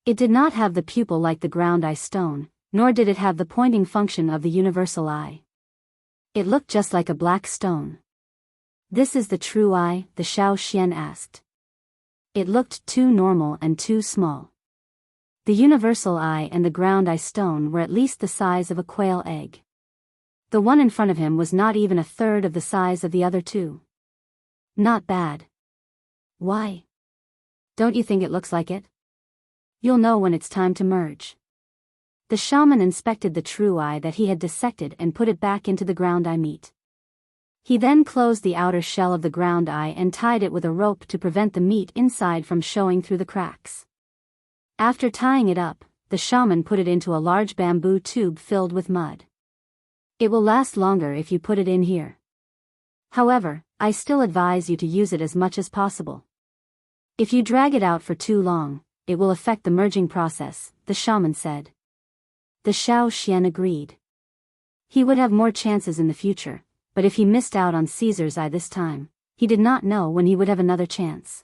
It did not have the pupil like the ground eye stone, nor did it have the pointing function of the universal eye. It looked just like a black stone. This is the true eye, the Xiao Xian asked. It looked too normal and too small. The universal eye and the ground eye stone were at least the size of a quail egg. The one in front of him was not even a third of the size of the other two. Not bad. Why? Don't you think it looks like it? You'll know when it's time to merge. The shaman inspected the true eye that he had dissected and put it back into the ground eye meat. He then closed the outer shell of the ground eye and tied it with a rope to prevent the meat inside from showing through the cracks. After tying it up, the shaman put it into a large bamboo tube filled with mud. It will last longer if you put it in here. However, I still advise you to use it as much as possible. If you drag it out for too long, it will affect the merging process, the shaman said. The Xiaoxian agreed. He would have more chances in the future, but if he missed out on Caesar's eye this time, he did not know when he would have another chance.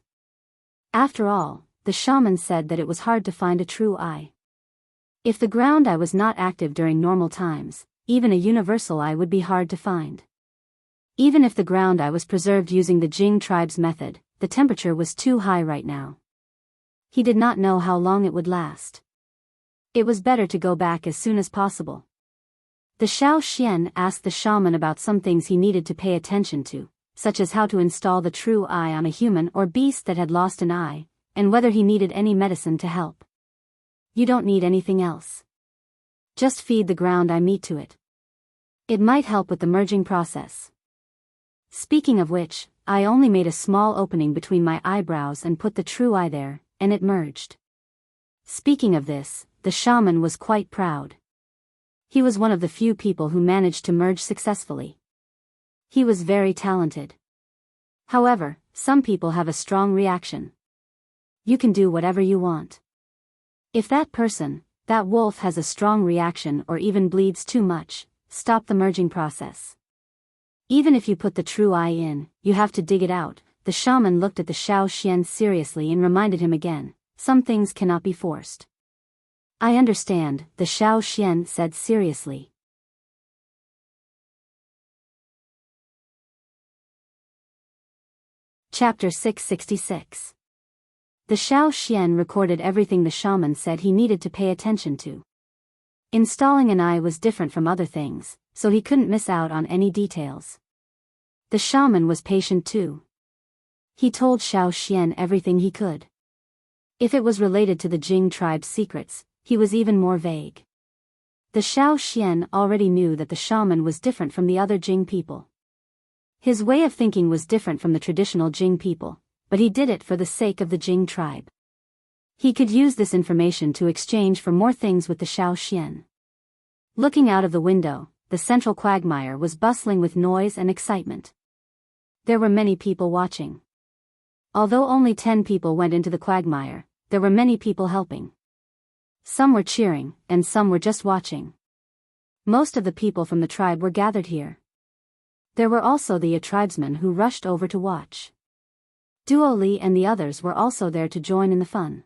After all, the shaman said that it was hard to find a true eye. If the ground eye was not active during normal times, even a universal eye would be hard to find. Even if the ground eye was preserved using the Jing tribe's method, the temperature was too high right now. He did not know how long it would last. It was better to go back as soon as possible. The Xiaoxian asked the shaman about some things he needed to pay attention to, such as how to install the true eye on a human or beast that had lost an eye, and whether he needed any medicine to help. You don't need anything else. Just feed the ground eye meat to it. It might help with the merging process. Speaking of which, I only made a small opening between my eyebrows and put the true eye there, and it merged. Speaking of this, the shaman was quite proud. He was one of the few people who managed to merge successfully. He was very talented. However, some people have a strong reaction. You can do whatever you want. If that person, that wolf has a strong reaction or even bleeds too much, stop the merging process. Even if you put the true eye in, you have to dig it out. The shaman looked at the Xiaoxian seriously and reminded him again, some things cannot be forced. I understand, the Xiaoxian said seriously. Chapter 666. The Xiaoxian recorded everything the shaman said he needed to pay attention to. Installing an eye was different from other things, so he couldn't miss out on any details. The shaman was patient too. He told Xiaoxian everything he could. If it was related to the Jing tribe's secrets, he was even more vague. The Xiaoxian already knew that the shaman was different from the other Jing people. His way of thinking was different from the traditional Jing people, but he did it for the sake of the Jing tribe. He could use this information to exchange for more things with the Xiaoxian. Looking out of the window, the central quagmire was bustling with noise and excitement. There were many people watching. Although only 10 people went into the quagmire, there were many people helping. Some were cheering, and some were just watching. Most of the people from the tribe were gathered here. There were also the tribesmen who rushed over to watch. Duo Li and the others were also there to join in the fun.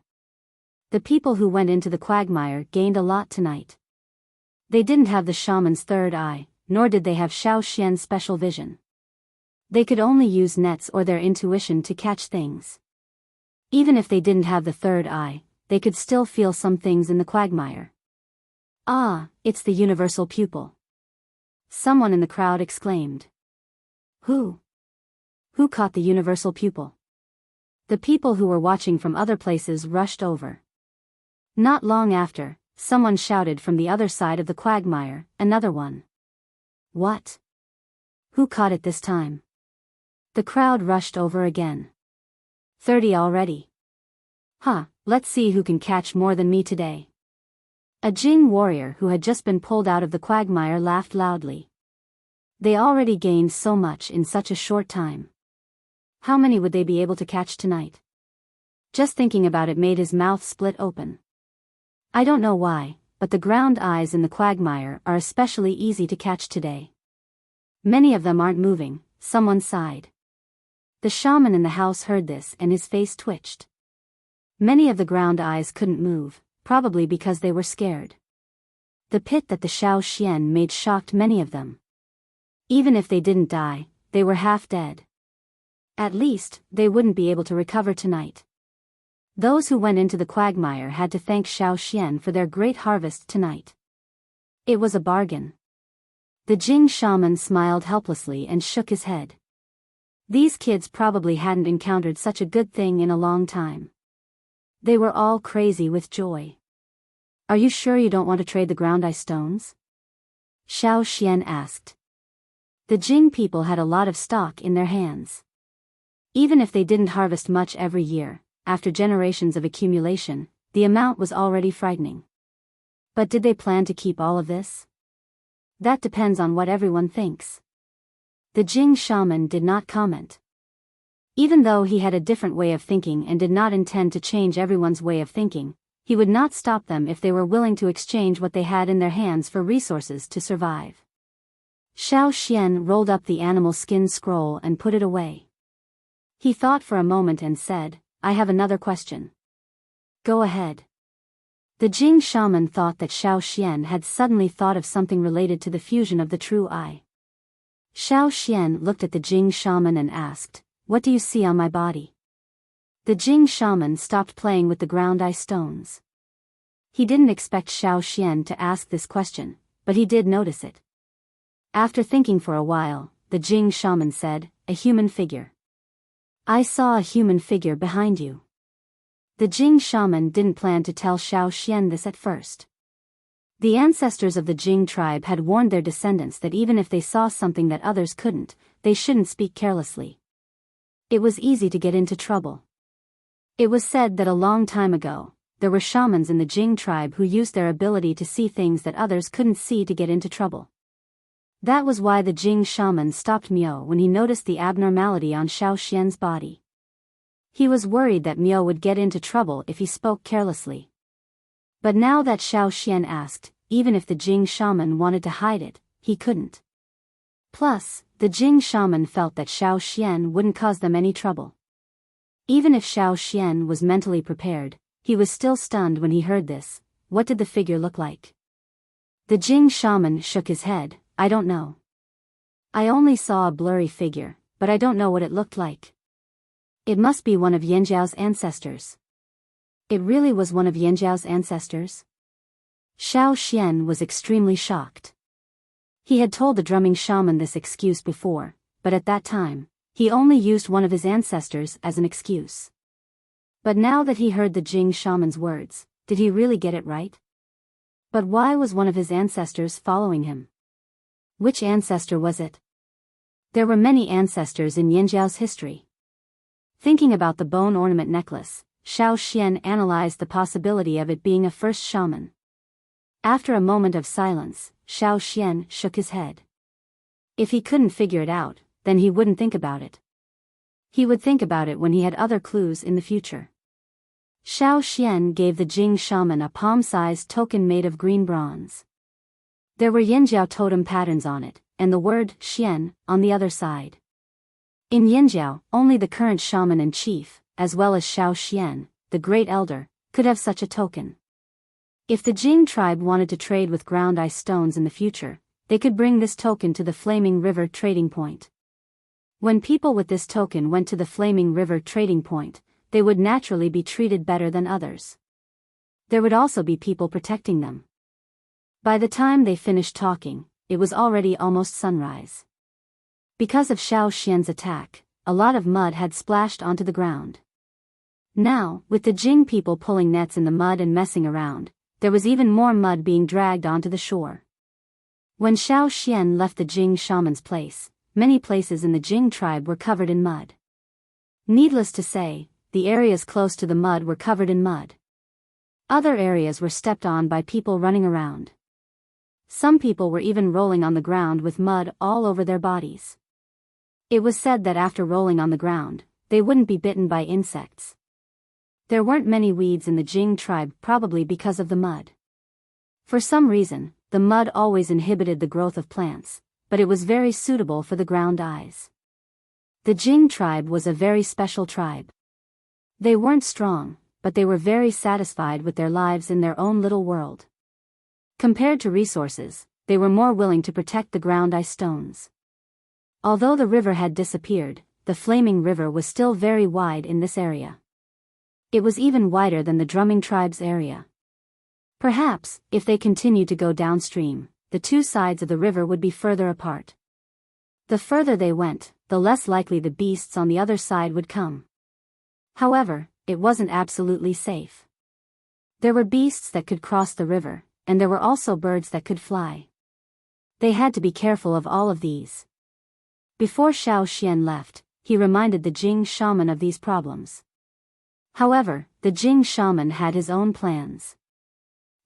The people who went into the quagmire gained a lot tonight. They didn't have the shaman's third eye, nor did they have Xiaoxian's special vision. They could only use nets or their intuition to catch things. Even if they didn't have the third eye, they could still feel some things in the quagmire. Ah, it's the universal pupil. Someone in the crowd exclaimed. Who? Who caught the universal pupil? The people who were watching from other places rushed over. Not long after, someone shouted from the other side of the quagmire, another one. What? Who caught it this time? The crowd rushed over again. 30 already. Huh, let's see who can catch more than me today. A Jing warrior who had just been pulled out of the quagmire laughed loudly. They already gained so much in such a short time. How many would they be able to catch tonight? Just thinking about it made his mouth split open. I don't know why, but the ground eyes in the quagmire are especially easy to catch today. Many of them aren't moving, someone sighed. The shaman in the house heard this and his face twitched. Many of the ground eyes couldn't move, probably because they were scared. The pit that the Xiaoxian made shocked many of them. Even if they didn't die, they were half dead. At least, they wouldn't be able to recover tonight. Those who went into the quagmire had to thank Xiaoxian for their great harvest tonight. It was a bargain. The Jing shaman smiled helplessly and shook his head. These kids probably hadn't encountered such a good thing in a long time. They were all crazy with joy. Are you sure you don't want to trade the ground ice stones? Xiao Xian asked. The Jing people had a lot of stock in their hands. Even if they didn't harvest much every year, after generations of accumulation, the amount was already frightening. But did they plan to keep all of this? That depends on what everyone thinks. The Jing shaman did not comment. Even though he had a different way of thinking and did not intend to change everyone's way of thinking, he would not stop them if they were willing to exchange what they had in their hands for resources to survive. Xiao Xian rolled up the animal skin scroll and put it away. He thought for a moment and said, I have another question. Go ahead. The Jing shaman thought that Xiao Xian had suddenly thought of something related to the fusion of the true eye. Xiao Xian looked at the Jing shaman and asked, What do you see on my body? The Jing shaman stopped playing with the ground ice stones. He didn't expect Xiao Xian to ask this question, but he did notice it. After thinking for a while, the Jing shaman said, A human figure. I saw a human figure behind you. The Jing shaman didn't plan to tell Xiao Xian this at first. The ancestors of the Jing tribe had warned their descendants that even if they saw something that others couldn't, they shouldn't speak carelessly. It was easy to get into trouble. It was said that a long time ago, there were shamans in the Jing tribe who used their ability to see things that others couldn't see to get into trouble. That was why the Jing shaman stopped Miao when he noticed the abnormality on Xiao Xian's body. He was worried that Miao would get into trouble if he spoke carelessly. But now that Xiao Xian asked, even if the Jing shaman wanted to hide it, he couldn't. Plus, the Jing shaman felt that Xiao Xian wouldn't cause them any trouble. Even if Xiao Xian was mentally prepared, he was still stunned when he heard this. What did the figure look like? The Jing shaman shook his head, I don't know. I only saw a blurry figure, but I don't know what it looked like. It must be one of Yanjiao's ancestors. It really was one of Yanjiao's ancestors? Xiao Xian was extremely shocked. He had told the drumming shaman this excuse before, but at that time, he only used one of his ancestors as an excuse. But now that he heard the Jing shaman's words, did he really get it right? But why was one of his ancestors following him? Which ancestor was it? There were many ancestors in Yanjiao's history. Thinking about the bone ornament necklace, Xiao Xian analyzed the possibility of it being a first shaman. After a moment of silence, Xiao Xian shook his head. If he couldn't figure it out, then he wouldn't think about it. He would think about it when he had other clues in the future. Xiao Xian gave the Jing shaman a palm-sized token made of green bronze. There were Yanjiao totem patterns on it, and the word Xian on the other side. In Yanjiao, only the current shaman and chief, as well as Xiao Xian, the great elder, could have such a token. If the Jing tribe wanted to trade with ground ice stones in the future, they could bring this token to the Flaming River trading point. When people with this token went to the Flaming River trading point, they would naturally be treated better than others. There would also be people protecting them. By the time they finished talking, it was already almost sunrise. Because of Xiao Xian's attack, a lot of mud had splashed onto the ground. Now, with the Jing people pulling nets in the mud and messing around, there was even more mud being dragged onto the shore. When Xiao Xian left the Jing shaman's place, many places in the Jing tribe were covered in mud. Needless to say, the areas close to the mud were covered in mud. Other areas were stepped on by people running around. Some people were even rolling on the ground with mud all over their bodies. It was said that after rolling on the ground, they wouldn't be bitten by insects. There weren't many weeds in the Jing tribe, probably because of the mud. For some reason, the mud always inhibited the growth of plants, but it was very suitable for the ground eyes. The Jing tribe was a very special tribe. They weren't strong, but they were very satisfied with their lives in their own little world. Compared to resources, they were more willing to protect the ground ice stones. Although the river had disappeared, the Flaming River was still very wide in this area. It was even wider than the drumming tribe's area. Perhaps, if they continued to go downstream, the two sides of the river would be further apart. The further they went, the less likely the beasts on the other side would come. However, it wasn't absolutely safe. There were beasts that could cross the river, and there were also birds that could fly. They had to be careful of all of these. Before Xiao Xian left, he reminded the Jing shaman of these problems. However, the Jing shaman had his own plans.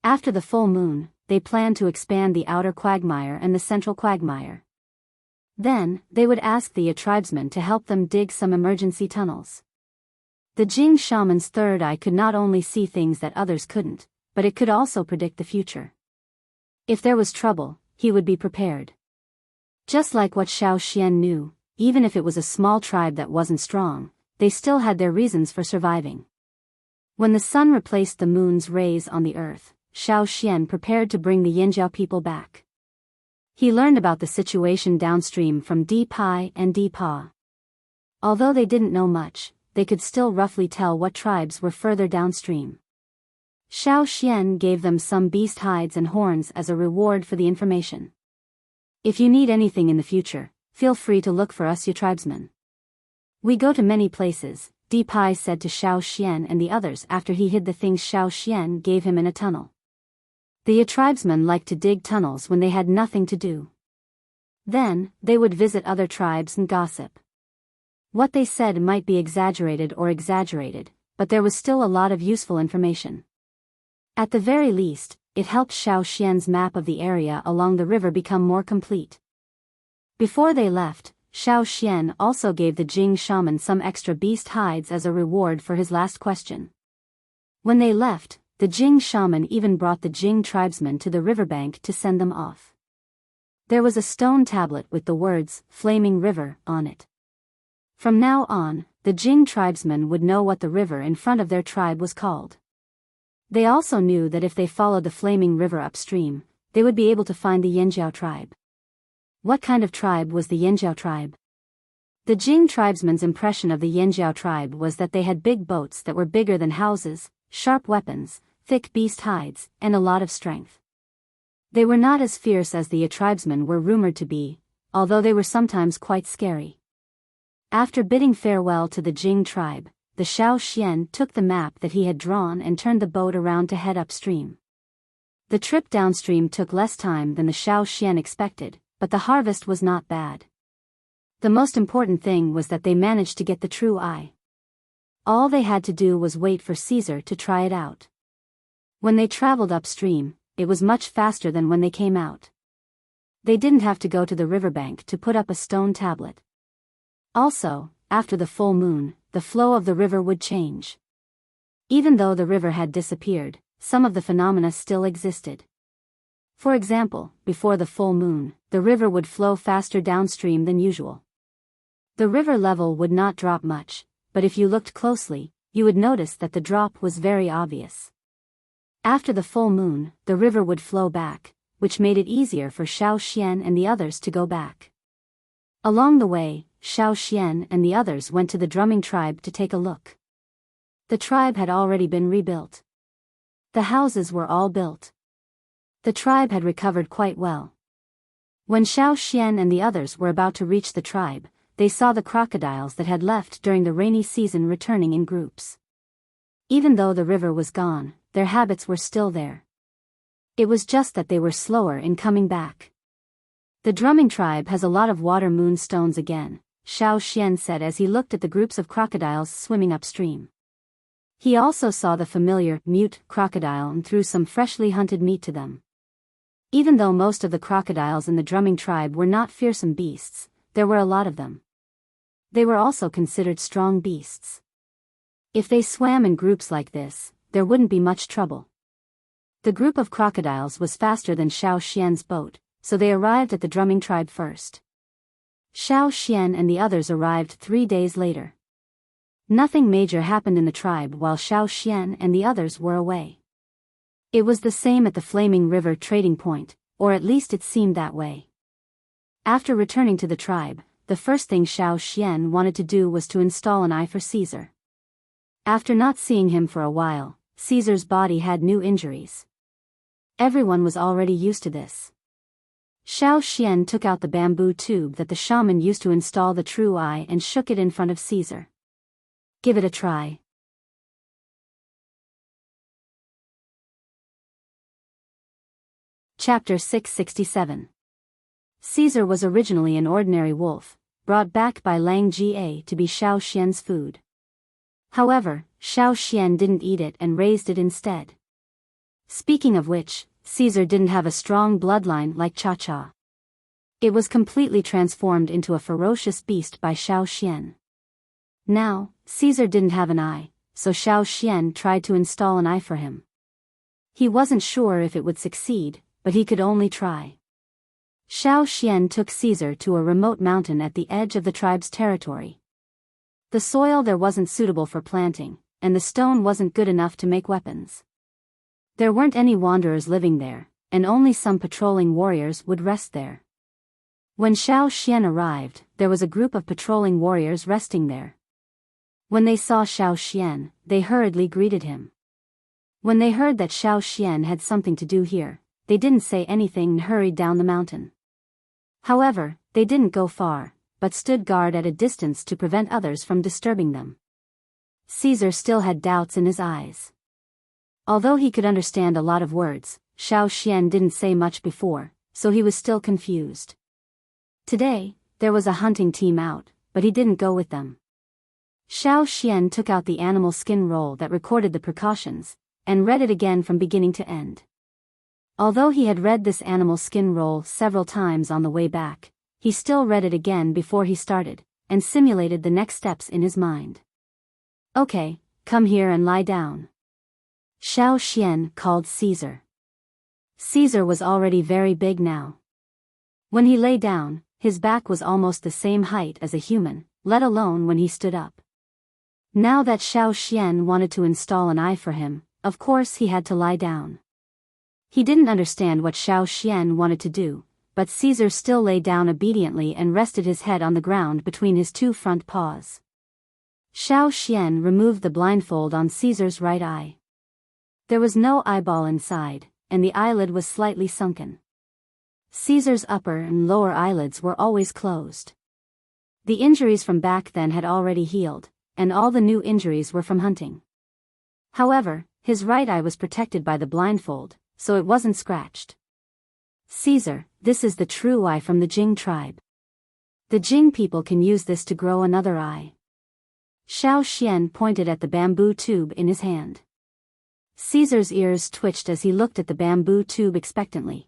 After the full moon, they planned to expand the outer quagmire and the central quagmire. Then, they would ask the tribesmen to help them dig some emergency tunnels. The Jing shaman's third eye could not only see things that others couldn't, but it could also predict the future. If there was trouble, he would be prepared. Just like what Xiao Xian knew, even if it was a small tribe that wasn't strong, they still had their reasons for surviving. When the sun replaced the moon's rays on the earth, Xiao Xian prepared to bring the Yinjiao people back. He learned about the situation downstream from Di Pai and Di Pa. Although they didn't know much, they could still roughly tell what tribes were further downstream. Xiao Xian gave them some beast hides and horns as a reward for the information. If you need anything in the future, feel free to look for us, you tribesmen. We go to many places, Di Pai said to Xiao Xian and the others after he hid the things Xiao Xian gave him in a tunnel. The tribesmen liked to dig tunnels when they had nothing to do. Then, they would visit other tribes and gossip. What they said might be exaggerated, but there was still a lot of useful information. At the very least, it helped Xiao Xian's map of the area along the river become more complete. Before they left, Xiao Xian also gave the Jing shaman some extra beast hides as a reward for his last question. When they left, the Jing shaman even brought the Jing tribesmen to the riverbank to send them off. There was a stone tablet with the words, "Flaming River," on it. From now on, the Jing tribesmen would know what the river in front of their tribe was called. They also knew that if they followed the Flaming River upstream, they would be able to find the Yinjiao tribe. What kind of tribe was the Yinjiao tribe? The Jing tribesmen's impression of the Yinjiao tribe was that they had big boats that were bigger than houses, sharp weapons, thick beast hides, and a lot of strength. They were not as fierce as the tribesmen were rumored to be, although they were sometimes quite scary. After bidding farewell to the Jing tribe, the Xiao Xian took the map that he had drawn and turned the boat around to head upstream. The trip downstream took less time than the Xiao Xian expected, but the harvest was not bad. The most important thing was that they managed to get the true eye. All they had to do was wait for Caesar to try it out. When they traveled upstream, it was much faster than when they came out. They didn't have to go to the riverbank to put up a stone tablet. Also, after the full moon, the flow of the river would change. Even though the river had disappeared, some of the phenomena still existed. For example, before the full moon, the river would flow faster downstream than usual. The river level would not drop much, but if you looked closely, you would notice that the drop was very obvious. After the full moon, the river would flow back, which made it easier for Xiao Xian and the others to go back. Along the way, Xiao Xian and the others went to the drumming tribe to take a look. The tribe had already been rebuilt. The houses were all built. The tribe had recovered quite well. When Xiao Xian and the others were about to reach the tribe, they saw the crocodiles that had left during the rainy season returning in groups. Even though the river was gone, their habits were still there. It was just that they were slower in coming back. The drumming tribe has a lot of water moon stones again, Xiao Xian said as he looked at the groups of crocodiles swimming upstream. He also saw the familiar, mute crocodile and threw some freshly hunted meat to them. Even though most of the crocodiles in the drumming tribe were not fearsome beasts, there were a lot of them. They were also considered strong beasts. If they swam in groups like this, there wouldn't be much trouble. The group of crocodiles was faster than Xiao Xian's boat, so they arrived at the drumming tribe first. Xiao Xian and the others arrived 3 days later. Nothing major happened in the tribe while Xiao Xian and the others were away. It was the same at the Flaming River trading point, or at least it seemed that way. After returning to the tribe, the first thing Xiao Xian wanted to do was to install an eye for Caesar. After not seeing him for a while, Caesar's body had new injuries. Everyone was already used to this. Xiao Xian took out the bamboo tube that the shaman used to install the true eye and shook it in front of Caesar. "Give it a try." Chapter 667. Caesar was originally an ordinary wolf, brought back by Lang Jie to be Xiao Xian's food. However, Xiao Xian didn't eat it and raised it instead. Speaking of which, Caesar didn't have a strong bloodline like Cha Cha. It was completely transformed into a ferocious beast by Xiao Xian. Now, Caesar didn't have an eye, so Xiao Xian tried to install an eye for him. He wasn't sure if it would succeed, but he could only try. Xiao Xian took Caesar to a remote mountain at the edge of the tribe's territory. The soil there wasn't suitable for planting, and the stone wasn't good enough to make weapons. There weren't any wanderers living there, and only some patrolling warriors would rest there. When Xiao Xian arrived, there was a group of patrolling warriors resting there. When they saw Xiao Xian, they hurriedly greeted him. When they heard that Xiao Xian had something to do here, they didn't say anything and hurried down the mountain. However, they didn't go far, but stood guard at a distance to prevent others from disturbing them. Caesar still had doubts in his eyes. Although he could understand a lot of words, Xiao Xian didn't say much before, so he was still confused. Today, there was a hunting team out, but he didn't go with them. Xiao Xian took out the animal skin roll that recorded the precautions, and read it again from beginning to end. Although he had read this animal skin roll several times on the way back, he still read it again before he started, and simulated the next steps in his mind. "Okay, come here and lie down." Xiao Xian called Caesar. Caesar was already very big now. When he lay down, his back was almost the same height as a human, let alone when he stood up. Now that Xiao Xian wanted to install an eye for him, of course he had to lie down. He didn't understand what Xiao Xian wanted to do, but Caesar still lay down obediently and rested his head on the ground between his two front paws. Xiao Xian removed the blindfold on Caesar's right eye. There was no eyeball inside, and the eyelid was slightly sunken. Caesar's upper and lower eyelids were always closed. The injuries from back then had already healed, and all the new injuries were from hunting. However, his right eye was protected by the blindfold, so it wasn't scratched. "Caesar, this is the true eye from the Jing tribe. The Jing people can use this to grow another eye." Xiao Xian pointed at the bamboo tube in his hand. Caesar's ears twitched as he looked at the bamboo tube expectantly.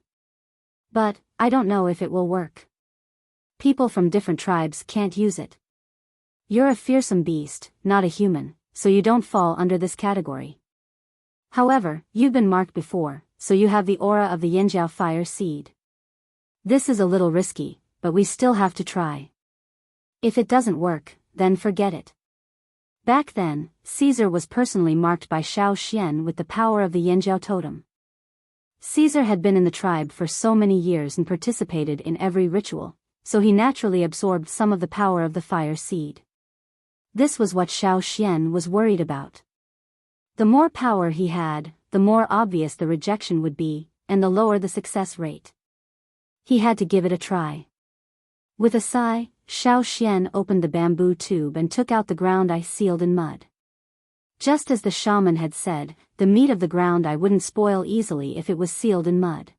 "But, I don't know if it will work. People from different tribes can't use it. You're a fearsome beast, not a human, so you don't fall under this category. However, you've been marked before, so you have the aura of the Yanjiao fire seed. This is a little risky, but we still have to try. If it doesn't work, then forget it." Back then, Caesar was personally marked by Xiao Xian with the power of the Yanjiao totem. Caesar had been in the tribe for so many years and participated in every ritual, so he naturally absorbed some of the power of the fire seed. This was what Xiao Xian was worried about. The more power he had, the more obvious the rejection would be, and the lower the success rate. He had to give it a try. With a sigh, Xiao Xian opened the bamboo tube and took out the ground eye sealed in mud. Just as the shaman had said, the meat of the ground eye wouldn't spoil easily if it was sealed in mud.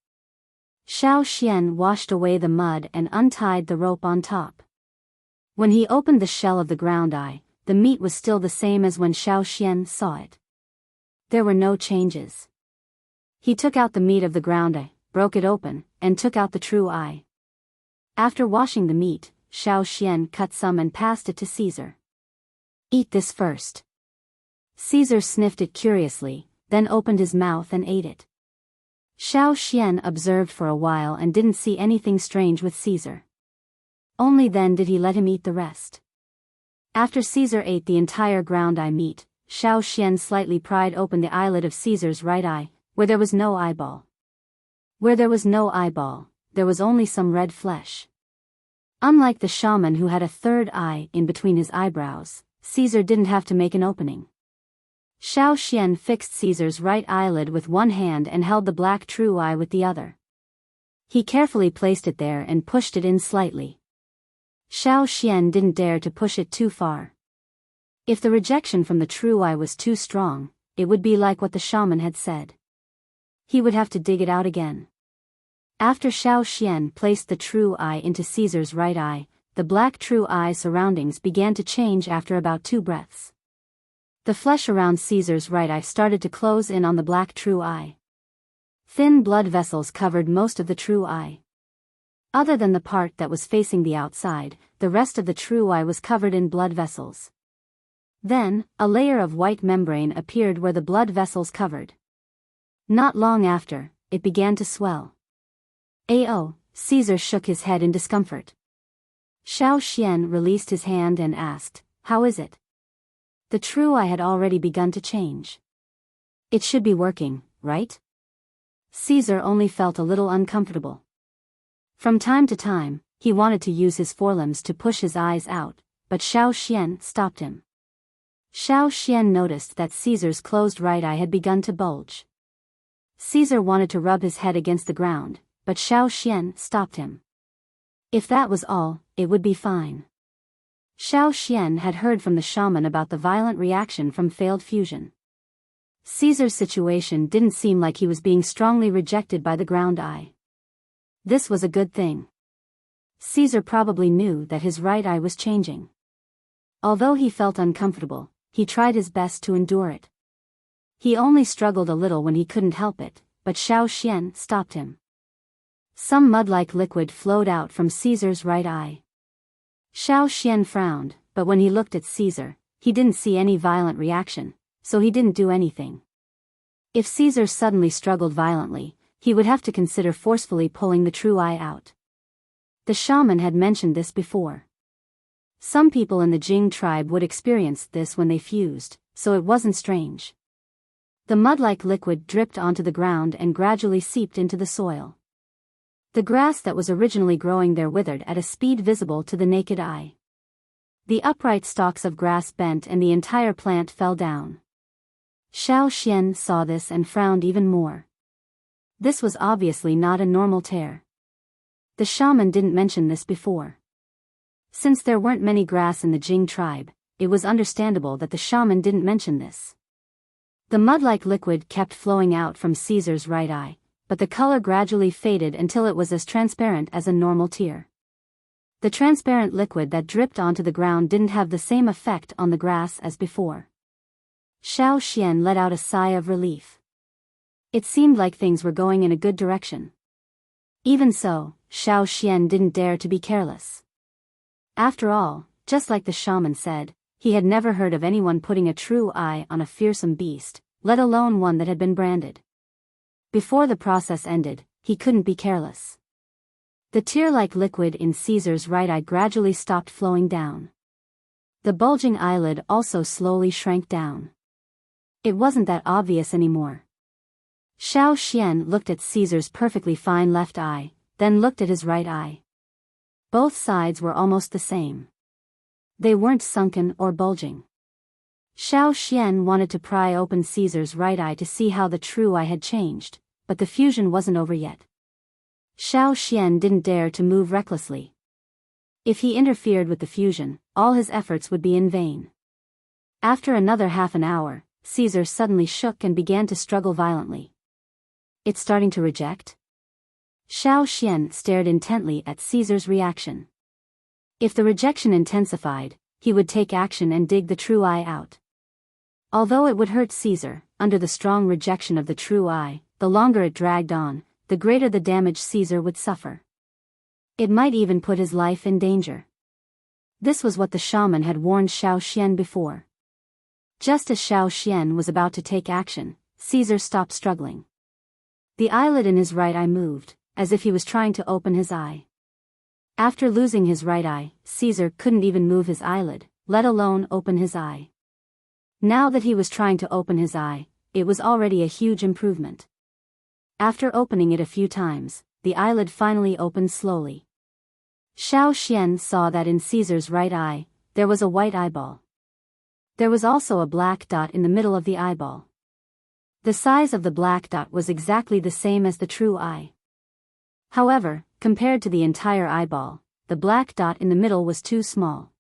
Xiao Xian washed away the mud and untied the rope on top. When he opened the shell of the ground eye, the meat was still the same as when Xiao Xian saw it. There were no changes. He took out the meat of the ground eye, broke it open, and took out the true eye. After washing the meat, Xiao Xian cut some and passed it to Caesar. "Eat this first." Caesar sniffed it curiously, then opened his mouth and ate it. Xiao Xian observed for a while and didn't see anything strange with Caesar. Only then did he let him eat the rest. After Caesar ate the entire ground eye meat, Xiao Xian slightly pried open the eyelid of Caesar's right eye, where there was no eyeball. Where there was no eyeball, there was only some red flesh. Unlike the shaman who had a third eye in between his eyebrows, Caesar didn't have to make an opening. Xiao Xian fixed Caesar's right eyelid with one hand and held the black true eye with the other. He carefully placed it there and pushed it in slightly. Xiao Xian didn't dare to push it too far. If the rejection from the true eye was too strong, it would be like what the shaman had said. He would have to dig it out again. After Xiao Xian placed the true eye into Caesar's right eye, the black true eye surroundings began to change after about 2 breaths. The flesh around Caesar's right eye started to close in on the black true eye. Thin blood vessels covered most of the true eye. Other than the part that was facing the outside, the rest of the true eye was covered in blood vessels. Then, a layer of white membrane appeared where the blood vessels covered. Not long after, it began to swell. "Oh," Caesar shook his head in discomfort. Xiao Xian released his hand and asked, "How is it?" The true eye had already begun to change. "It should be working, right?" Caesar only felt a little uncomfortable. From time to time, he wanted to use his forelimbs to push his eyes out, but Xiao Xian stopped him. Xiao Xian noticed that Caesar's closed right eye had begun to bulge. Caesar wanted to rub his head against the ground, but Xiao Xian stopped him. If that was all, it would be fine. Xiao Xian had heard from the shaman about the violent reaction from failed fusion. Caesar's situation didn't seem like he was being strongly rejected by the ground eye. This was a good thing. Caesar probably knew that his right eye was changing. Although he felt uncomfortable, he tried his best to endure it. He only struggled a little when he couldn't help it, but Xiao Xian stopped him. Some mud-like liquid flowed out from Caesar's right eye. Xiao Xian frowned, but when he looked at Caesar, he didn't see any violent reaction, so he didn't do anything. If Caesar suddenly struggled violently, he would have to consider forcefully pulling the true eye out. The shaman had mentioned this before. Some people in the Jing tribe would experience this when they fused, so it wasn't strange. The mud-like liquid dripped onto the ground and gradually seeped into the soil. The grass that was originally growing there withered at a speed visible to the naked eye. The upright stalks of grass bent and the entire plant fell down. Xiao Xian saw this and frowned even more. This was obviously not a normal tear. The shaman didn't mention this before. Since there weren't many grass in the Jing tribe, it was understandable that the shaman didn't mention this. The mud-like liquid kept flowing out from Caesar's right eye, but the color gradually faded until it was as transparent as a normal tear. The transparent liquid that dripped onto the ground didn't have the same effect on the grass as before. Xiao Xian let out a sigh of relief. It seemed like things were going in a good direction. Even so, Xiao Xian didn't dare to be careless. After all, just like the shaman said, he had never heard of anyone putting a true eye on a fearsome beast, let alone one that had been branded. Before the process ended, he couldn't be careless. The tear-like liquid in Caesar's right eye gradually stopped flowing down. The bulging eyelid also slowly shrank down. It wasn't that obvious anymore. Xiao Xian looked at Caesar's perfectly fine left eye, then looked at his right eye. Both sides were almost the same. They weren't sunken or bulging. Xiao Xian wanted to pry open Caesar's right eye to see how the true eye had changed, but the fusion wasn't over yet. Xiao Xian didn't dare to move recklessly. If he interfered with the fusion, all his efforts would be in vain. After another half an hour, Caesar suddenly shook and began to struggle violently. "It's starting to reject?" Xiao Xian stared intently at Caesar's reaction. If the rejection intensified, he would take action and dig the true eye out. Although it would hurt Caesar, under the strong rejection of the true eye, the longer it dragged on, the greater the damage Caesar would suffer. It might even put his life in danger. This was what the shaman had warned Xiao Xian before. Just as Xiao Xian was about to take action, Caesar stopped struggling. The eyelid in his right eye moved, as if he was trying to open his eye. After losing his right eye, Caesar couldn't even move his eyelid, let alone open his eye. Now that he was trying to open his eye, it was already a huge improvement. After opening it a few times, the eyelid finally opened slowly. Xiao Xian saw that in Caesar's right eye, there was a white eyeball. There was also a black dot in the middle of the eyeball. The size of the black dot was exactly the same as the true eye. However, compared to the entire eyeball, the black dot in the middle was too small.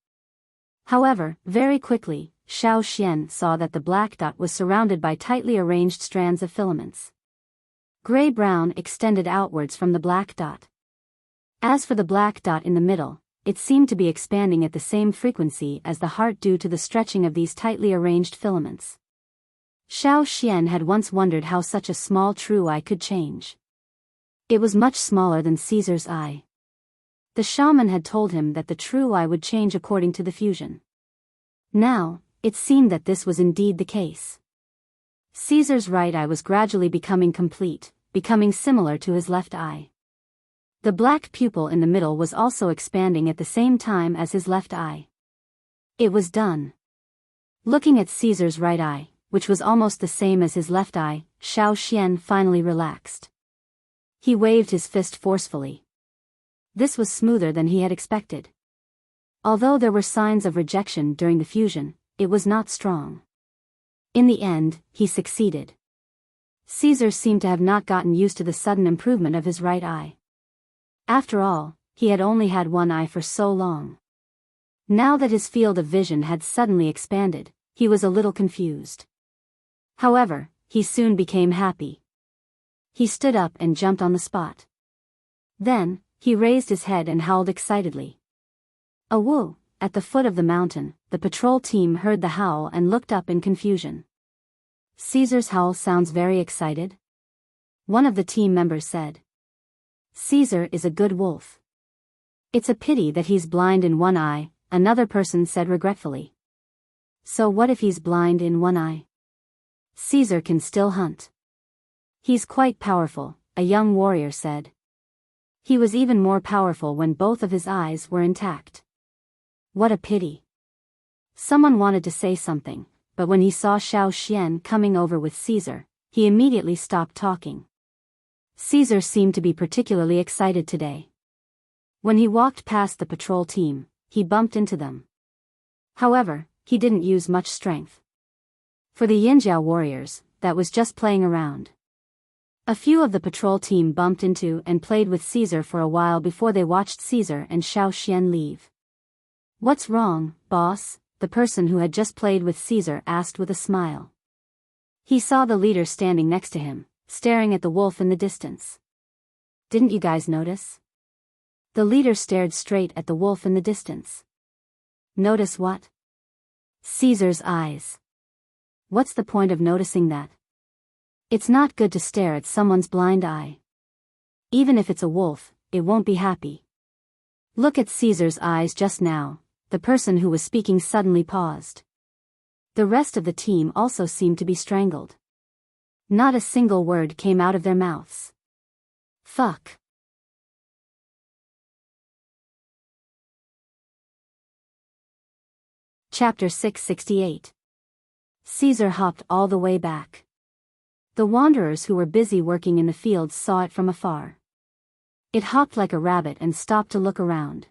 However, very quickly, Xiao Xian saw that the black dot was surrounded by tightly arranged strands of filaments. Gray-brown extended outwards from the black dot. As for the black dot in the middle, it seemed to be expanding at the same frequency as the heart due to the stretching of these tightly arranged filaments. Xiao Xian had once wondered how such a small true eye could change. It was much smaller than Caesar's eye. The shaman had told him that the true eye would change according to the fusion. Now, it seemed that this was indeed the case. Caesar's right eye was gradually becoming complete, becoming similar to his left eye. The black pupil in the middle was also expanding at the same time as his left eye. It was done. Looking at Caesar's right eye, which was almost the same as his left eye, Xiao Xian finally relaxed. He waved his fist forcefully. This was smoother than he had expected. Although there were signs of rejection during the fusion, it was not strong. In the end, he succeeded. Caesar seemed to have not gotten used to the sudden improvement of his right eye. After all, he had only had one eye for so long. Now that his field of vision had suddenly expanded, he was a little confused. However, he soon became happy. He stood up and jumped on the spot. Then, he raised his head and howled excitedly. Awoo! At the foot of the mountain, the patrol team heard the howl and looked up in confusion. Caesar's howl sounds very excited. One of the team members said. Caesar is a good wolf. It's a pity that he's blind in one eye, another person said regretfully. So what if he's blind in one eye? Caesar can still hunt. He's quite powerful, a young warrior said. He was even more powerful when both of his eyes were intact. What a pity. Someone wanted to say something, but when he saw Xiao Xian coming over with Caesar, he immediately stopped talking. Caesar seemed to be particularly excited today. When he walked past the patrol team, he bumped into them. However, he didn't use much strength. For the Yinjiao warriors, that was just playing around. A few of the patrol team bumped into and played with Caesar for a while before they watched Caesar and Xiao Xian leave. What's wrong, boss? The person who had just played with Caesar asked with a smile. He saw the leader standing next to him, staring at the wolf in the distance. Didn't you guys notice? The leader stared straight at the wolf in the distance. Notice what? Caesar's eyes. What's the point of noticing that? It's not good to stare at someone's blind eye. Even if it's a wolf, it won't be happy. Look at Caesar's eyes just now. The person who was speaking suddenly paused. The rest of the team also seemed to be strangled. Not a single word came out of their mouths. Fuck. Chapter 668. Caesar hopped all the way back. The wanderers who were busy working in the fields saw it from afar. It hopped like a rabbit and stopped to look around.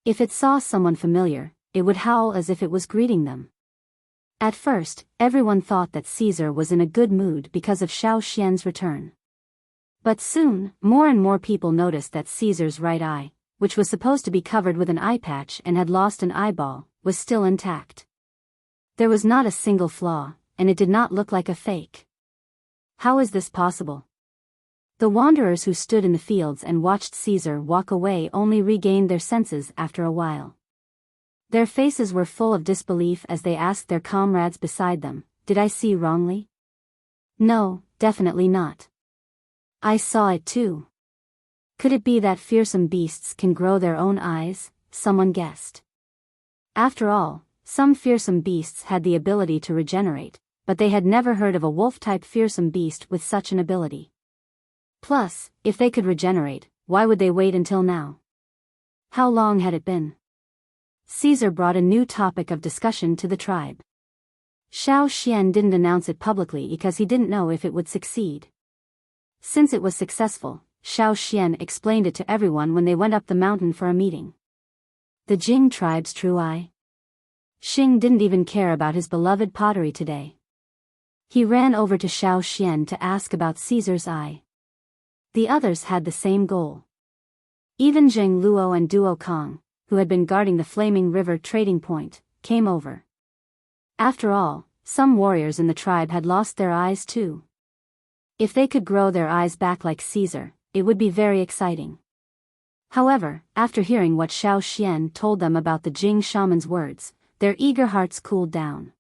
If it saw someone familiar, it would howl as if it was greeting them. At first, everyone thought that Caesar was in a good mood because of Xiao Xian's return. But soon, more and more people noticed that Caesar's right eye, which was supposed to be covered with an eye patch and had lost an eyeball, was still intact. There was not a single flaw, and it did not look like a fake. How is this possible? The wanderers who stood in the fields and watched Caesar walk away only regained their senses after a while. Their faces were full of disbelief as they asked their comrades beside them, "Did I see wrongly?" "No, definitely not. I saw it too." "Could it be that fearsome beasts can grow their own eyes?" someone guessed. After all, some fearsome beasts had the ability to regenerate, but they had never heard of a wolf-type fearsome beast with such an ability. Plus, if they could regenerate, why would they wait until now? How long had it been? Caesar brought a new topic of discussion to the tribe. Xiao Xian didn't announce it publicly because he didn't know if it would succeed. Since it was successful, Xiao Xian explained it to everyone when they went up the mountain for a meeting. The Jing tribe's true eye. Xing didn't even care about his beloved pottery today. He ran over to Xiao Xian to ask about Caesar's eye. The others had the same goal. Even Zheng Luo and Duo Kong, who had been guarding the Flaming River trading point, came over. After all, some warriors in the tribe had lost their eyes too. If they could grow their eyes back like Caesar, it would be very exciting. However, after hearing what Xiao Xian told them about the Jing shaman's words, their eager hearts cooled down.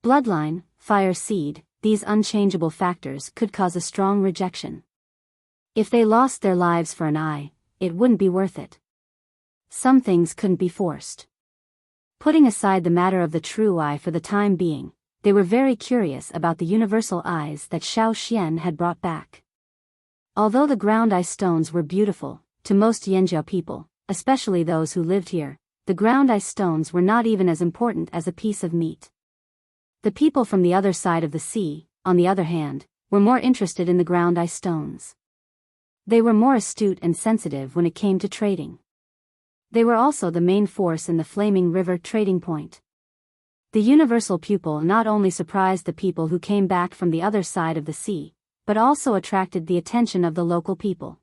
Bloodline, fire seed, these unchangeable factors could cause a strong rejection. If they lost their lives for an eye, it wouldn't be worth it. Some things couldn't be forced. Putting aside the matter of the true eye for the time being, they were very curious about the universal eyes that Xiao Xian had brought back. Although the ground eye stones were beautiful, to most Yanjiao people, especially those who lived here, the ground eye stones were not even as important as a piece of meat. The people from the other side of the sea, on the other hand, were more interested in the ground eye stones. They were more astute and sensitive when it came to trading. They were also the main force in the Flaming River trading point. The universal pupil not only surprised the people who came back from the other side of the sea, but also attracted the attention of the local people.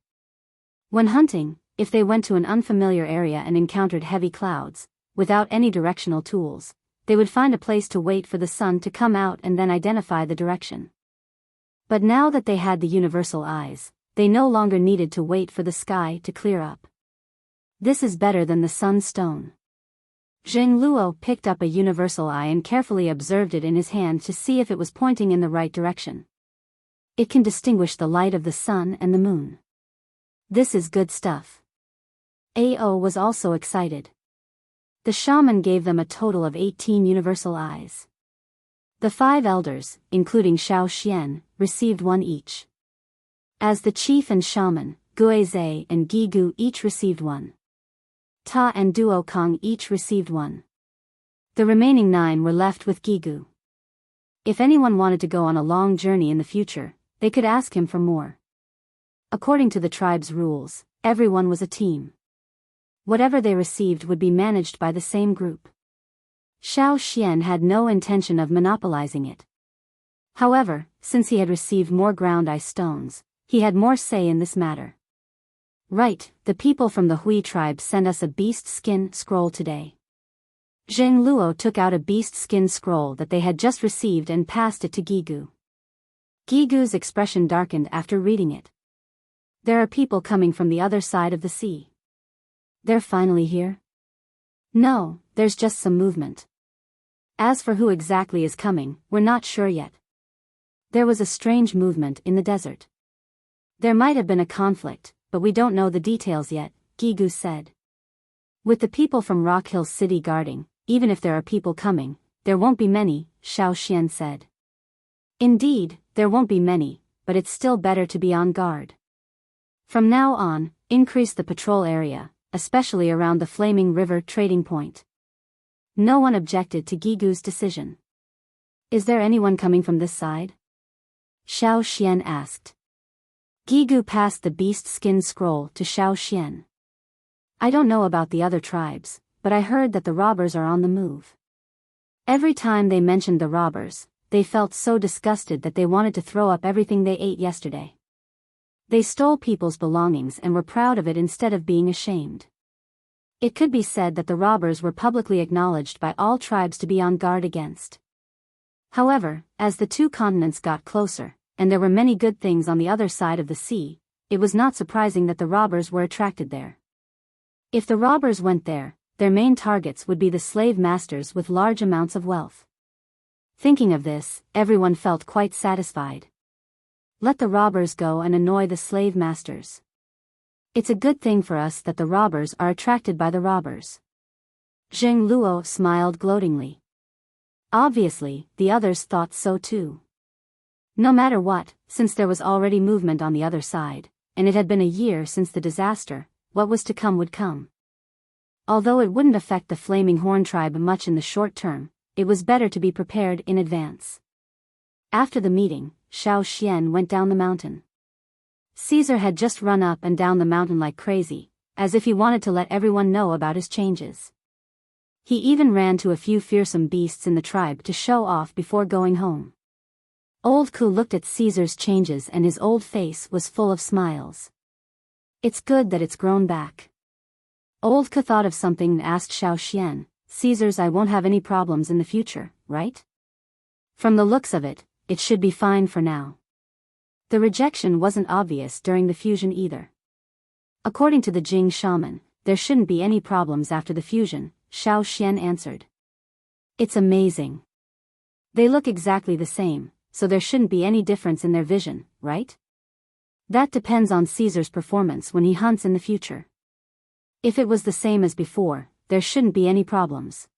When hunting, if they went to an unfamiliar area and encountered heavy clouds, without any directional tools, they would find a place to wait for the sun to come out and then identify the direction. But now that they had the universal eyes, they no longer needed to wait for the sky to clear up. This is better than the sun stone. Zheng Luo picked up a universal eye and carefully observed it in his hand to see if it was pointing in the right direction. It can distinguish the light of the sun and the moon. This is good stuff. Ao was also excited. The shaman gave them a total of 18 universal eyes. The 5 elders, including Xiao Xian, received 1 each. As the chief and shaman, Guizhe and Gigu each received 1. Ta and Duo Kong each received 1. The remaining 9 were left with Gigu. If anyone wanted to go on a long journey in the future, they could ask him for more. According to the tribe's rules, everyone was a team. Whatever they received would be managed by the same group. Xiao Xian had no intention of monopolizing it. However, since he had received more ground eye stones, he had more say in this matter. Right, the people from the Hui tribe sent us a beast skin scroll today. Zheng Luo took out a beast skin scroll that they had just received and passed it to Gigu. Gigu's expression darkened after reading it. There are people coming from the other side of the sea. They're finally here? No, there's just some movement. As for who exactly is coming, we're not sure yet. There was a strange movement in the desert. There might have been a conflict, but we don't know the details yet, Gigu said. With the people from Rock Hill City guarding, even if there are people coming, there won't be many, Xiao Xian said. Indeed, there won't be many, but it's still better to be on guard. From now on, increase the patrol area, especially around the Flaming River trading point. No one objected to Gigu's decision. Is there anyone coming from this side? Xiao Xian asked. Gigu passed the beast skin scroll to Xiao Xian. I don't know about the other tribes, but I heard that the robbers are on the move. Every time they mentioned the robbers, they felt so disgusted that they wanted to throw up everything they ate yesterday. They stole people's belongings and were proud of it instead of being ashamed. It could be said that the robbers were publicly acknowledged by all tribes to be on guard against. However, as the 2 continents got closer, and there were many good things on the other side of the sea, it was not surprising that the robbers were attracted there. If the robbers went there, their main targets would be the slave masters with large amounts of wealth. Thinking of this, everyone felt quite satisfied. Let the robbers go and annoy the slave masters. It's a good thing for us that the robbers are attracted by the robbers. Zheng Luo smiled gloatingly. Obviously, the others thought so too. No matter what, since there was already movement on the other side, and it had been a year since the disaster, what was to come would come. Although it wouldn't affect the Flaming Horn tribe much in the short term, it was better to be prepared in advance. After the meeting, Xiao Xian went down the mountain. Caesar had just run up and down the mountain like crazy, as if he wanted to let everyone know about his changes. He even ran to a few fearsome beasts in the tribe to show off before going home. Old Ku looked at Caesar's changes and his old face was full of smiles. It's good that it's grown back. Old Ku thought of something and asked Xiao Xian, Caesar's eye won't have any problems in the future, right? From the looks of it, it should be fine for now. The rejection wasn't obvious during the fusion either. According to the Jing shaman, there shouldn't be any problems after the fusion, Xiao Xian answered. It's amazing. They look exactly the same, so there shouldn't be any difference in their vision, right? That depends on Caesar's performance when he hunts in the future. If it was the same as before, there shouldn't be any problems.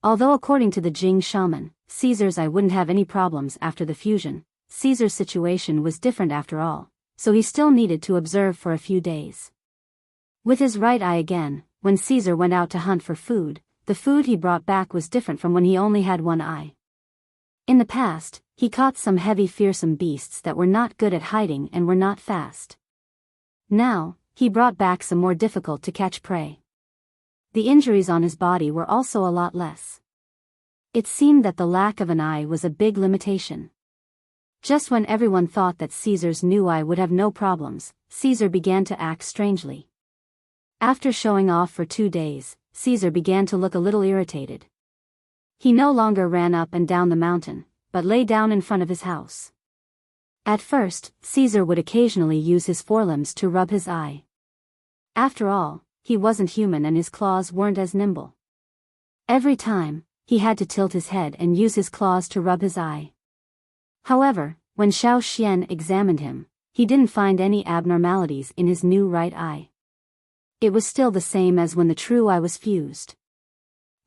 Although according to the Jing shaman, Caesar's eye wouldn't have any problems after the fusion, Caesar's situation was different after all, so he still needed to observe for a few days. With his right eye again, when Caesar went out to hunt for food, the food he brought back was different from when he only had one eye. In the past, he caught some heavy fearsome beasts that were not good at hiding and were not fast. Now, he brought back some more difficult to catch prey. The injuries on his body were also a lot less. It seemed that the lack of an eye was a big limitation. Just when everyone thought that Caesar's new eye would have no problems, Caesar began to act strangely. After showing off for 2 days, Caesar began to look a little irritated. He no longer ran up and down the mountain, but lay down in front of his house. At first, Caesar would occasionally use his forelimbs to rub his eye. After all, he wasn't human and his claws weren't as nimble. Every time, he had to tilt his head and use his claws to rub his eye. However, when Xiao Xian examined him, he didn't find any abnormalities in his new right eye. It was still the same as when the true eye was fused.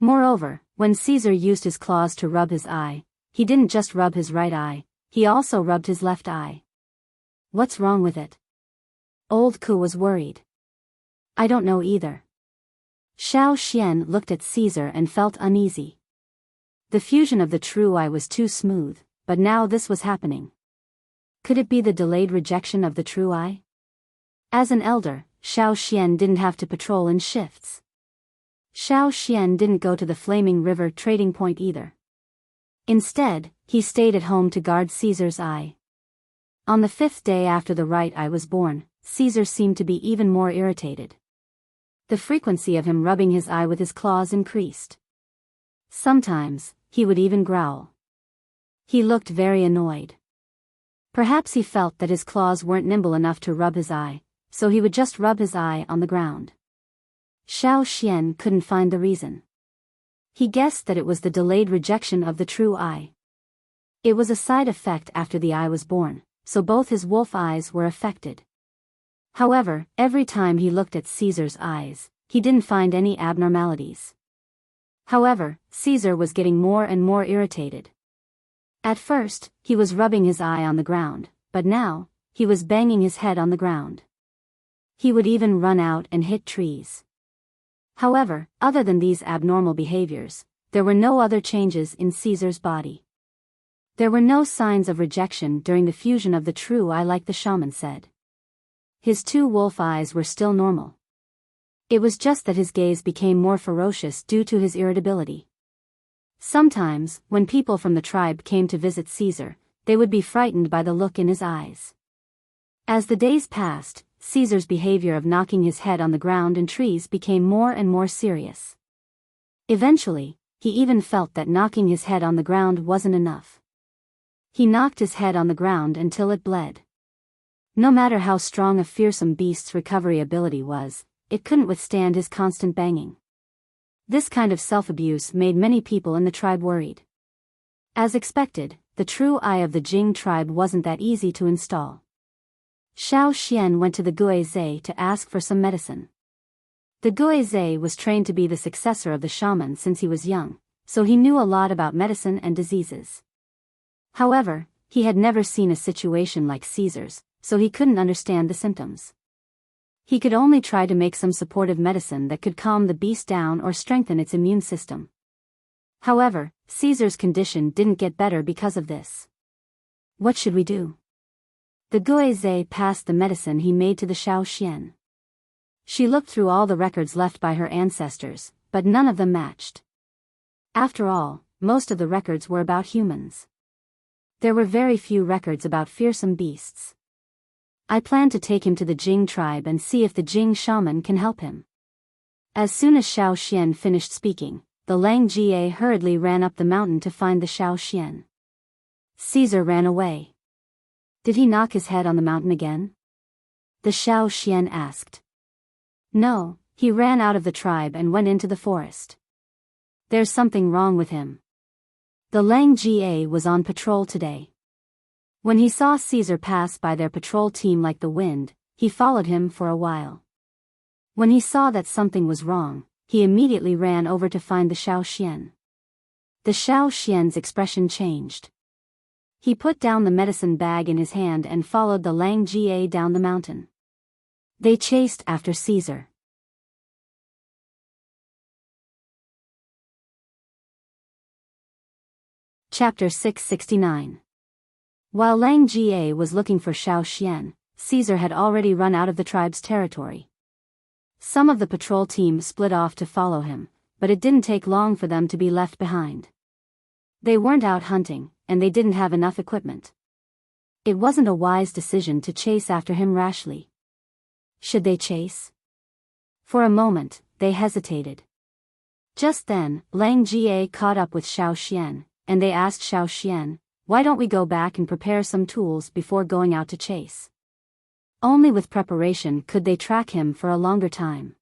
Moreover, when Caesar used his claws to rub his eye, he didn't just rub his right eye, he also rubbed his left eye. What's wrong with it? Old Ku was worried. I don't know either. Xiao Xian looked at Caesar and felt uneasy. The fusion of the true eye was too smooth, but now this was happening. Could it be the delayed rejection of the true eye? As an elder, Xiao Xian didn't have to patrol in shifts. Xiao Xian didn't go to the Flaming River trading point either. Instead, he stayed at home to guard Caesar's eye. On the 5th day after the right eye was born, Caesar seemed to be even more irritated. The frequency of him rubbing his eye with his claws increased. Sometimes, he would even growl. He looked very annoyed. Perhaps he felt that his claws weren't nimble enough to rub his eye, so he would just rub his eye on the ground. Xiao Xian couldn't find the reason. He guessed that it was the delayed rejection of the true eye. It was a side effect after the eye was born, so both his wolf eyes were affected. However, every time he looked at Caesar's eyes, he didn't find any abnormalities. However, Caesar was getting more and more irritated. At first, he was rubbing his eye on the ground, but now, he was banging his head on the ground. He would even run out and hit trees. However, other than these abnormal behaviors, there were no other changes in Caesar's body. There were no signs of rejection during the fusion of the true eye like the shaman said. His 2 wolf eyes were still normal. It was just that his gaze became more ferocious due to his irritability. Sometimes, when people from the tribe came to visit Caesar, they would be frightened by the look in his eyes. As the days passed, Caesar's behavior of knocking his head on the ground and trees became more and more serious. Eventually, he even felt that knocking his head on the ground wasn't enough. He knocked his head on the ground until it bled. No matter how strong a fearsome beast's recovery ability was, it couldn't withstand his constant banging. This kind of self-abuse made many people in the tribe worried. As expected, the true eye of the Jing tribe wasn't that easy to install. Xiao Xian went to the Guizhe to ask for some medicine. The Guizhe was trained to be the successor of the shaman since he was young, so he knew a lot about medicine and diseases. However, he had never seen a situation like Caesar's, so he couldn't understand the symptoms. He could only try to make some supportive medicine that could calm the beast down or strengthen its immune system. However, Caesar's condition didn't get better because of this. What should we do? The Guizhe passed the medicine he made to the Xiao Xian. She looked through all the records left by her ancestors, but none of them matched. After all, most of the records were about humans. There were very few records about fearsome beasts. I plan to take him to the Jing tribe and see if the Jing shaman can help him. As soon as Xiao Xian finished speaking, the Lang Jie hurriedly ran up the mountain to find the Xiao Xian. Caesar ran away. Did he knock his head on the mountain again? The Xiao Xian asked. No, he ran out of the tribe and went into the forest. There's something wrong with him. The Lang Jie was on patrol today. When he saw Caesar pass by their patrol team like the wind, he followed him for a while. When he saw that something was wrong, he immediately ran over to find the Xiao Xian. The Xiao Xian's expression changed. He put down the medicine bag in his hand and followed the Lang Jie down the mountain. They chased after Caesar. Chapter 669. While Lang Jie was looking for Xiao Xian, Caesar had already run out of the tribe's territory. Some of the patrol team split off to follow him, but it didn't take long for them to be left behind. They weren't out hunting, and they didn't have enough equipment. It wasn't a wise decision to chase after him rashly. Should they chase? For a moment, they hesitated. Just then, Lang Jie caught up with Xiao Xian, and they asked Xiao Xian, "Why don't we go back and prepare some tools before going out to chase?" Only with preparation could they track him for a longer time.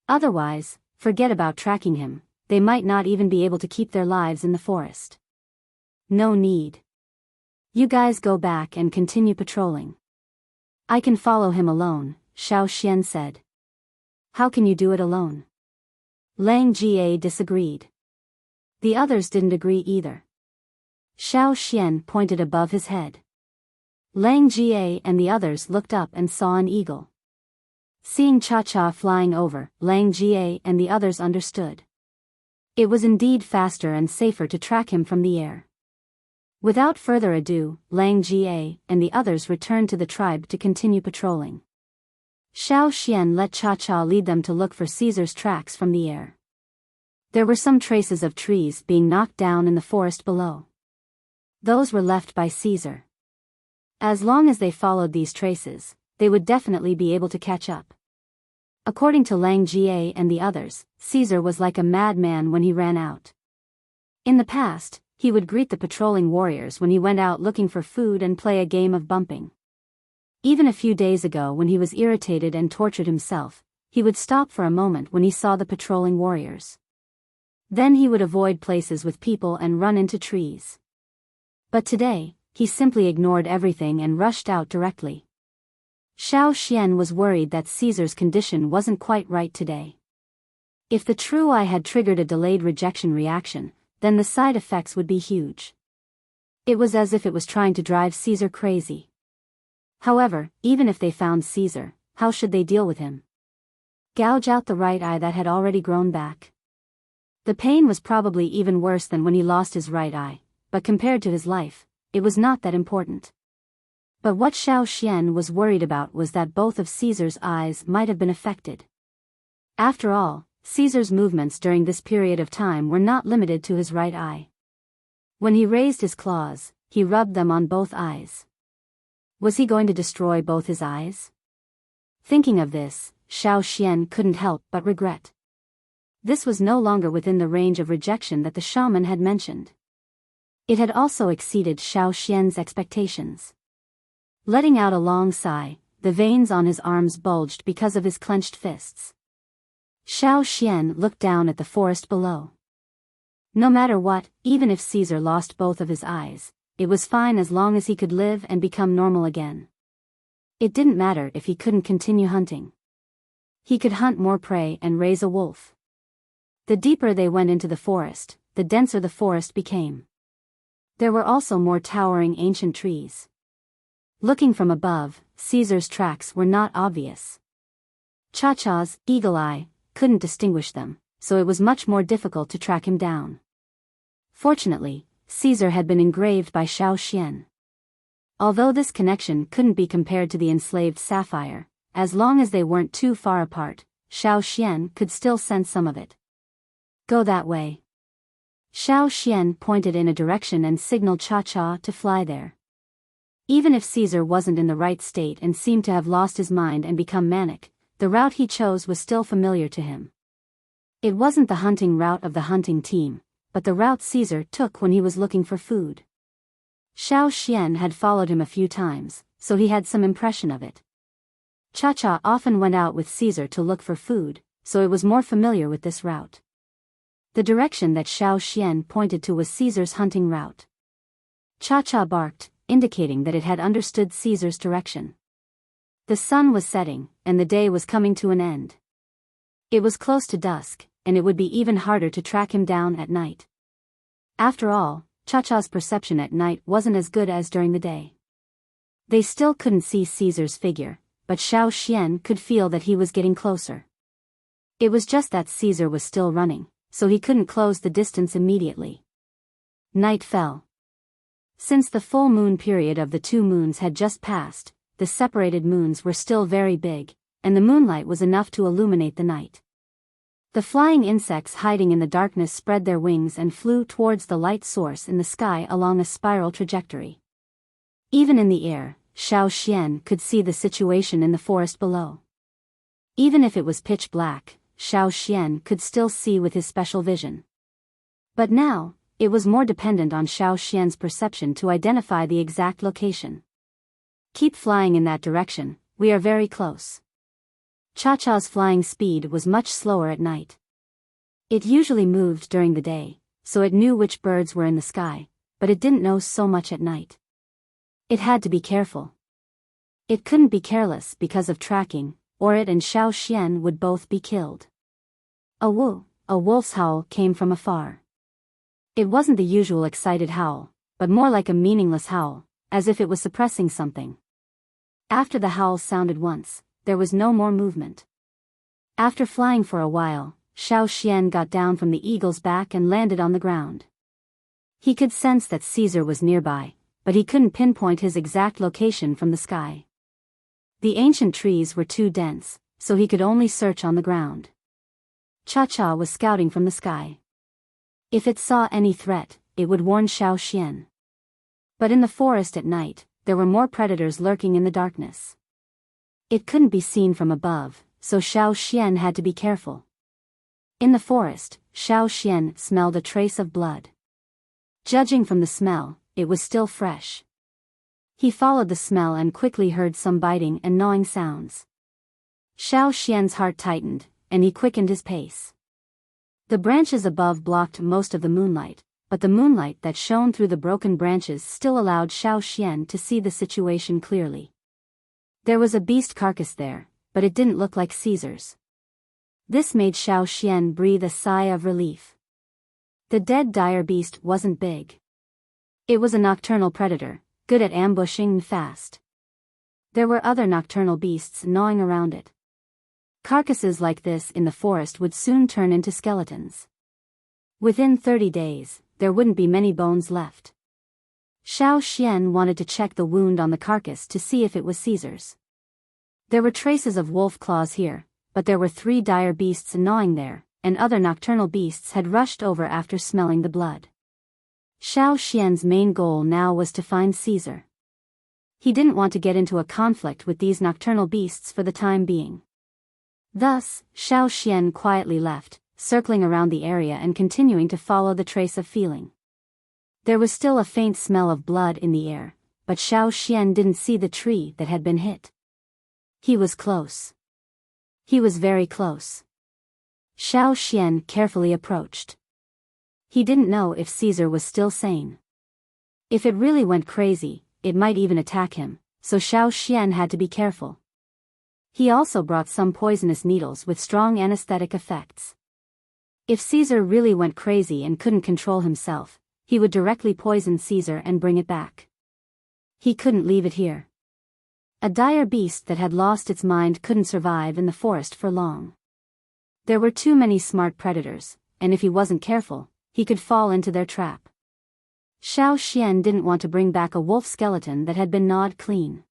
Otherwise, forget about tracking him, they might not even be able to keep their lives in the forest. No need. You guys go back and continue patrolling. I can follow him alone, Xiao Xian said. How can you do it alone? Lang Jie disagreed. The others didn't agree either. Xiao Xian pointed above his head. Lang Jie and the others looked up and saw an eagle. Seeing Cha-Cha flying over, Lang Jie and the others understood. It was indeed faster and safer to track him from the air. Without further ado, Lang Jie and the others returned to the tribe to continue patrolling. Xiao Xian let Cha-Cha lead them to look for Caesar's tracks from the air. There were some traces of trees being knocked down in the forest below. Those were left by Caesar. As long as they followed these traces, they would definitely be able to catch up. According to Lang Jie and the others, Caesar was like a madman when he ran out. In the past, he would greet the patrolling warriors when he went out looking for food and play a game of bumping. Even a few days ago when he was irritated and tortured himself, he would stop for a moment when he saw the patrolling warriors. Then he would avoid places with people and run into trees. But today, he simply ignored everything and rushed out directly. Xiao Xian was worried that Caesar's condition wasn't quite right today. If the true eye had triggered a delayed rejection reaction, then the side effects would be huge. It was as if it was trying to drive Caesar crazy. However, even if they found Caesar, how should they deal with him? Gouge out the right eye that had already grown back? The pain was probably even worse than when he lost his right eye, but compared to his life, it was not that important. But what Xiao Xian was worried about was that both of Caesar's eyes might have been affected. After all, Caesar's movements during this period of time were not limited to his right eye. When he raised his claws, he rubbed them on both eyes. Was he going to destroy both his eyes? Thinking of this, Xiao Xian couldn't help but regret. This was no longer within the range of rejection that the shaman had mentioned. It had also exceeded Xiao Xian's expectations. Letting out a long sigh, the veins on his arms bulged because of his clenched fists. Xiao Xian looked down at the forest below. No matter what, even if Caesar lost both of his eyes, it was fine as long as he could live and become normal again. It didn't matter if he couldn't continue hunting. He could hunt more prey and raise a wolf. The deeper they went into the forest, the denser the forest became. There were also more towering ancient trees. Looking from above, Caesar's tracks were not obvious. Cha-Cha's eagle eye couldn't distinguish them, so it was much more difficult to track him down. Fortunately, Caesar had been engraved by Xiao Xian. Although this connection couldn't be compared to the enslaved sapphire, as long as they weren't too far apart, Xiao Xian could still sense some of it. Go that way. Xiao Xian pointed in a direction and signaled Cha-Cha to fly there. Even if Caesar wasn't in the right state and seemed to have lost his mind and become manic, the route he chose was still familiar to him. It wasn't the hunting route of the hunting team, but the route Caesar took when he was looking for food. Xiao Xian had followed him a few times, so he had some impression of it. Cha-Cha often went out with Caesar to look for food, so it was more familiar with this route. The direction that Xiao Xian pointed to was Caesar's hunting route. Cha-Cha barked, indicating that it had understood Caesar's direction. The sun was setting, and the day was coming to an end. It was close to dusk, and it would be even harder to track him down at night. After all, Cha-Cha's perception at night wasn't as good as during the day. They still couldn't see Caesar's figure, but Xiao Xian could feel that he was getting closer. It was just that Caesar was still running, so he couldn't close the distance immediately. Night fell. Since the full moon period of the 2 moons had just passed, the separated moons were still very big, and the moonlight was enough to illuminate the night. The flying insects hiding in the darkness spread their wings and flew towards the light source in the sky along a spiral trajectory. Even in the air, Xiao Xian could see the situation in the forest below. Even if it was pitch black, Xiao Xian could still see with his special vision. But now, it was more dependent on Xiao Xian's perception to identify the exact location. Keep flying in that direction, we are very close. Cha-Cha's flying speed was much slower at night. It usually moved during the day, so it knew which birds were in the sky, but it didn't know so much at night. It had to be careful. It couldn't be careless because of tracking, or it and Xiao Xian would both be killed. A wolf's howl came from afar. It wasn't the usual excited howl, but more like a meaningless howl, as if it was suppressing something. After the howl sounded once, there was no more movement. After flying for a while, Xiao Xian got down from the eagle's back and landed on the ground. He could sense that Caesar was nearby, but he couldn't pinpoint his exact location from the sky. The ancient trees were too dense, so he could only search on the ground. Cha-Cha was scouting from the sky. If it saw any threat, it would warn Xiao Xian. But in the forest at night, there were more predators lurking in the darkness. It couldn't be seen from above, so Xiao Xian had to be careful. In the forest, Xiao Xian smelled a trace of blood. Judging from the smell, it was still fresh. He followed the smell and quickly heard some biting and gnawing sounds. Xiao Xian's heart tightened, and he quickened his pace. The branches above blocked most of the moonlight, but the moonlight that shone through the broken branches still allowed Xiao Xian to see the situation clearly. There was a beast carcass there, but it didn't look like Caesar's. This made Xiao Xian breathe a sigh of relief. The dead dire beast wasn't big. It was a nocturnal predator, good at ambushing and fast. There were other nocturnal beasts gnawing around it. Carcasses like this in the forest would soon turn into skeletons. Within 30 days, there wouldn't be many bones left. Xiao Xian wanted to check the wound on the carcass to see if it was Caesar's. There were traces of wolf claws here, but there were 3 dire beasts gnawing there, and other nocturnal beasts had rushed over after smelling the blood. Xiao Xian's main goal now was to find Caesar. He didn't want to get into a conflict with these nocturnal beasts for the time being. Thus, Xiao Xian quietly left, circling around the area and continuing to follow the trace of feeling. There was still a faint smell of blood in the air, but Xiao Xian didn't see the tree that had been hit. He was close. He was very close. Xiao Xian carefully approached. He didn't know if Caesar was still sane. If it really went crazy, it might even attack him, so Xiao Xian had to be careful. He also brought some poisonous needles with strong anesthetic effects. If Caesar really went crazy and couldn't control himself, he would directly poison Caesar and bring it back. He couldn't leave it here. A dire beast that had lost its mind couldn't survive in the forest for long. There were too many smart predators, and if he wasn't careful, he could fall into their trap. Xiao Xian didn't want to bring back a wolf skeleton that had been gnawed clean.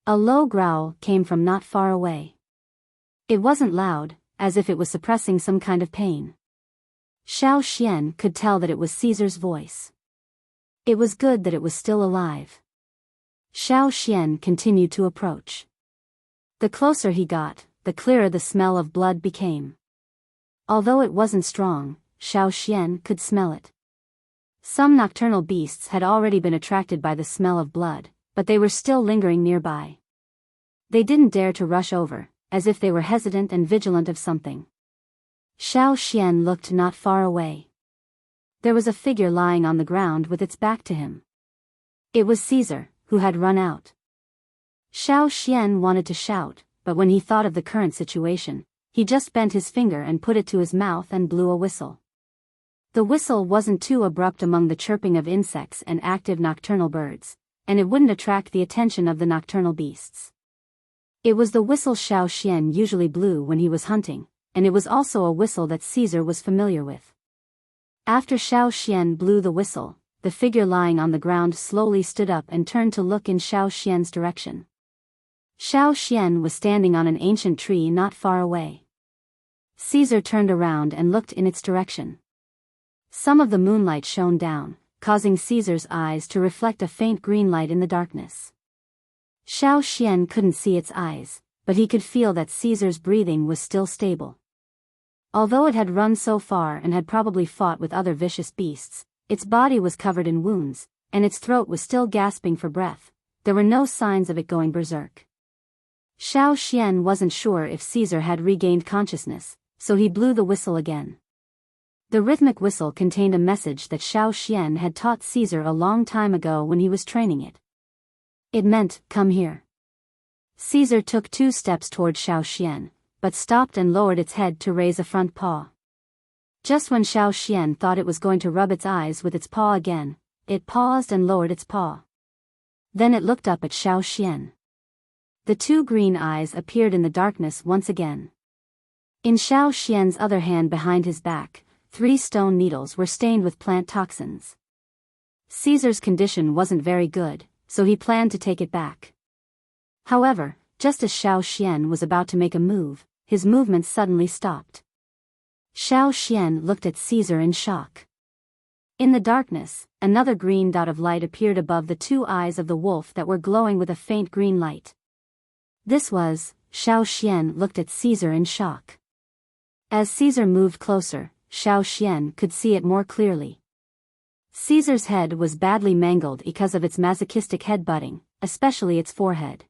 A low growl came from not far away. It wasn't loud, as if it was suppressing some kind of pain. Xiao Xian could tell that it was Caesar's voice. It was good that it was still alive. Xiao Xian continued to approach. The closer he got, the clearer the smell of blood became. Although it wasn't strong, Xiao Xian could smell it. Some nocturnal beasts had already been attracted by the smell of blood, but they were still lingering nearby. They didn't dare to rush over, as if they were hesitant and vigilant of something. Xiao Xian looked not far away. There was a figure lying on the ground with its back to him. It was Caesar, who had run out. Xiao Xian wanted to shout, but when he thought of the current situation, he just bent his finger and put it to his mouth and blew a whistle. The whistle wasn't too abrupt among the chirping of insects and active nocturnal birds, and it wouldn't attract the attention of the nocturnal beasts. It was the whistle Xiao Xian usually blew when he was hunting, and it was also a whistle that Caesar was familiar with. After Xiao Xian blew the whistle, the figure lying on the ground slowly stood up and turned to look in Xiao Xian's direction. Xiao Xian was standing on an ancient tree not far away. Caesar turned around and looked in its direction. Some of the moonlight shone down, causing Caesar's eyes to reflect a faint green light in the darkness. Xiao Xian couldn't see its eyes, but he could feel that Caesar's breathing was still stable. Although it had run so far and had probably fought with other vicious beasts, its body was covered in wounds, and its throat was still gasping for breath. There were no signs of it going berserk. Xiao Xian wasn't sure if Caesar had regained consciousness, so he blew the whistle again. The rhythmic whistle contained a message that Xiao Xian had taught Caesar a long time ago when he was training it. It meant, "Come here." Caesar took 2 steps toward Xiao Xian, but stopped and lowered its head to raise a front paw. Just when Xiao Xian thought it was going to rub its eyes with its paw again, it paused and lowered its paw. Then it looked up at Xiao Xian. The 2 green eyes appeared in the darkness once again. In Xiao Xian's other hand behind his back, 3 stone needles were stained with plant toxins. Caesar's condition wasn't very good, so he planned to take it back. However, just as Xiao Xian was about to make a move, his movements suddenly stopped. Xiao Xian looked at Caesar in shock. In the darkness, another green dot of light appeared above the 2 eyes of the wolf that were glowing with a faint green light. This was, Xiao Xian looked at Caesar in shock. As Caesar moved closer, Xiao Xian could see it more clearly. Caesar's head was badly mangled because of its masochistic headbutting, especially its forehead.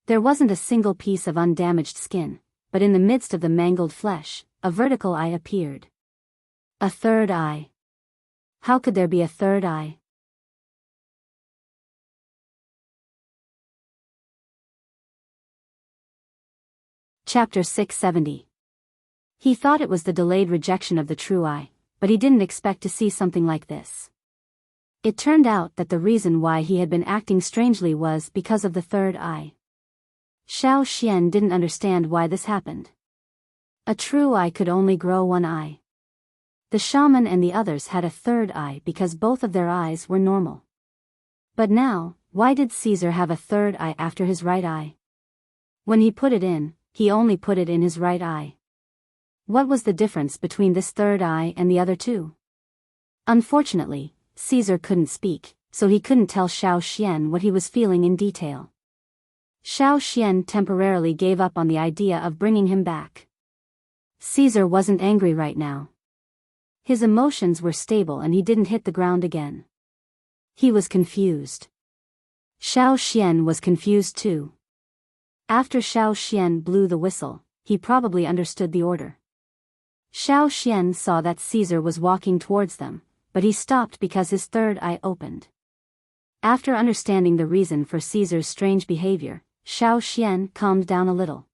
There wasn't a single piece of undamaged skin, but in the midst of the mangled flesh, a vertical eye appeared. A third eye. How could there be a third eye? Chapter 670. He thought it was the delayed rejection of the true eye, but he didn't expect to see something like this. It turned out that the reason why he had been acting strangely was because of the third eye. Xiao Xian didn't understand why this happened. A true eye could only grow 1 eye. The shaman and the others had a third eye because both of their eyes were normal. But now, why did Caesar have a third eye after his right eye? When he put it in, he only put it in his right eye. What was the difference between this third eye and the other 2? Unfortunately, Caesar couldn't speak, so he couldn't tell Xiao Xian what he was feeling in detail. Xiao Xian temporarily gave up on the idea of bringing him back. Caesar wasn't angry right now. His emotions were stable and he didn't hit the ground again. He was confused. Xiao Xian was confused too. After Xiao Xian blew the whistle, he probably understood the order. Xiao Xian saw that Caesar was walking towards them, but he stopped because his third eye opened. After understanding the reason for Caesar's strange behavior, Xiao Xian calmed down a little.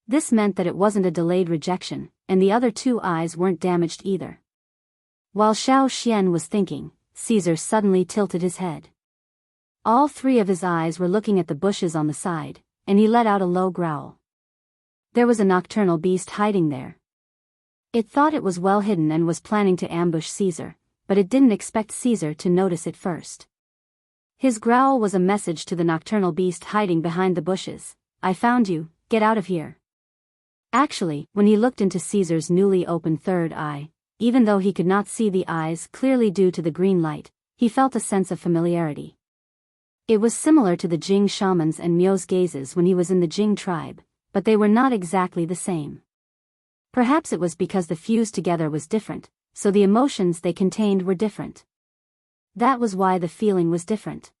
This meant that it wasn't a delayed rejection, and the other 2 eyes weren't damaged either. While Xiao Xian was thinking, Caesar suddenly tilted his head. All 3 of his eyes were looking at the bushes on the side, and he let out a low growl. There was a nocturnal beast hiding there. It thought it was well hidden and was planning to ambush Caesar, but it didn't expect Caesar to notice it first. His growl was a message to the nocturnal beast hiding behind the bushes. "I found you, get out of here." Actually, when he looked into Caesar's newly opened third eye, even though he could not see the eyes clearly due to the green light, he felt a sense of familiarity. It was similar to the Jing shamans and Miao's gazes when he was in the Jing tribe, but they were not exactly the same. Perhaps it was because the fuse together was different, so the emotions they contained were different. That was why the feeling was different.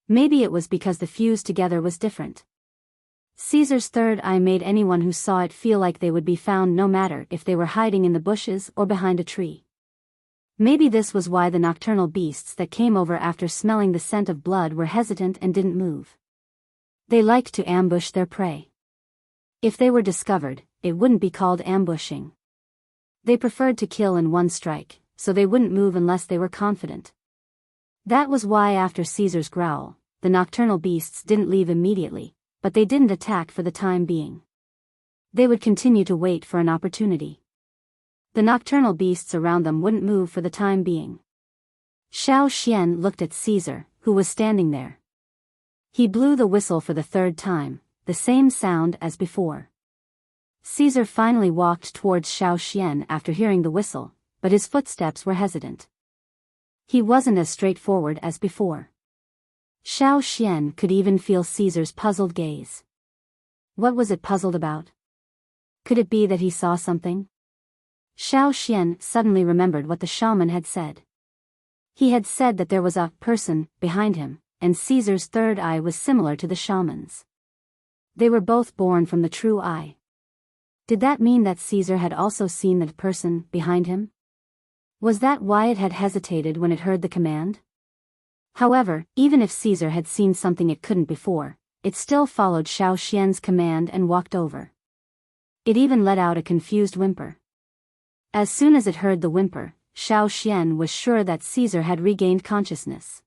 Maybe it was because the fuse together was different. Caesar's third eye made anyone who saw it feel like they would be found no matter if they were hiding in the bushes or behind a tree. Maybe this was why the nocturnal beasts that came over after smelling the scent of blood were hesitant and didn't move. They liked to ambush their prey. If they were discovered, it wouldn't be called ambushing. They preferred to kill in one strike, so they wouldn't move unless they were confident. That was why after Caesar's growl, the nocturnal beasts didn't leave immediately, but they didn't attack for the time being. They would continue to wait for an opportunity. The nocturnal beasts around them wouldn't move for the time being. Xiao Xian looked at Caesar, who was standing there. He blew the whistle for the third time, the same sound as before. Caesar finally walked towards Xiao Xian after hearing the whistle, but his footsteps were hesitant. He wasn't as straightforward as before. Xiao Xian could even feel Caesar's puzzled gaze. What was it puzzled about? Could it be that he saw something? Xiao Xian suddenly remembered what the shaman had said. He had said that there was a person behind him, and Caesar's third eye was similar to the shaman's. They were both born from the true eye. Did that mean that Caesar had also seen that person behind him? Was that why it had hesitated when it heard the command? However, even if Caesar had seen something it couldn't before, it still followed Xiao Xian's command and walked over. It even let out a confused whimper. As soon as it heard the whimper, Xiao Xian was sure that Caesar had regained consciousness.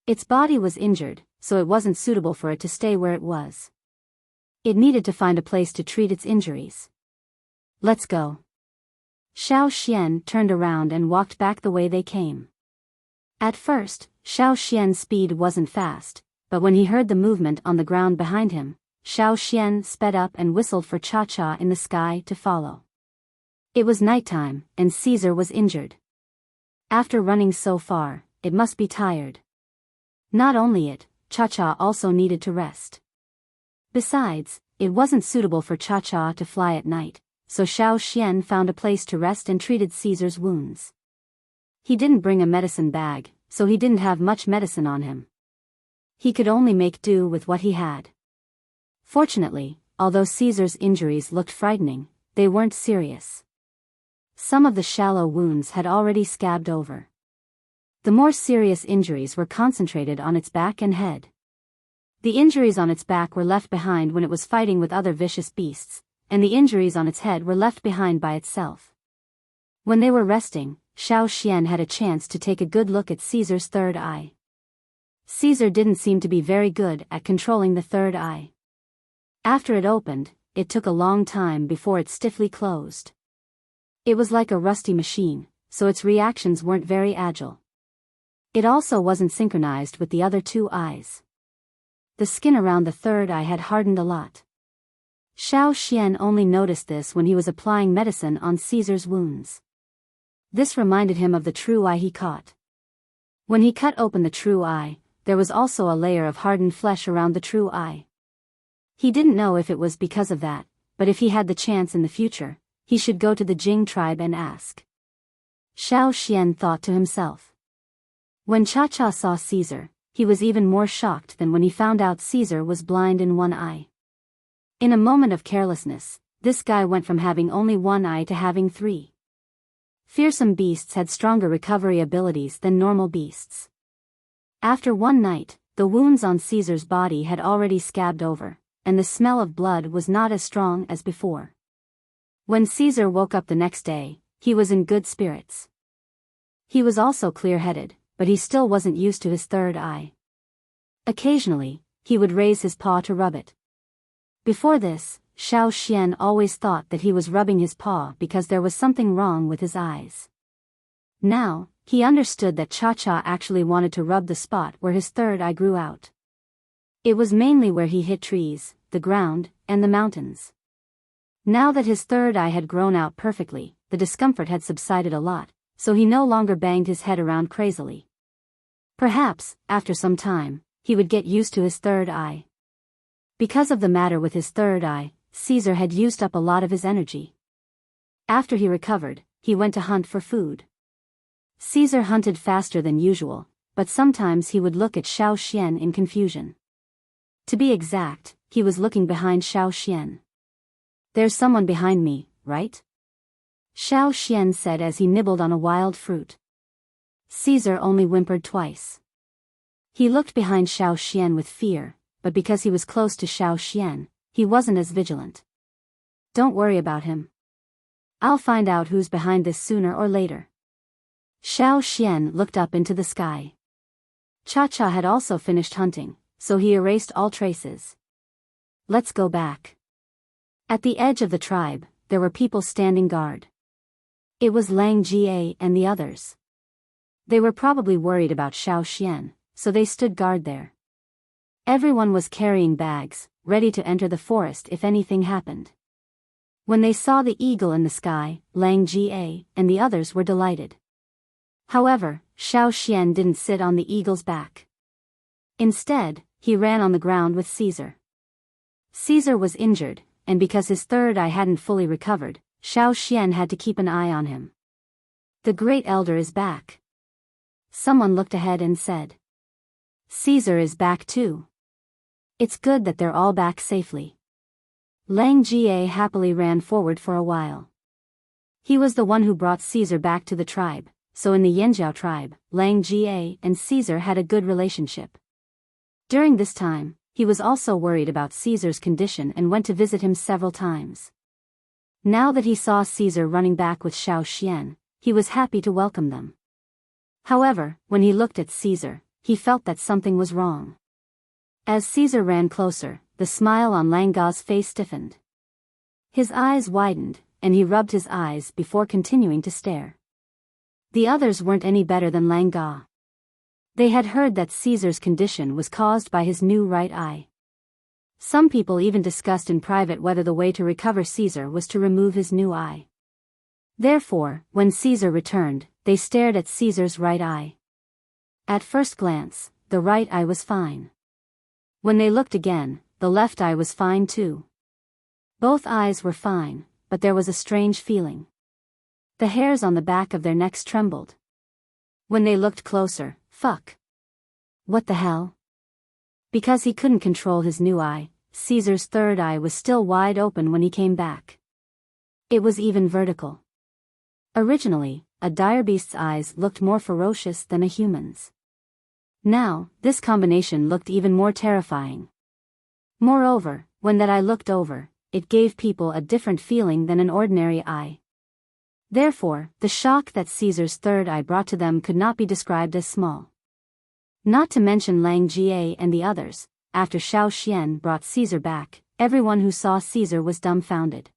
Its body was injured, so it wasn't suitable for it to stay where it was. It needed to find a place to treat its injuries. Let's go. Xiao Xian turned around and walked back the way they came. At first, Xiao Xian's speed wasn't fast, but when he heard the movement on the ground behind him, Xiao Xian sped up and whistled for Cha-Cha in the sky to follow. It was nighttime, and Caesar was injured. After running so far, it must be tired. Not only it, Cha-Cha also needed to rest. Besides, it wasn't suitable for Cha-Cha to fly at night, so Xiao Xian found a place to rest and treated Caesar's wounds. He didn't bring a medicine bag, so he didn't have much medicine on him. He could only make do with what he had. Fortunately, although Caesar's injuries looked frightening, they weren't serious. Some of the shallow wounds had already scabbed over. The more serious injuries were concentrated on its back and head. The injuries on its back were left behind when it was fighting with other vicious beasts, and the injuries on its head were left behind by itself. When they were resting, Xiao Xian had a chance to take a good look at Caesar's third eye. Caesar didn't seem to be very good at controlling the third eye. After it opened, it took a long time before it stiffly closed. It was like a rusty machine, so its reactions weren't very agile. It also wasn't synchronized with the other two eyes. The skin around the third eye had hardened a lot. Xiao Xian only noticed this when he was applying medicine on Caesar's wounds. This reminded him of the true eye he caught. When he cut open the true eye, there was also a layer of hardened flesh around the true eye. He didn't know if it was because of that, but if he had the chance in the future, he should go to the Jing tribe and ask. Xiao Xian thought to himself. When Cha-Cha saw Caesar, he was even more shocked than when he found out Caesar was blind in one eye. In a moment of carelessness, this guy went from having only one eye to having three. Fearsome beasts had stronger recovery abilities than normal beasts. After one night, the wounds on Caesar's body had already scabbed over, and the smell of blood was not as strong as before. When Caesar woke up the next day, he was in good spirits. He was also clear-headed, but he still wasn't used to his third eye. Occasionally, he would raise his paw to rub it. Before this, Xiao Xian always thought that he was rubbing his paw because there was something wrong with his eyes. Now, he understood that Cha-Cha actually wanted to rub the spot where his third eye grew out. It was mainly where he hit trees, the ground, and the mountains. Now that his third eye had grown out perfectly, the discomfort had subsided a lot, so he no longer banged his head around crazily. Perhaps, after some time, he would get used to his third eye. Because of the matter with his third eye, Caesar had used up a lot of his energy. After he recovered, he went to hunt for food. Caesar hunted faster than usual, but sometimes he would look at Xiao Xian in confusion. To be exact, he was looking behind Xiao Xian. "There's someone behind me, right?" Xiao Xian said as he nibbled on a wild fruit. Caesar only whimpered twice. He looked behind Xiao Xian with fear, but because he was close to Xiao Xian, he wasn't as vigilant. "Don't worry about him. I'll find out who's behind this sooner or later." Xiao Xian looked up into the sky. Cha-Cha had also finished hunting, so he erased all traces. "Let's go back." At the edge of the tribe, there were people standing guard. It was Lang Jie and the others. They were probably worried about Xiao Xian, so they stood guard there. Everyone was carrying bags, ready to enter the forest if anything happened. When they saw the eagle in the sky, Lang Jie and the others were delighted. However, Xiao Xian didn't sit on the eagle's back. Instead, he ran on the ground with Caesar. Caesar was injured, and because his third eye hadn't fully recovered, Xiao Xian had to keep an eye on him. "The great elder is back." Someone looked ahead and said. "Caesar is back too. It's good that they're all back safely." Lang Jie happily ran forward for a while. He was the one who brought Caesar back to the tribe, so in the Yanjiao tribe, Lang Jie and Caesar had a good relationship. During this time, he was also worried about Caesar's condition and went to visit him several times. Now that he saw Caesar running back with Xiao Xian, he was happy to welcome them. However, when he looked at Caesar, he felt that something was wrong. As Caesar ran closer, the smile on Lang Ga's face stiffened. His eyes widened, and he rubbed his eyes before continuing to stare. The others weren't any better than Lang Ga. They had heard that Caesar's condition was caused by his new right eye. Some people even discussed in private whether the way to recover Caesar was to remove his new eye. Therefore, when Caesar returned, they stared at Caesar's right eye. At first glance, the right eye was fine. When they looked again, the left eye was fine too. Both eyes were fine, but there was a strange feeling. The hairs on the back of their necks trembled. When they looked closer, fuck. What the hell? Because he couldn't control his new eye, Caesar's third eye was still wide open when he came back. It was even vertical. Originally, a dire beast's eyes looked more ferocious than a human's. Now, this combination looked even more terrifying. Moreover, when that eye looked over, it gave people a different feeling than an ordinary eye. Therefore, the shock that Caesar's third eye brought to them could not be described as small. Not to mention Lang Jie and the others, after Xiao Xian brought Caesar back, everyone who saw Caesar was dumbfounded.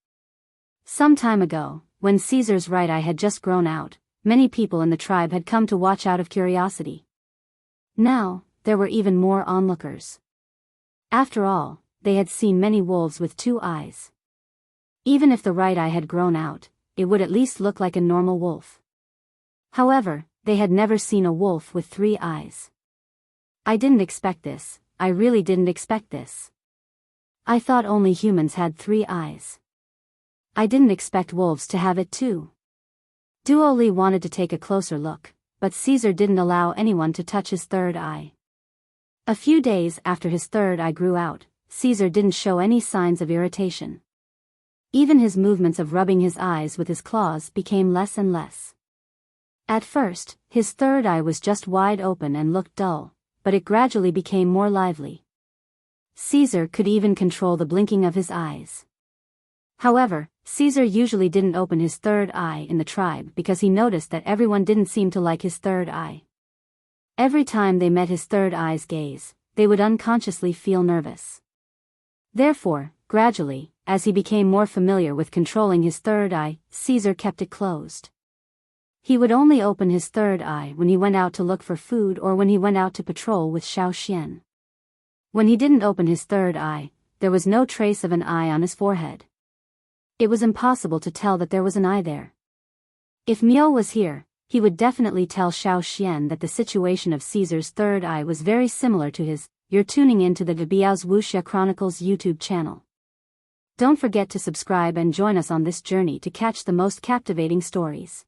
Some time ago, when Caesar's right eye had just grown out, many people in the tribe had come to watch out of curiosity. Now, there were even more onlookers. After all, they had seen many wolves with two eyes. Even if the right eye had grown out, it would at least look like a normal wolf. However, they had never seen a wolf with three eyes. "I didn't expect this, I really didn't expect this. I thought only humans had three eyes. I didn't expect wolves to have it too." Duo Li wanted to take a closer look, but Caesar didn't allow anyone to touch his third eye. A few days after his third eye grew out, Caesar didn't show any signs of irritation. Even his movements of rubbing his eyes with his claws became less and less. At first, his third eye was just wide open and looked dull, but it gradually became more lively. Caesar could even control the blinking of his eyes. However, Caesar usually didn't open his third eye in the tribe because he noticed that everyone didn't seem to like his third eye. Every time they met his third eye's gaze, they would unconsciously feel nervous. Therefore, gradually, as he became more familiar with controlling his third eye, Caesar kept it closed. He would only open his third eye when he went out to look for food or when he went out to patrol with Xiao Xian. When he didn't open his third eye, there was no trace of an eye on his forehead. It was impossible to tell that there was an eye there. If Miao was here, he would definitely tell Xiao Xian that the situation of Caesar's third eye was very similar to his. You're tuning into the Biyao's Wuxia Chronicles YouTube channel. Don't forget to subscribe and join us on this journey to catch the most captivating stories.